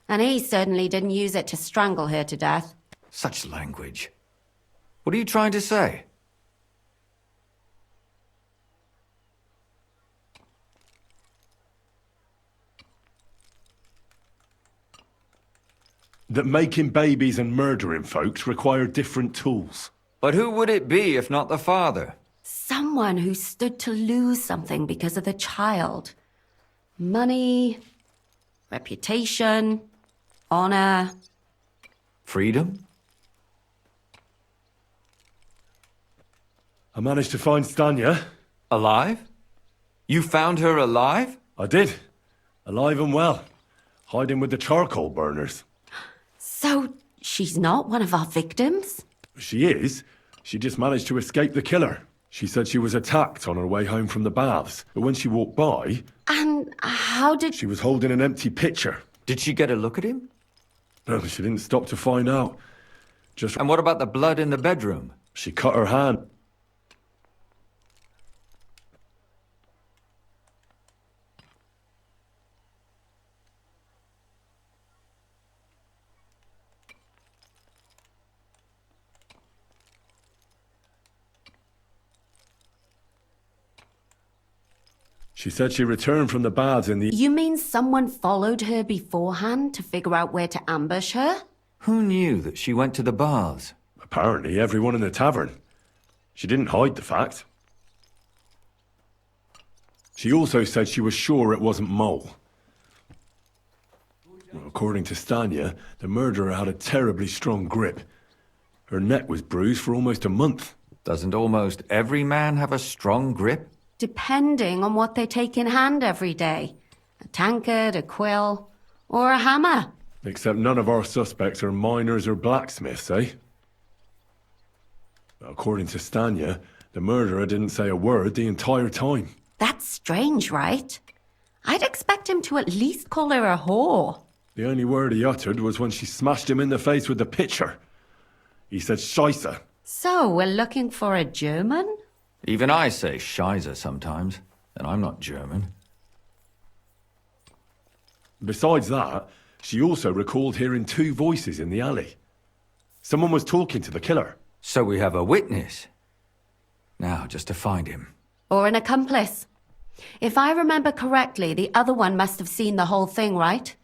And he certainly didn't use it to strangle her to death. Such language. What are you trying to say? That making babies and murdering folks require different tools. But who would it be if not the father? Someone who stood to lose something because of the child. Money, reputation, honor. Freedom? I managed to find Stanya. Alive? You found her alive? I did. Alive and well. Hiding with the charcoal burners. So, she's not one of our victims? She is. She just managed to escape the killer. She said she was attacked on her way home from the baths, but when she walked by... And how did... She was holding an empty pitcher. Did she get a look at him? No, she didn't stop to find out. Just... And what about the blood in the bedroom? She cut her hand. She said she returned from the baths in the... You mean someone followed her beforehand to figure out where to ambush her? Who knew that she went to the baths? Apparently everyone in the tavern. She didn't hide the fact. She also said she was sure it wasn't Mole. According to Stanya, the murderer had a terribly strong grip. Her neck was bruised for almost a month. Doesn't almost every man have a strong grip? Depending on what they take in hand every day. A tankard, a quill, or a hammer. Except none of our suspects are miners or blacksmiths, eh? According to Stanya, the murderer didn't say a word the entire time. That's strange, right? I'd expect him to at least call her a whore. The only word he uttered was when she smashed him in the face with the pitcher. He said Scheisse. So, we're looking for a German? Even I say Scheiße sometimes, and I'm not German. Besides that, she also recalled hearing two voices in the alley. Someone was talking to the killer. So we have a witness. Now, just to find him. Or an accomplice. If I remember correctly, the other one must have seen the whole thing, right?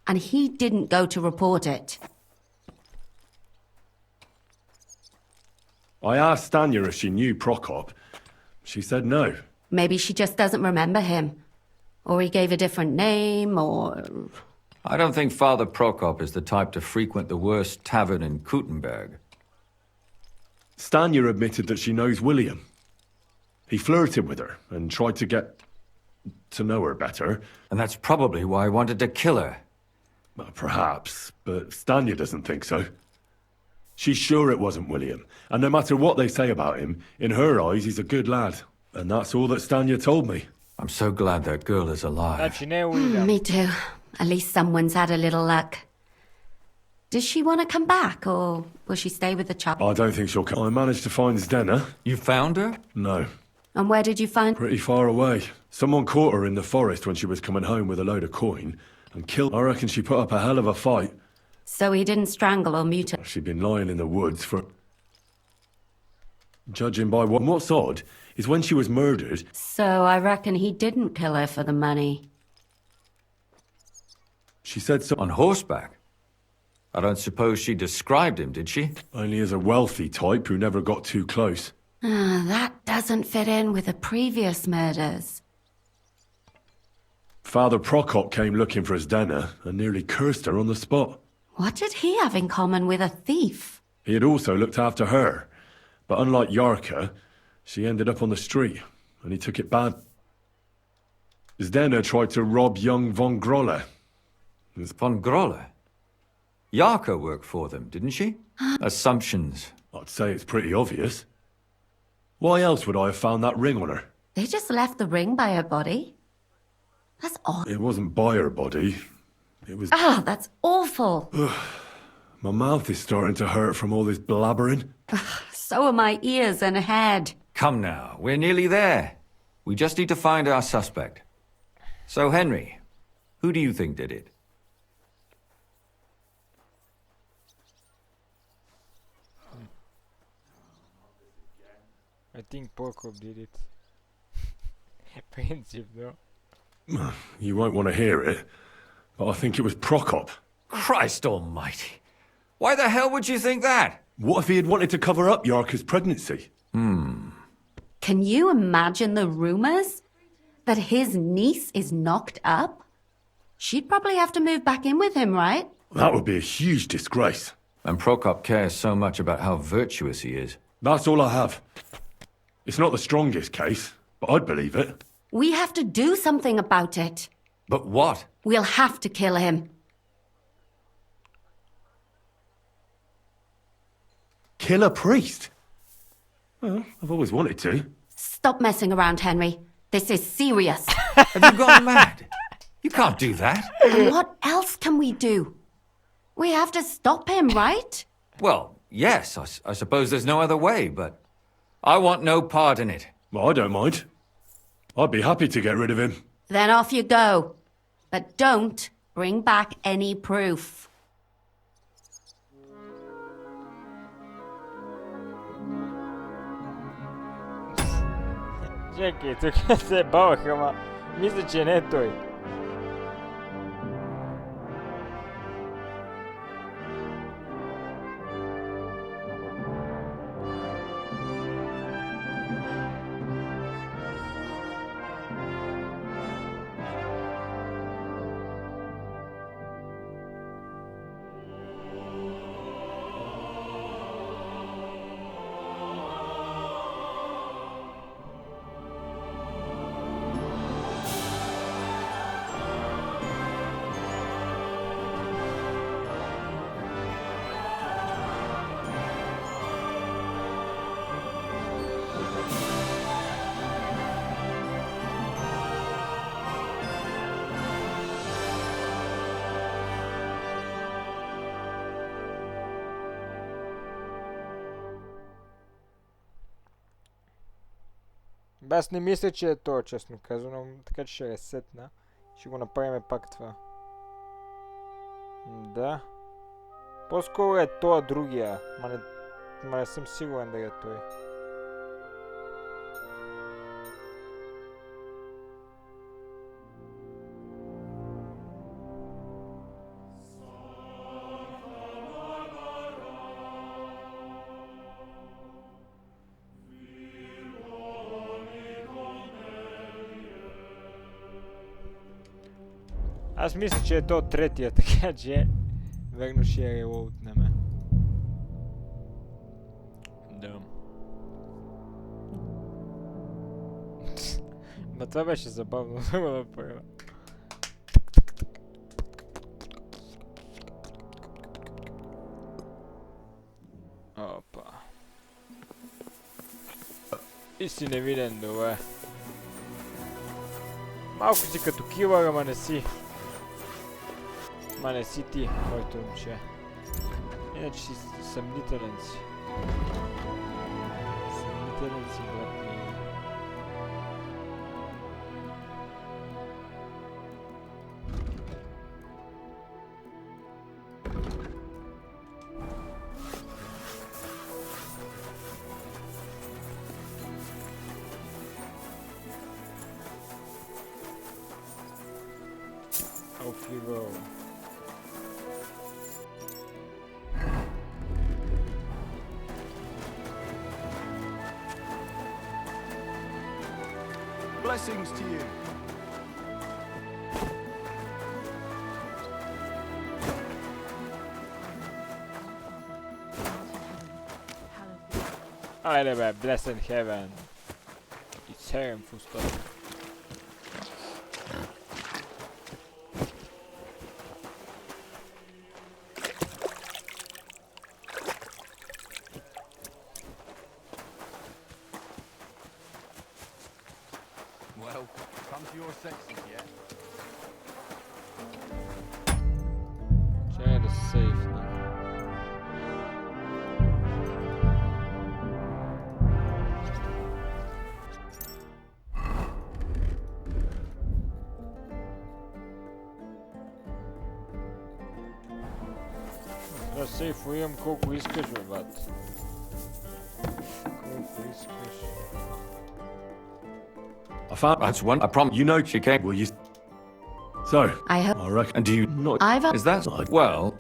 And he didn't go to report it. I asked Stanya if she knew Prokop. She said no. Maybe she just doesn't remember him. Or he gave a different name, or... I don't think Father Prokop is the type to frequent the worst tavern in Kuttenberg. Stanya admitted that she knows William. He flirted with her and tried to get to know her better. And that's probably why I wanted to kill her. Well, perhaps, but Stanya doesn't think so. She's sure it wasn't William, and no matter what they say about him, in her eyes he's a good lad. And that's all that Stanya told me. I'm so glad that girl is alive. Me too. At least someone's had a little luck. Does she want to come back, or will she stay with the child? I don't think she'll come. I managed to find Zdena. You found her? No. And where did you find... Pretty far away. Someone caught her in the forest when she was coming home with a load of coin, and killed her. I reckon she put up a hell of a fight. So he didn't strangle or mute her? She'd been lying in the woods for... Judging by what's odd is when she was murdered... So I reckon he didn't kill her for the money. She said so... On horseback? I don't suppose she described him, did she? Only as a wealthy type who never got too close. That doesn't fit in with the previous murders. Father Prokop came looking for Zdena and nearly cursed her on the spot. What did he have in common with a thief? He had also looked after her. But unlike Yarka, she ended up on the street, and he took it bad. Zdena tried to rob young von Grolle. Von Grolle? Yarka worked for them, didn't she? Assumptions. I'd say it's pretty obvious. Why else would I have found that ring on her? They just left the ring by her body? That's odd. It wasn't by her body. It was... Ah, that's awful. My mouth is starting to hurt from all this blabbering. So are my ears and head. Come now, we're nearly there. We just need to find our suspect. So, Henry, who do you think did it? I think Prokop did it. Friendship, though. You won't want to hear it, but I think it was Prokop. Christ almighty. Why the hell would you think that? What if he had wanted to cover up Yarka's pregnancy? Can you imagine the rumors? That his niece is knocked up? She'd probably have to move back in with him, right? That would be a huge disgrace. And Prokop cares so much about how virtuous he is. That's all I have. It's not the strongest case, but I'd believe it. We have to do something about it. But what? We'll have to kill him. Kill a priest? Well, I've always wanted to. Stop messing around, Henry. This is serious. Have you gone mad? You can't do that. And what else can we do? We have to stop him, right? Well, yes, I suppose there's no other way, but I want no part in it. Well, I don't mind. I'd be happy to get rid of him. Then off you go. But don't bring back any proof. Čekaj, tukaj se bavhama. Mislim, če ne toj. Аз не мисля, че е то, честно казано, така че ще ресетна. Ще го направим пак това. Да. По-скоро е това другия, ма не съм сигурен да е той. Аз мисля, че е то третия, така че верно ще я релоуднеме. Да. Ма това беше забавно да го направя. Опа. И си невиден, добре. Малко си като килър, ама не си. Ма не си ти, моето момче. Иначе си съмнителен си. Съмнителен си, брат ми. Off you go. Blessings to you. Haydi be, blessed heaven. It's heaven full stop. Well, come to your senses yet? Try to save them. Да сейфуем колко искаш, бе, бат. Колко искаш. I found That's one. I promise. You know she came. Will you? So, I hope. I reckon. And do you Not. I've. Is that well?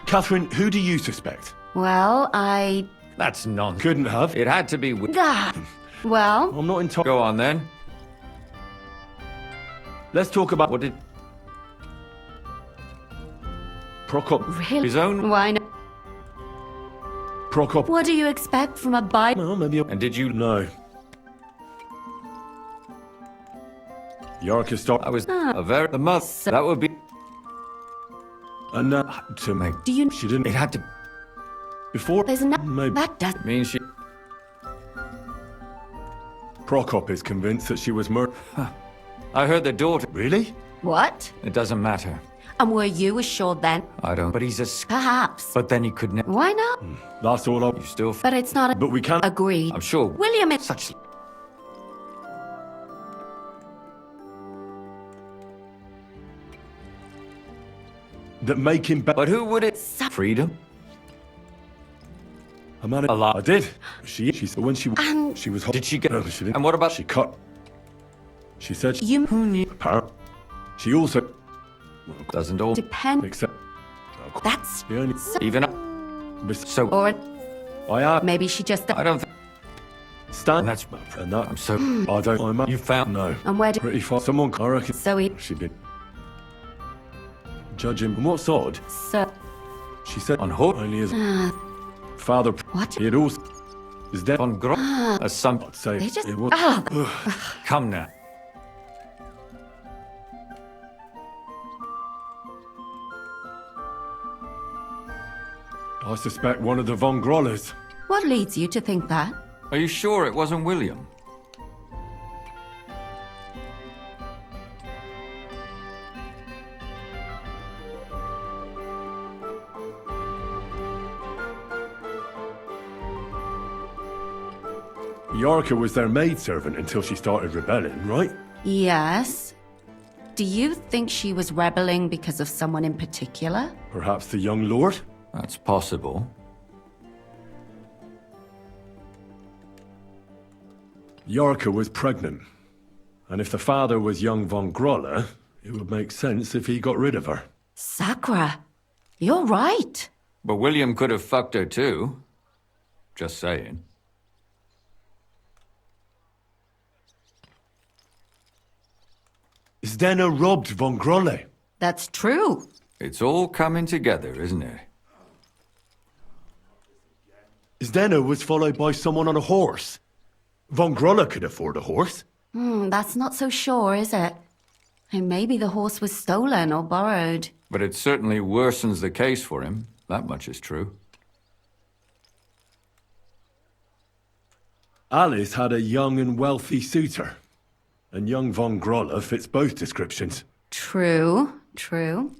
Catherine, who do you suspect? Well, That's none. Couldn't have. It had to be. Ah. Well, I'm not entirely. Go on then. Let's talk about What did? Prokop. Really? His own? Why not? Prokop. What do you expect from a Bible? Well, maybe. And did you? No. Yarka stopped. I was a very the mother. That would be. And to make. Do you? She didn't. It had to. Before. There's no. Maybe. That does. Mean she. Prokop is convinced that she was murdered. I heard the daughter. Really? What? It doesn't matter. And were you assured then? I don't. But he's a. Perhaps. But then he could never. Why not? That's all I. You still. But it's not. But we can't. Agreed. I'm sure. William is. Such. That make him better. But who would it? Freedom. A man. A lot. I did. She said when she was. Did she get? No, she didn't. And what about? She cut. She said. You. Who knew? Apparently. She also. Doesn't all. Depend. Except. That's. The only. Even. So. Or I am. maybe she just. I don't think. Stan. That's. And that. I'm so. I don't. I'm. You found. No. And where did? Pretty far. Someone. I reckon. So he. She did. Judge him. And what's odd? So. She said. On hold. Only his Uh, father. What? He had also. Is dead. On gro. As some. I'd say. They just. It was. Come now. I suspect one of the Von Grollers. What leads you to think that? Are you sure it wasn't William? Yarka was their maidservant until she started rebelling, right? Yes. Do you think she was rebelling because of someone in particular? Perhaps the young lord? That's possible. Yarka was pregnant. And if the father was young Von Groller, it would make sense if he got rid of her. Sakura, you're right. But William could have fucked her too. Just saying. Zdena robbed Von Grolle. That's true. It's all coming together, isn't it? Zdena was followed by someone on a horse. Von Groller could afford a horse. That's not so sure, is it? And maybe the horse was stolen or borrowed. But it certainly worsens the case for him. That much is true. Alice had a young and wealthy suitor. And young Von Groller fits both descriptions. True, true.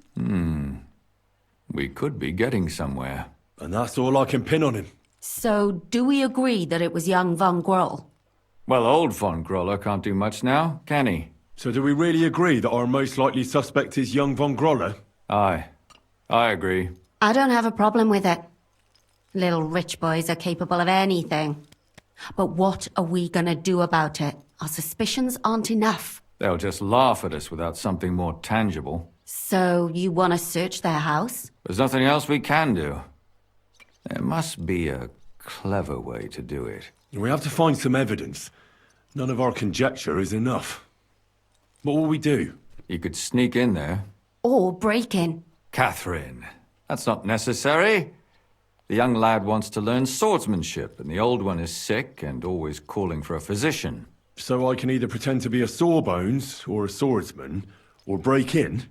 We could be getting somewhere. And that's all I can pin on him. So, do we agree that it was young Von Groll? Well, old Von Groller can't do much now, can he? So do we really agree that our most likely suspect is young Von Groller? Aye. I agree. I don't have a problem with it. Little rich boys are capable of anything. But what are we gonna do about it? Our suspicions aren't enough. They'll just laugh at us without something more tangible. So, you want to search their house? There's nothing else we can do. There must be a clever way to do it. We have to find some evidence. None of our conjecture is enough. What will we do? You could sneak in there. Or break in? Catherine, that's not necessary. The young lad wants to learn swordsmanship, and the old one is sick and always calling for a physician. So I can either pretend to be a sawbones or a swordsman, or break in?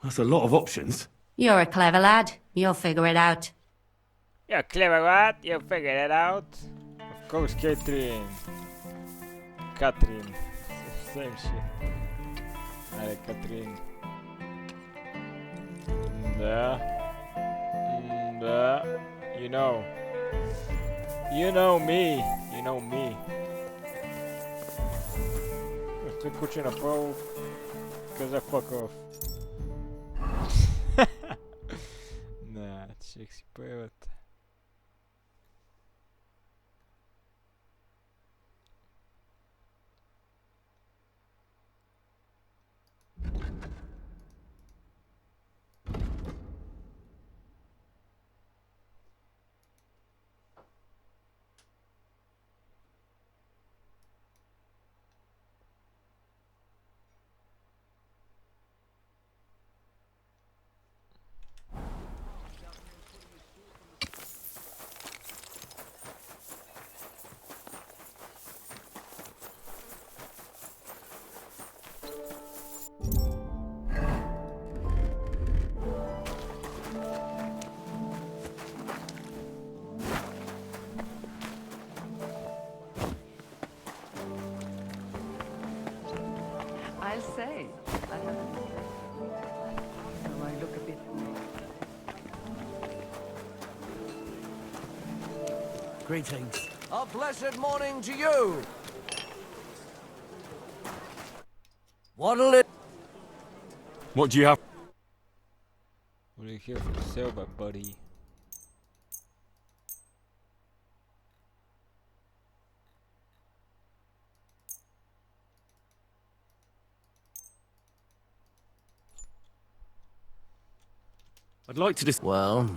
That's a lot of options. You're a clever lad. You'll figure it out. You're a clever lad. You'll figure it out. Of course, Catherine. Catherine. Same shit. Alright, Catherine. You know. You know me. You know me. Estoy curtindo a pau. Because I fuck off. Nah, tinha que se pôr. say, I haven't. So I look a bit. Greetings. A blessed morning to you. What'll it? What do you have? What are you here for sale, my buddy? I'd like to Well,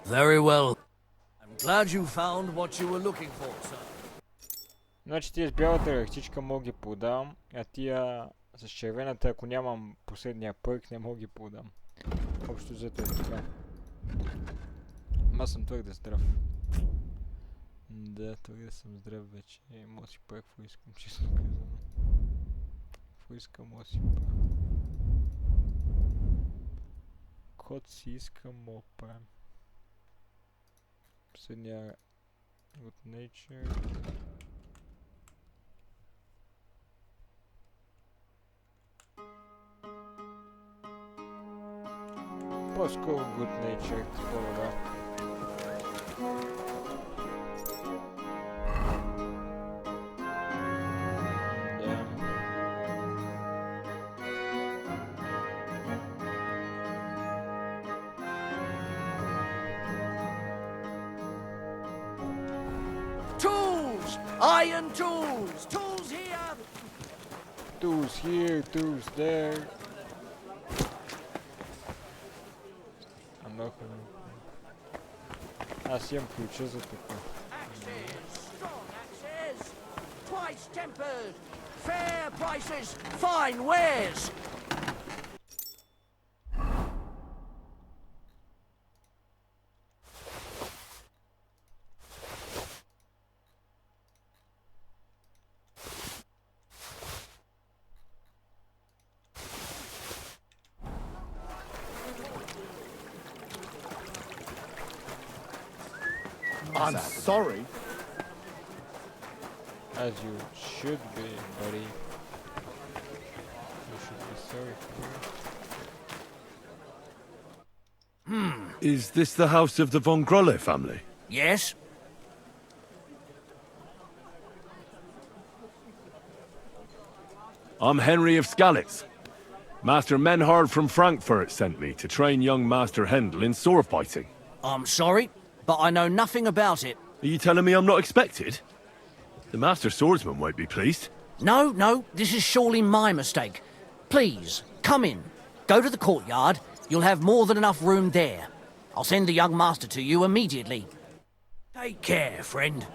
very well. I'm glad you found what you were looking for, sir. Значи тия с бялата рахтичка мога ги продам, а тия с червената, ако нямам последния пърк, не мога ги продам. Общо взето е така. Аз съм твърде здрав. Да, твърде съм здрав вече. Мога си правя какво искам, честно казано. Какво искам, мога си правя. Код си искам, мога правим. Последния от Nature. По-скоро Good Nature, по-добре. Tools! Iron tools! Tools here! Tools here, tools there. Аз имам ключа за така. Twice tempered! Fair prices! Fine wares! I'm sorry. As you should be, buddy. You should be sorry for Is this the house of the von Grolle family? Yes? I'm Henry of Skalitz. Master Menhard from Frankfurt sent me to train young Master Hendel in sword fighting. I'm sorry, but I know nothing about it. Are you telling me I'm not expected? The Master Swordsman won't be pleased. No, this is surely my mistake. Please, come in. Go to the courtyard. You'll have more than enough room there. I'll send the young master to you immediately. Take care, friend.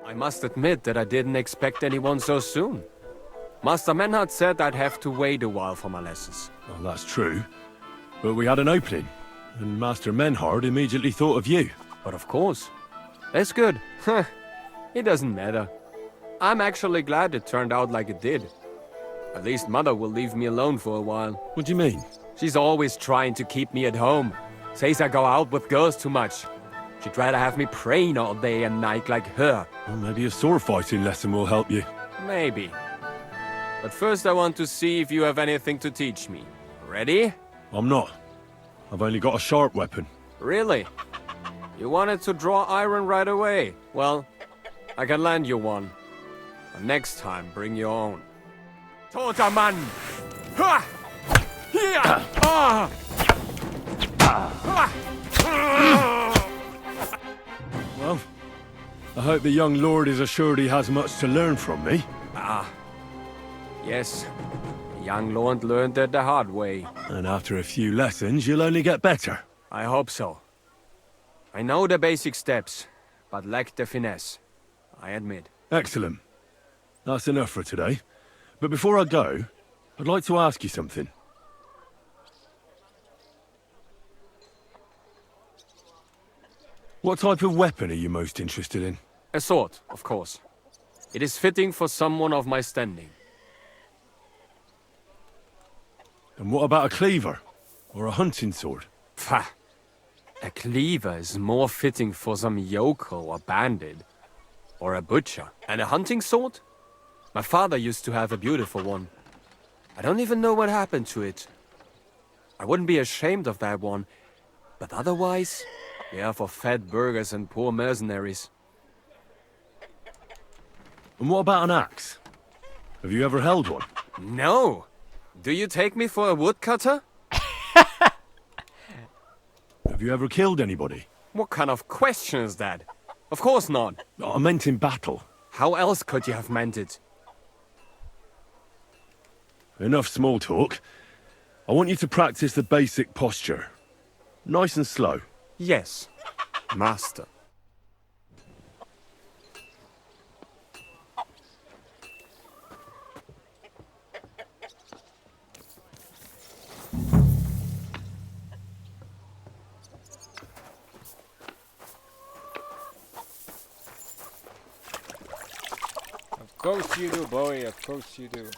I must admit that I didn't expect anyone so soon. Master Menhard said I'd have to wait a while for my lessons. Well, that's true. But we had an opening, and Master Menhard immediately thought of you. But of course. That's good. It doesn't matter. I'm actually glad it turned out like it did. At least Mother will leave me alone for a while. What do you mean? She's always trying to keep me at home. Says I go out with girls too much. She'd rather have me praying all day and night like her. Well, maybe a sword fighting lesson will help you. Maybe. But first I want to see if you have anything to teach me. Ready? I'm not. I've only got a sharp weapon. Really? You wanted to draw iron right away. Well, I can lend you one. But next time, bring your own. Toter Mann! Ha! Hier! Ah! Well, I hope the young lord is assured he has much to learn from me. Ah. Yes. The young lord learned it the hard way. And after a few lessons, you'll only get better. I hope so. I know the basic steps, but lack the finesse. I admit. Excellent. That's enough for today. But before I go, I'd like to ask you something. What type of weapon are you most interested in? A sword, of course. It is fitting for someone of my standing. And what about a cleaver? Or a hunting sword? Pah! A cleaver is more fitting for some yokel or bandit. Or a butcher. And a hunting sword? My father used to have a beautiful one. I don't even know what happened to it. I wouldn't be ashamed of that one. But otherwise, they are for fat burghers and poor mercenaries. And what about an axe? Have you ever held one? No! Do you take me for a woodcutter? Have you ever killed anybody? What kind of question is that? Of course not. I meant in battle. How else could you have meant it? Enough small talk. I want you to practice the basic posture. Nice and slow. Yes, master. Of course you do, boy, of course you do.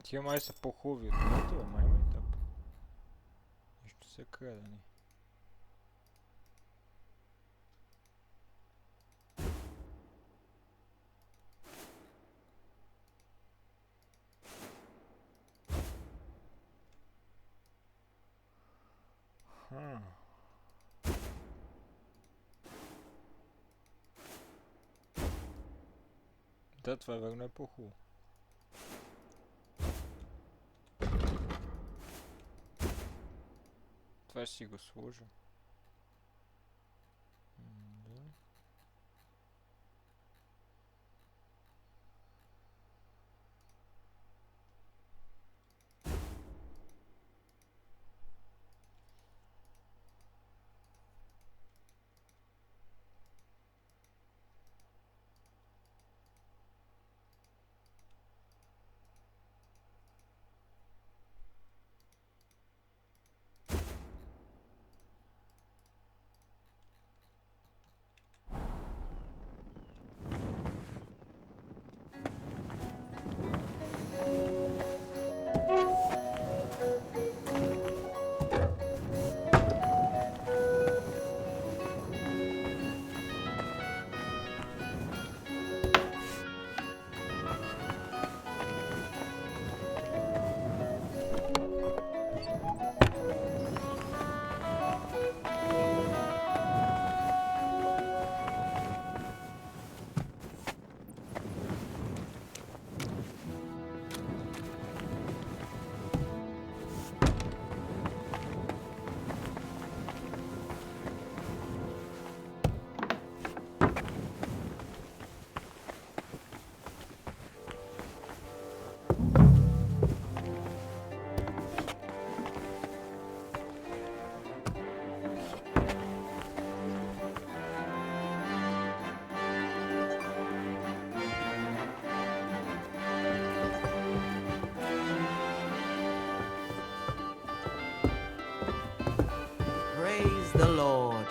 Ce mai să pohovi, tu mai uită. Niște secrete. Dat var väl pohu. Това ще си го сложа. Praise the Lord.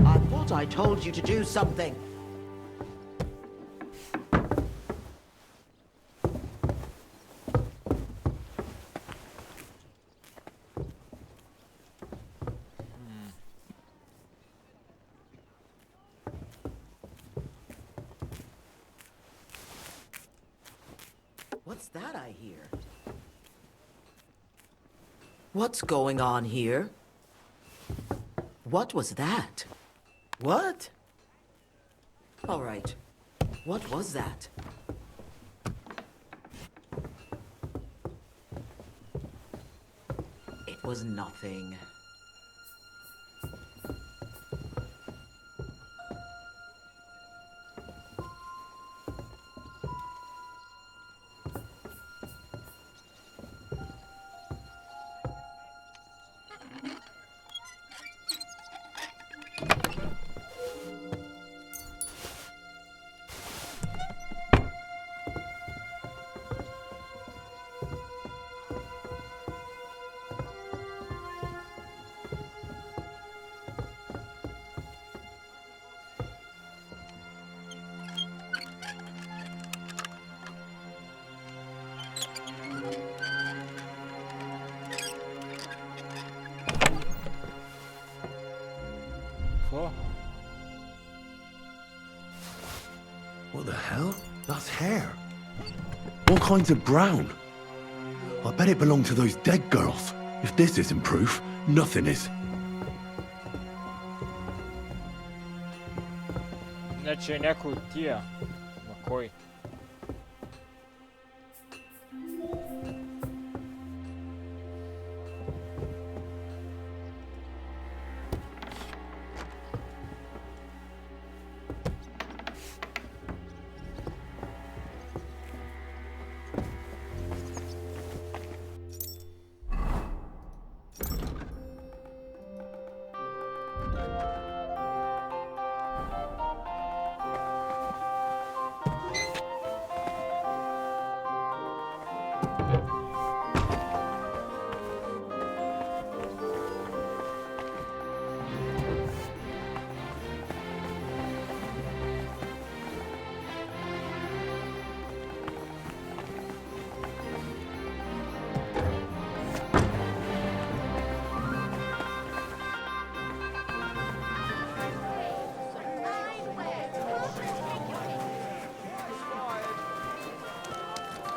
I thought I told you to do something. What's that I hear? What's going on here? What was that? What? All right. What was that? It was nothing. What the hell? That's hair. All kinds of brown. I bet it belonged to those dead girls. If this isn't proof, nothing is. Znači je neko utija. Ma koji?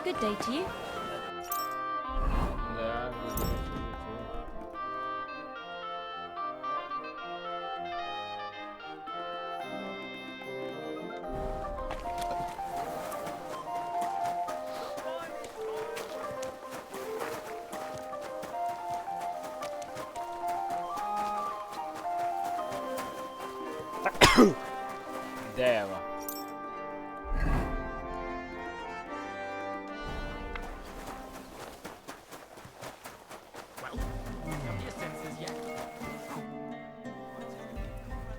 Good day to you. There.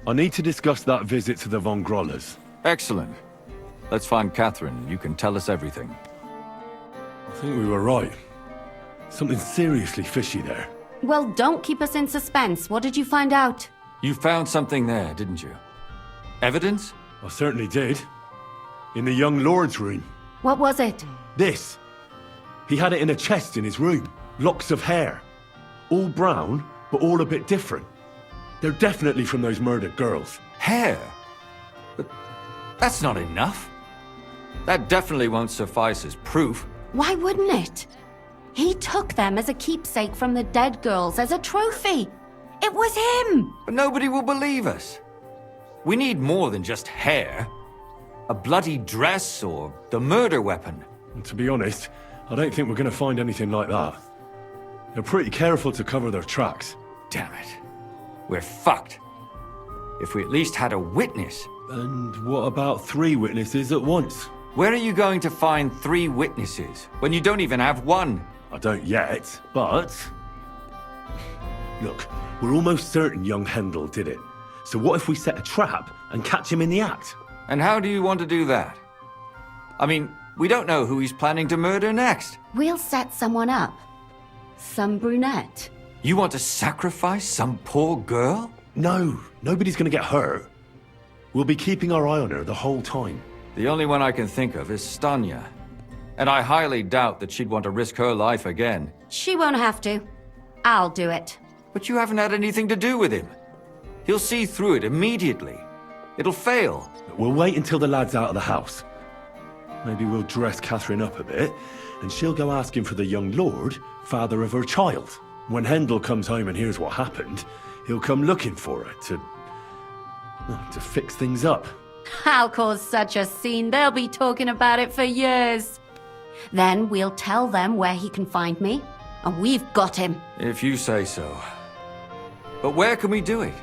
I need to discuss that visit to the Von Grollers. Excellent. Let's find Catherine. You can tell us everything. I think we were right. Something seriously fishy there. Well, don't keep us in suspense. What did you find out? You found something there, didn't you? Evidence? I certainly did. In the young lord's room. What was it? This. He had it in a chest in his room. Locks of hair. All brown, but all a bit different. They're definitely from those murdered girls. Hair? But that's not enough. That definitely won't suffice as proof. Why wouldn't it? He took them as a keepsake from the dead girls, as a trophy. It was him! But nobody will believe us. We need more than just hair. A bloody dress or the murder weapon. And to be honest, I don't think we're going to find anything like that. They're pretty careful to cover their tracks. Damn it. We're fucked. If we at least had a witness. And what about 3 witnesses at once? Where are you going to find 3 witnesses when you don't even have one? I don't yet, but... Look, we're almost certain young Hendel did it. So what if we set a trap and catch him in the act? And how do you want to do that? I mean, we don't know who he's planning to murder next. We'll set someone up. Some brunette. You want to sacrifice some poor girl? No, nobody's gonna get hurt. We'll be keeping our eye on her the whole time. The only one I can think of is Stanya. And I highly doubt that she'd want to risk her life again. She won't have to. I'll do it. But you haven't had anything to do with him. He'll see through it immediately. It'll fail. We'll wait until the lad's out of the house. Maybe we'll dress Catherine up a bit, and she'll go asking for the young lord, father of her child. When Hendel comes home and hears what happened, he'll come looking for her to fix things up. I'll cause such a scene, they'll be talking about it for years. Then we'll tell them where he can find me, and we've got him. If you say so. But where can we do it?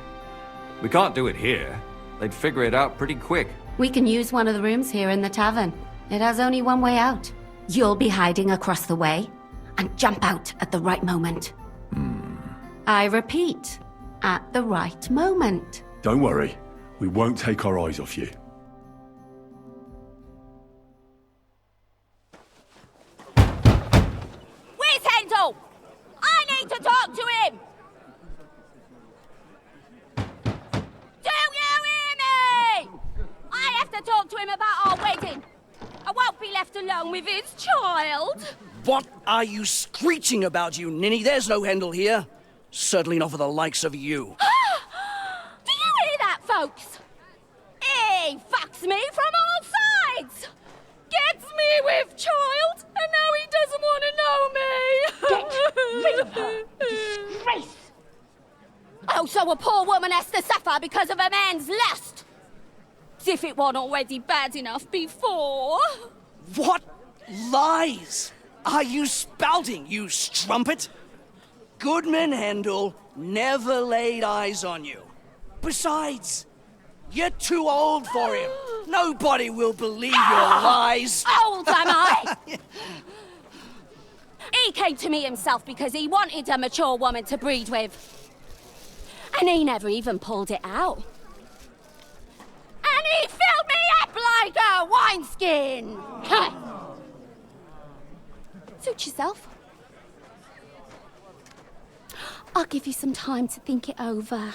We can't do it here. They'd figure it out pretty quick. We can use one of the rooms here in the tavern. It has only one way out. You'll be hiding across the way, and jump out at the right moment. I repeat, at the right moment. Don't worry, we won't take our eyes off you. Where's Hendel? I need to talk to him! Do you hear me? I have to talk to him about our wedding. I won't be left alone with his child. What are you screeching about, you ninny? There's no Hendel here. Certainly not for the likes of you. Do you hear that, folks? He fucks me from all sides. Gets me with child, and now he doesn't want to know me. Get rid of her. Disgrace. Oh, so a poor woman has to suffer because of a man's lust. As if it wasn't already bad enough before. What lies are you spouting, you strumpet? Goodman Hendel never laid eyes on you. Besides, you're too old for him. Nobody will believe your lies. Old am I? He came to me himself because he wanted a mature woman to breed with. And he never even pulled it out. And he filled me up like a wineskin. Suit yourself. I'll give you some time to think it over.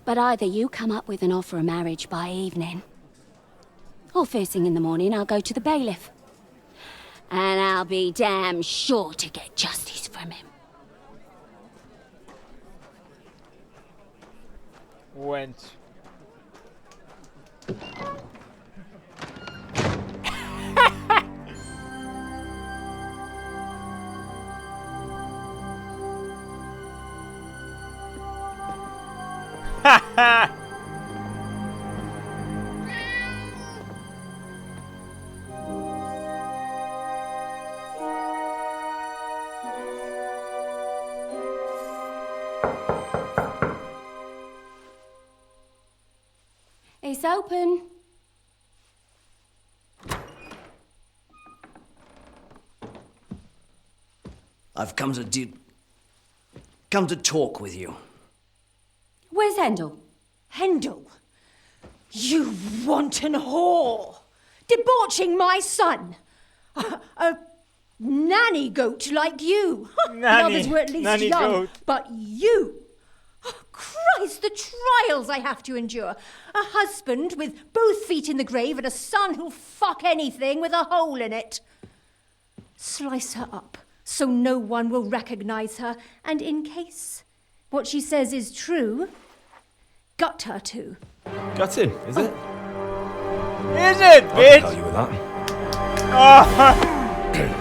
But either you come up with an offer of marriage by evening, or first thing in the morning I'll go to the bailiff. And I'll be damn sure to get justice from him. Went. It's open. I've come to talk with you. Where's Hendel? Hendel? You wanton whore! Debauching my son! A nanny goat like you! The others were at least young, goat. but you! Oh, Christ, the trials I have to endure! A husband with both feet in the grave and a son who'll fuck anything with a hole in it. Slice her up so no one will recognize her, and in case what she says is true, gut her too. Gutting, is it? Is it, bitch? I'll tell you with that. Oh,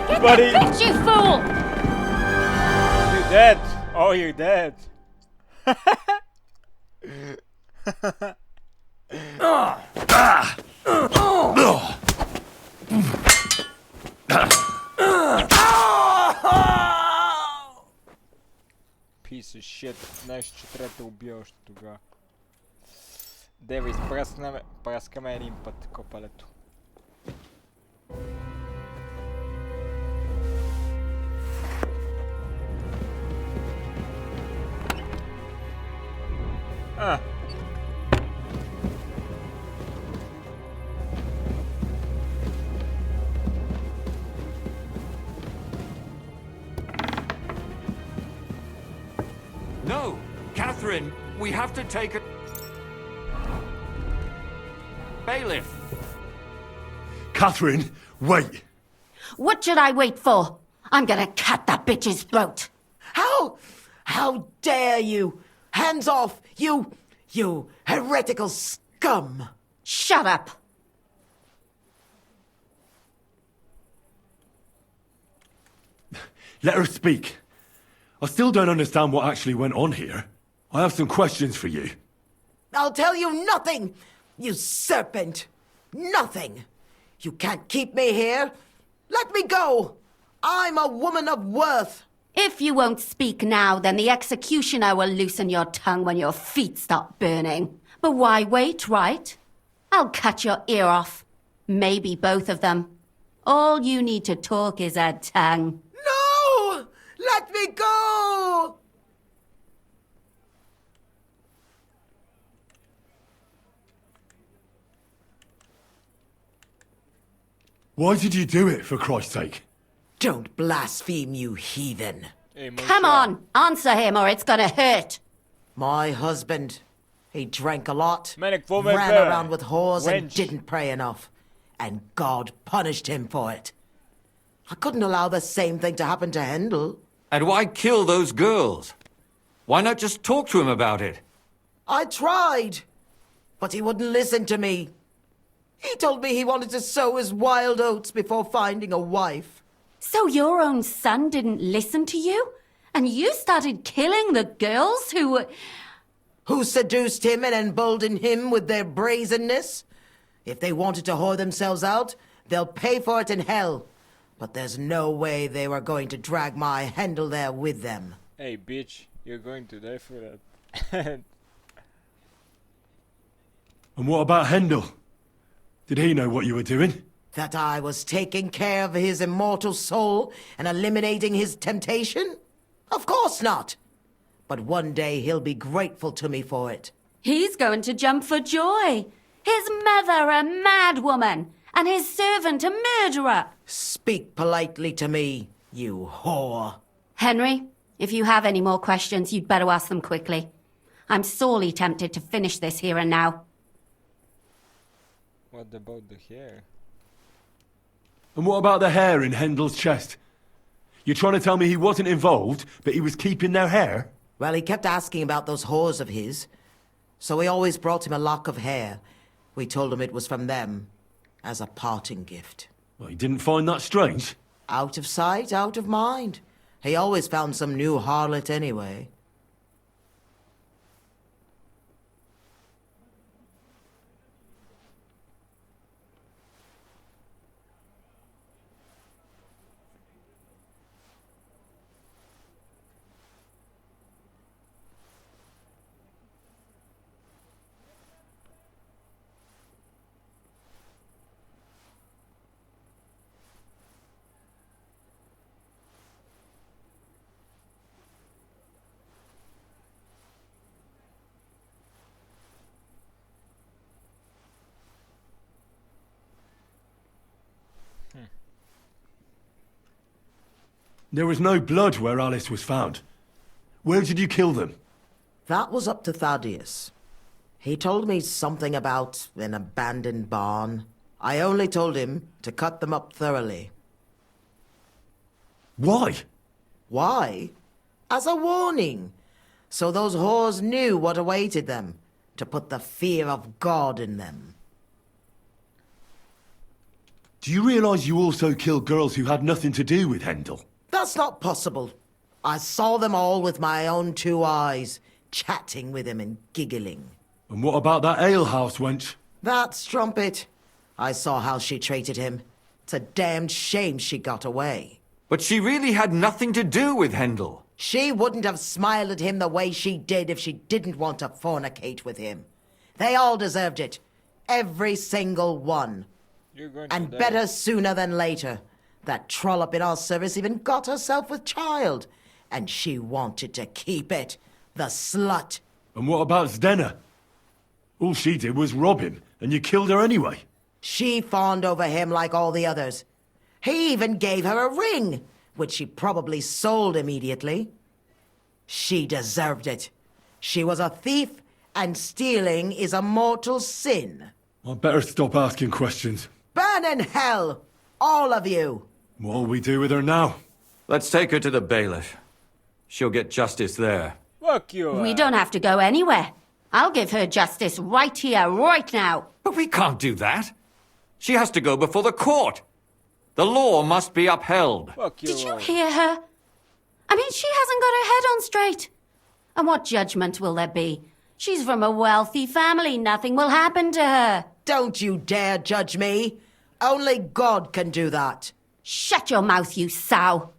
Get buddy. that bitch, you fool! You're dead. Oh, you're dead. Piece of shit. Знаешь, че трябва да убиваш тогава? Дева, изпръскаме един път копалето. Catherine, we have to take a bailiff. Catherine, wait. What should I wait for? I'm gonna cut that bitch's throat. How dare you? Hands off, you heretical scum! Shut up! Let her speak. I still don't understand what actually went on here. I have some questions for you. I'll tell you nothing, you serpent! Nothing! You can't keep me here! Let me go! I'm a woman of worth! If you won't speak now, then the executioner will loosen your tongue when your feet stop burning. But why wait, right? I'll cut your ear off. Maybe both of them. All you need to talk is a tongue. No! Let me go! Why did you do it, for Christ's sake? Don't blaspheme, you heathen. Come on, answer him or it's gonna hurt. My husband, he drank a lot, ran around with whores and didn't pray enough. And God punished him for it. I couldn't allow the same thing to happen to Hendel. And why kill those girls? Why not just talk to him about it? I tried, but he wouldn't listen to me. He told me he wanted to sow his wild oats before finding a wife. So your own son didn't listen to you? And you started killing the girls who seduced him and emboldened him with their brazenness? If they wanted to whore themselves out, they'll pay for it in hell. But there's no way they were going to drag my Hendel there with them. Hey, bitch, you're going to die for that. And what about Hendel? Did he know what you were doing? That I was taking care of his immortal soul and eliminating his temptation? Of course not. But one day he'll be grateful to me for it. He's going to jump for joy. His mother a mad woman, and his servant a murderer. Speak politely to me, you whore. Henry, if you have any more questions, you'd better ask them quickly. I'm sorely tempted to finish this here and now. What about the hair? And what about the hair in Hendel's chest? You're trying to tell me he wasn't involved, but he was keeping their hair? Well, he kept asking about those whores of his. So we always brought him a lock of hair. We told him it was from them, as a parting gift. Well, he didn't find that strange? Out of sight, out of mind. He always found some new harlot anyway. There was no blood where Alice was found. Where did you kill them? That was up to Thaddeus. He told me something about an abandoned barn. I only told him to cut them up thoroughly. Why? Why? As a warning. So those whores knew what awaited them. To put the fear of God in them. Do you realize you also killed girls who had nothing to do with Hendel? That's not possible. I saw them all with my own 2 eyes, chatting with him and giggling. And what about that alehouse wench? That strumpet. I saw how she treated him. It's a damned shame she got away. But she really had nothing to do with Hendel. She wouldn't have smiled at him the way she did if she didn't want to fornicate with him. They all deserved it. Every single one. And better sooner than later. That trollop in our service even got herself with child. And she wanted to keep it. The slut. And what about Zdenna? All she did was rob him, and you killed her anyway. She fawned over him like all the others. He even gave her a ring, which she probably sold immediately. She deserved it. She was a thief, and stealing is a mortal sin. I'd better stop asking questions. Burn in hell, all of you. What'll we do with her now? Let's take her to the bailiff. She'll get justice there. Fuck you. We don't have to go anywhere. I'll give her justice right here, right now. But we can't do that. She has to go before the court. The law must be upheld. Fuck you. Did you hear her? I mean, she hasn't got her head on straight. And what judgment will there be? She's from a wealthy family. Nothing will happen to her. Don't you dare judge me. Only God can do that. Shut your mouth, you sow.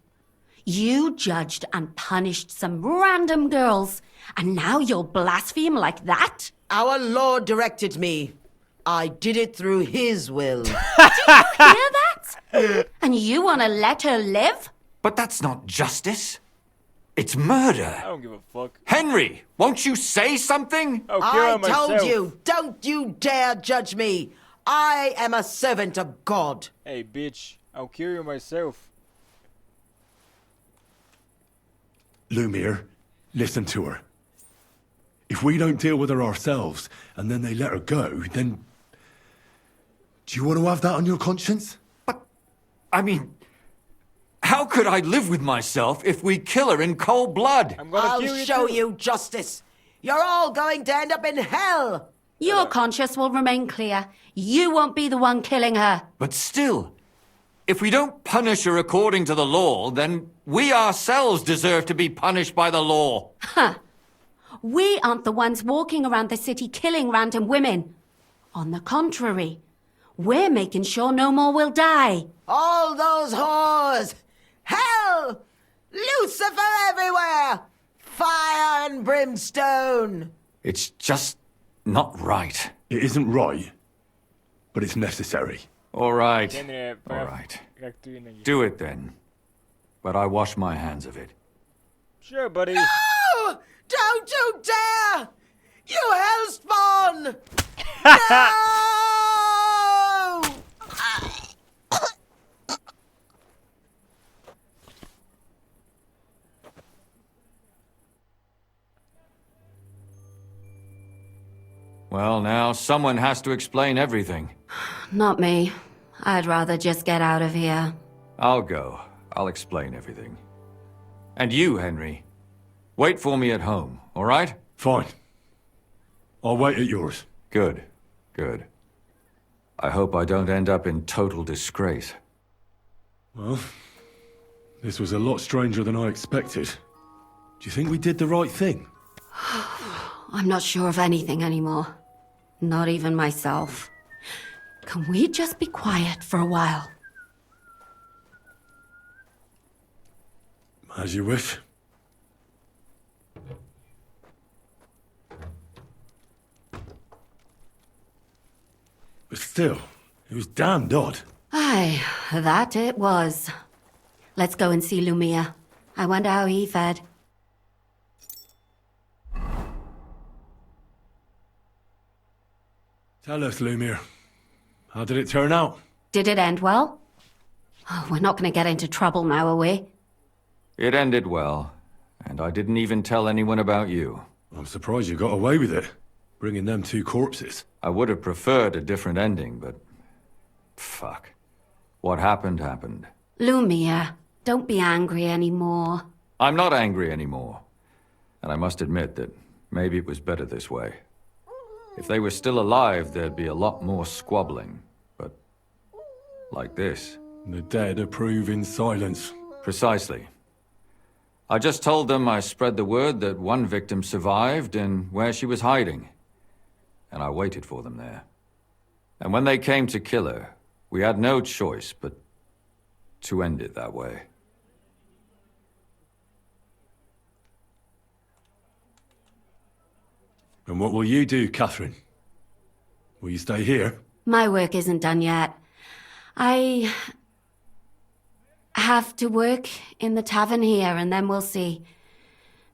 You judged and punished some random girls, and now you'll blaspheme like that? Our Lord directed me. I did it through His will. Do you hear that? And you want to let her live? But that's not justice. It's murder. I don't give a fuck. Henry, won't you say something? I told you, don't you dare judge me. I am a servant of God. Hey, bitch, I'll kill you myself. Lumiere, listen to her. If we don't deal with her ourselves, and then they let her go, then... Do you want to have that on your conscience? I mean, how could I live with myself if we kill her in cold blood? I'll show you justice. You're all going to end up in hell. Your conscience will remain clear. You won't be the one killing her. But still, if we don't punish her according to the law, then we ourselves deserve to be punished by the law. Huh. We aren't the ones walking around the city killing random women. On the contrary, we're making sure no more will die. All those whores. Hell. Lucifer everywhere. Fire and brimstone. It's just not right. It isn't right, but it's necessary. All right. All right. Do it then. But I wash my hands of it. Sure, buddy. No! Don't you dare! You hellspawn! No! Well, now someone has to explain everything. Not me. I'd rather just get out of here. I'll go. I'll explain everything. And you, Henry, wait for me at home, all right? Fine. I'll wait at yours. Good. Good. I hope I don't end up in total disgrace. Well, this was a lot stranger than I expected. Do you think we did the right thing? I'm not sure of anything anymore. Not even myself. Can we just be quiet for a while? As you wish. But still, it was damned odd. Aye, that it was. Let's go and see Lumiere. I wonder how he fared. Tell us, Lumiere. How did it turn out? Did it end well? Oh, we're not going to get into trouble now, are we? It ended well, and I didn't even tell anyone about you. I'm surprised you got away with it, bringing them two corpses. I would have preferred a different ending, but... fuck. What happened, happened. Lumiere, don't be angry anymore. I'm not angry anymore. And I must admit that maybe it was better this way. If they were still alive, there'd be a lot more squabbling. But... like this. The dead approve in silence. Precisely. I just told them I spread the word that one victim survived and where she was hiding. And I waited for them there. And when they came to kill her, we had no choice but to end it that way. And what will you do, Catherine? Will you stay here? My work isn't done yet. I have to work in the tavern here, and then we'll see.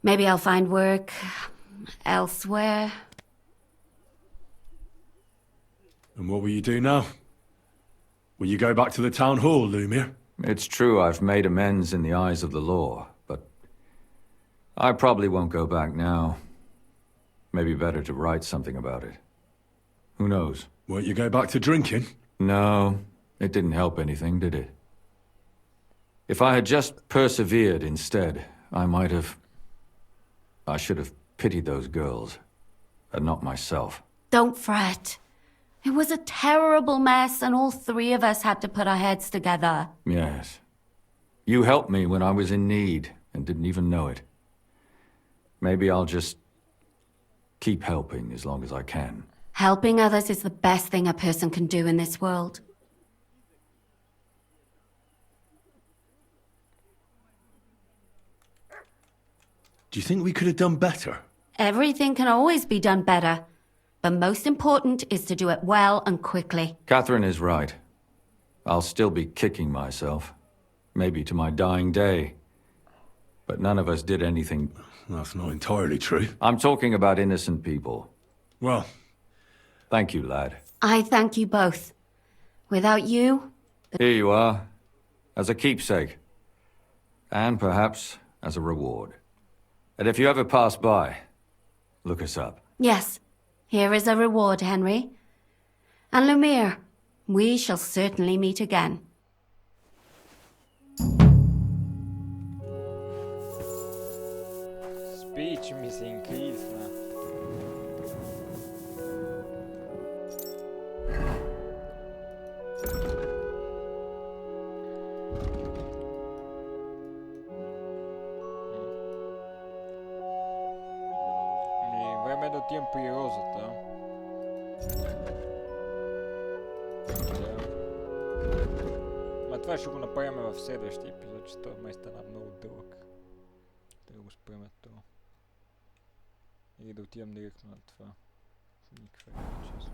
Maybe I'll find work elsewhere. And what will you do now? Will you go back to the town hall, Lumiere? It's true I've made amends in the eyes of the law, but I probably won't go back now. Maybe better to write something about it. Who knows? Won't you go back to drinking? No, it didn't help anything, did it? If I had just persevered instead, I should have pitied those girls, and not myself. Don't fret. It was a terrible mess, and all three of us had to put our heads together. Yes. You helped me when I was in need, and didn't even know it. Maybe I'll just keep helping as long as I can. Helping others is the best thing a person can do in this world. Do you think we could have done better? Everything can always be done better. But most important is to do it well and quickly. Catherine is right. I'll still be kicking myself. Maybe to my dying day. But none of us did anything. That's not entirely true. I'm talking about innocent people. Well... Thank you, lad. I thank you both. Without you... Here you are. As a keepsake. And perhaps as a reward. And if you ever pass by, look us up. Yes, here is a reward, Henry. And Lumiere, we shall certainly meet again. Speech missing keys, man. Tiempo y Rosetta. Ma това ще го направим в следващия епизод, че това май стана много дълъг. Да го спреме това. Или да отидем директно на това. Никаква честно.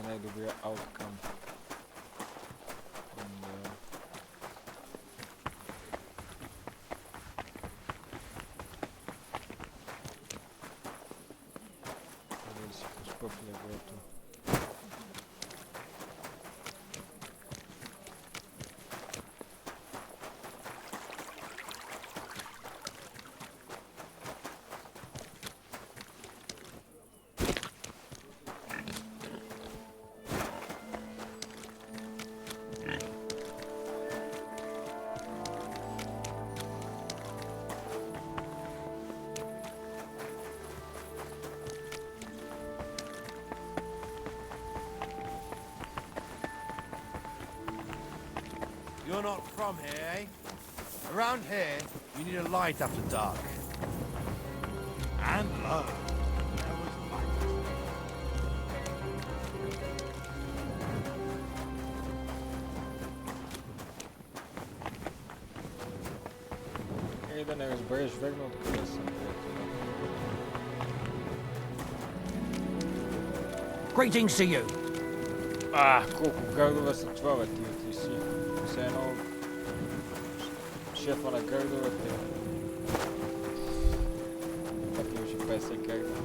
Най-добрия outcome. Да си поспа в леглото. You're not from here, eh? Around here, you need a light after dark. And love. There was light. Да не разбереш верно откъде съм. Greetings to you. Колко гардове са това, бе, ти си. Все едно... шефа на гардовете. Пак имаше 50 гардове.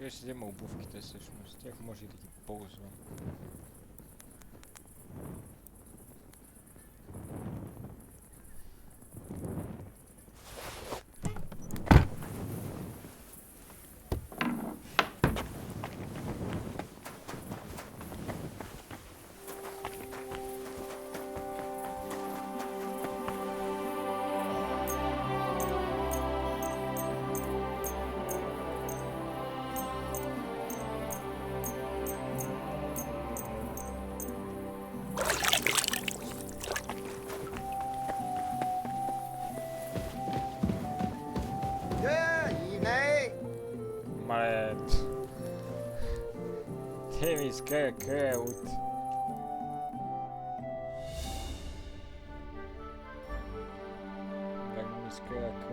jeszcze zjemy obówki, to jest już jak może taki pouzłam. Temis käut. Lämmis käut.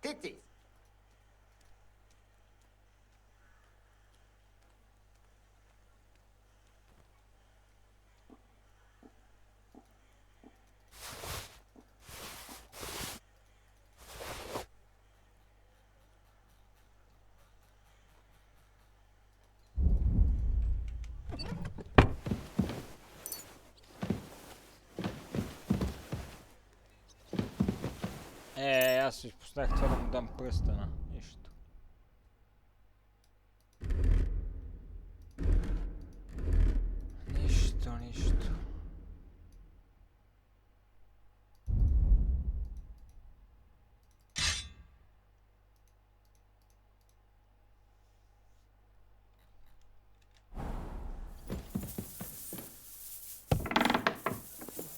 Titties. Ja si ne chcem mu dám prstena. Isto. Ništa.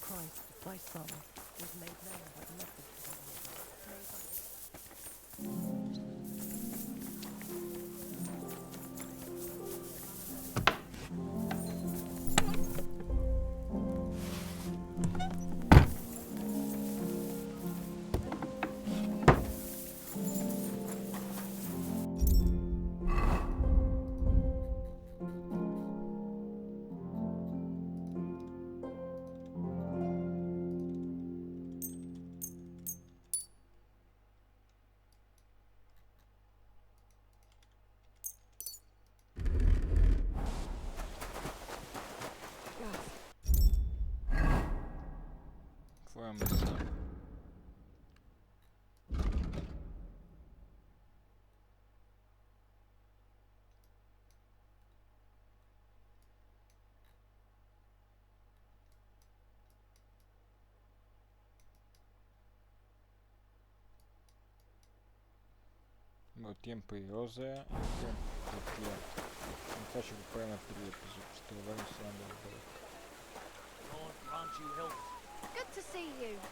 Christ, my son, was made man, but nothing to Qua messa. Имал tiempo y rosa y tiempo de tía. Non faccio comprare una periodo, sto lavorando sulla Good to see you.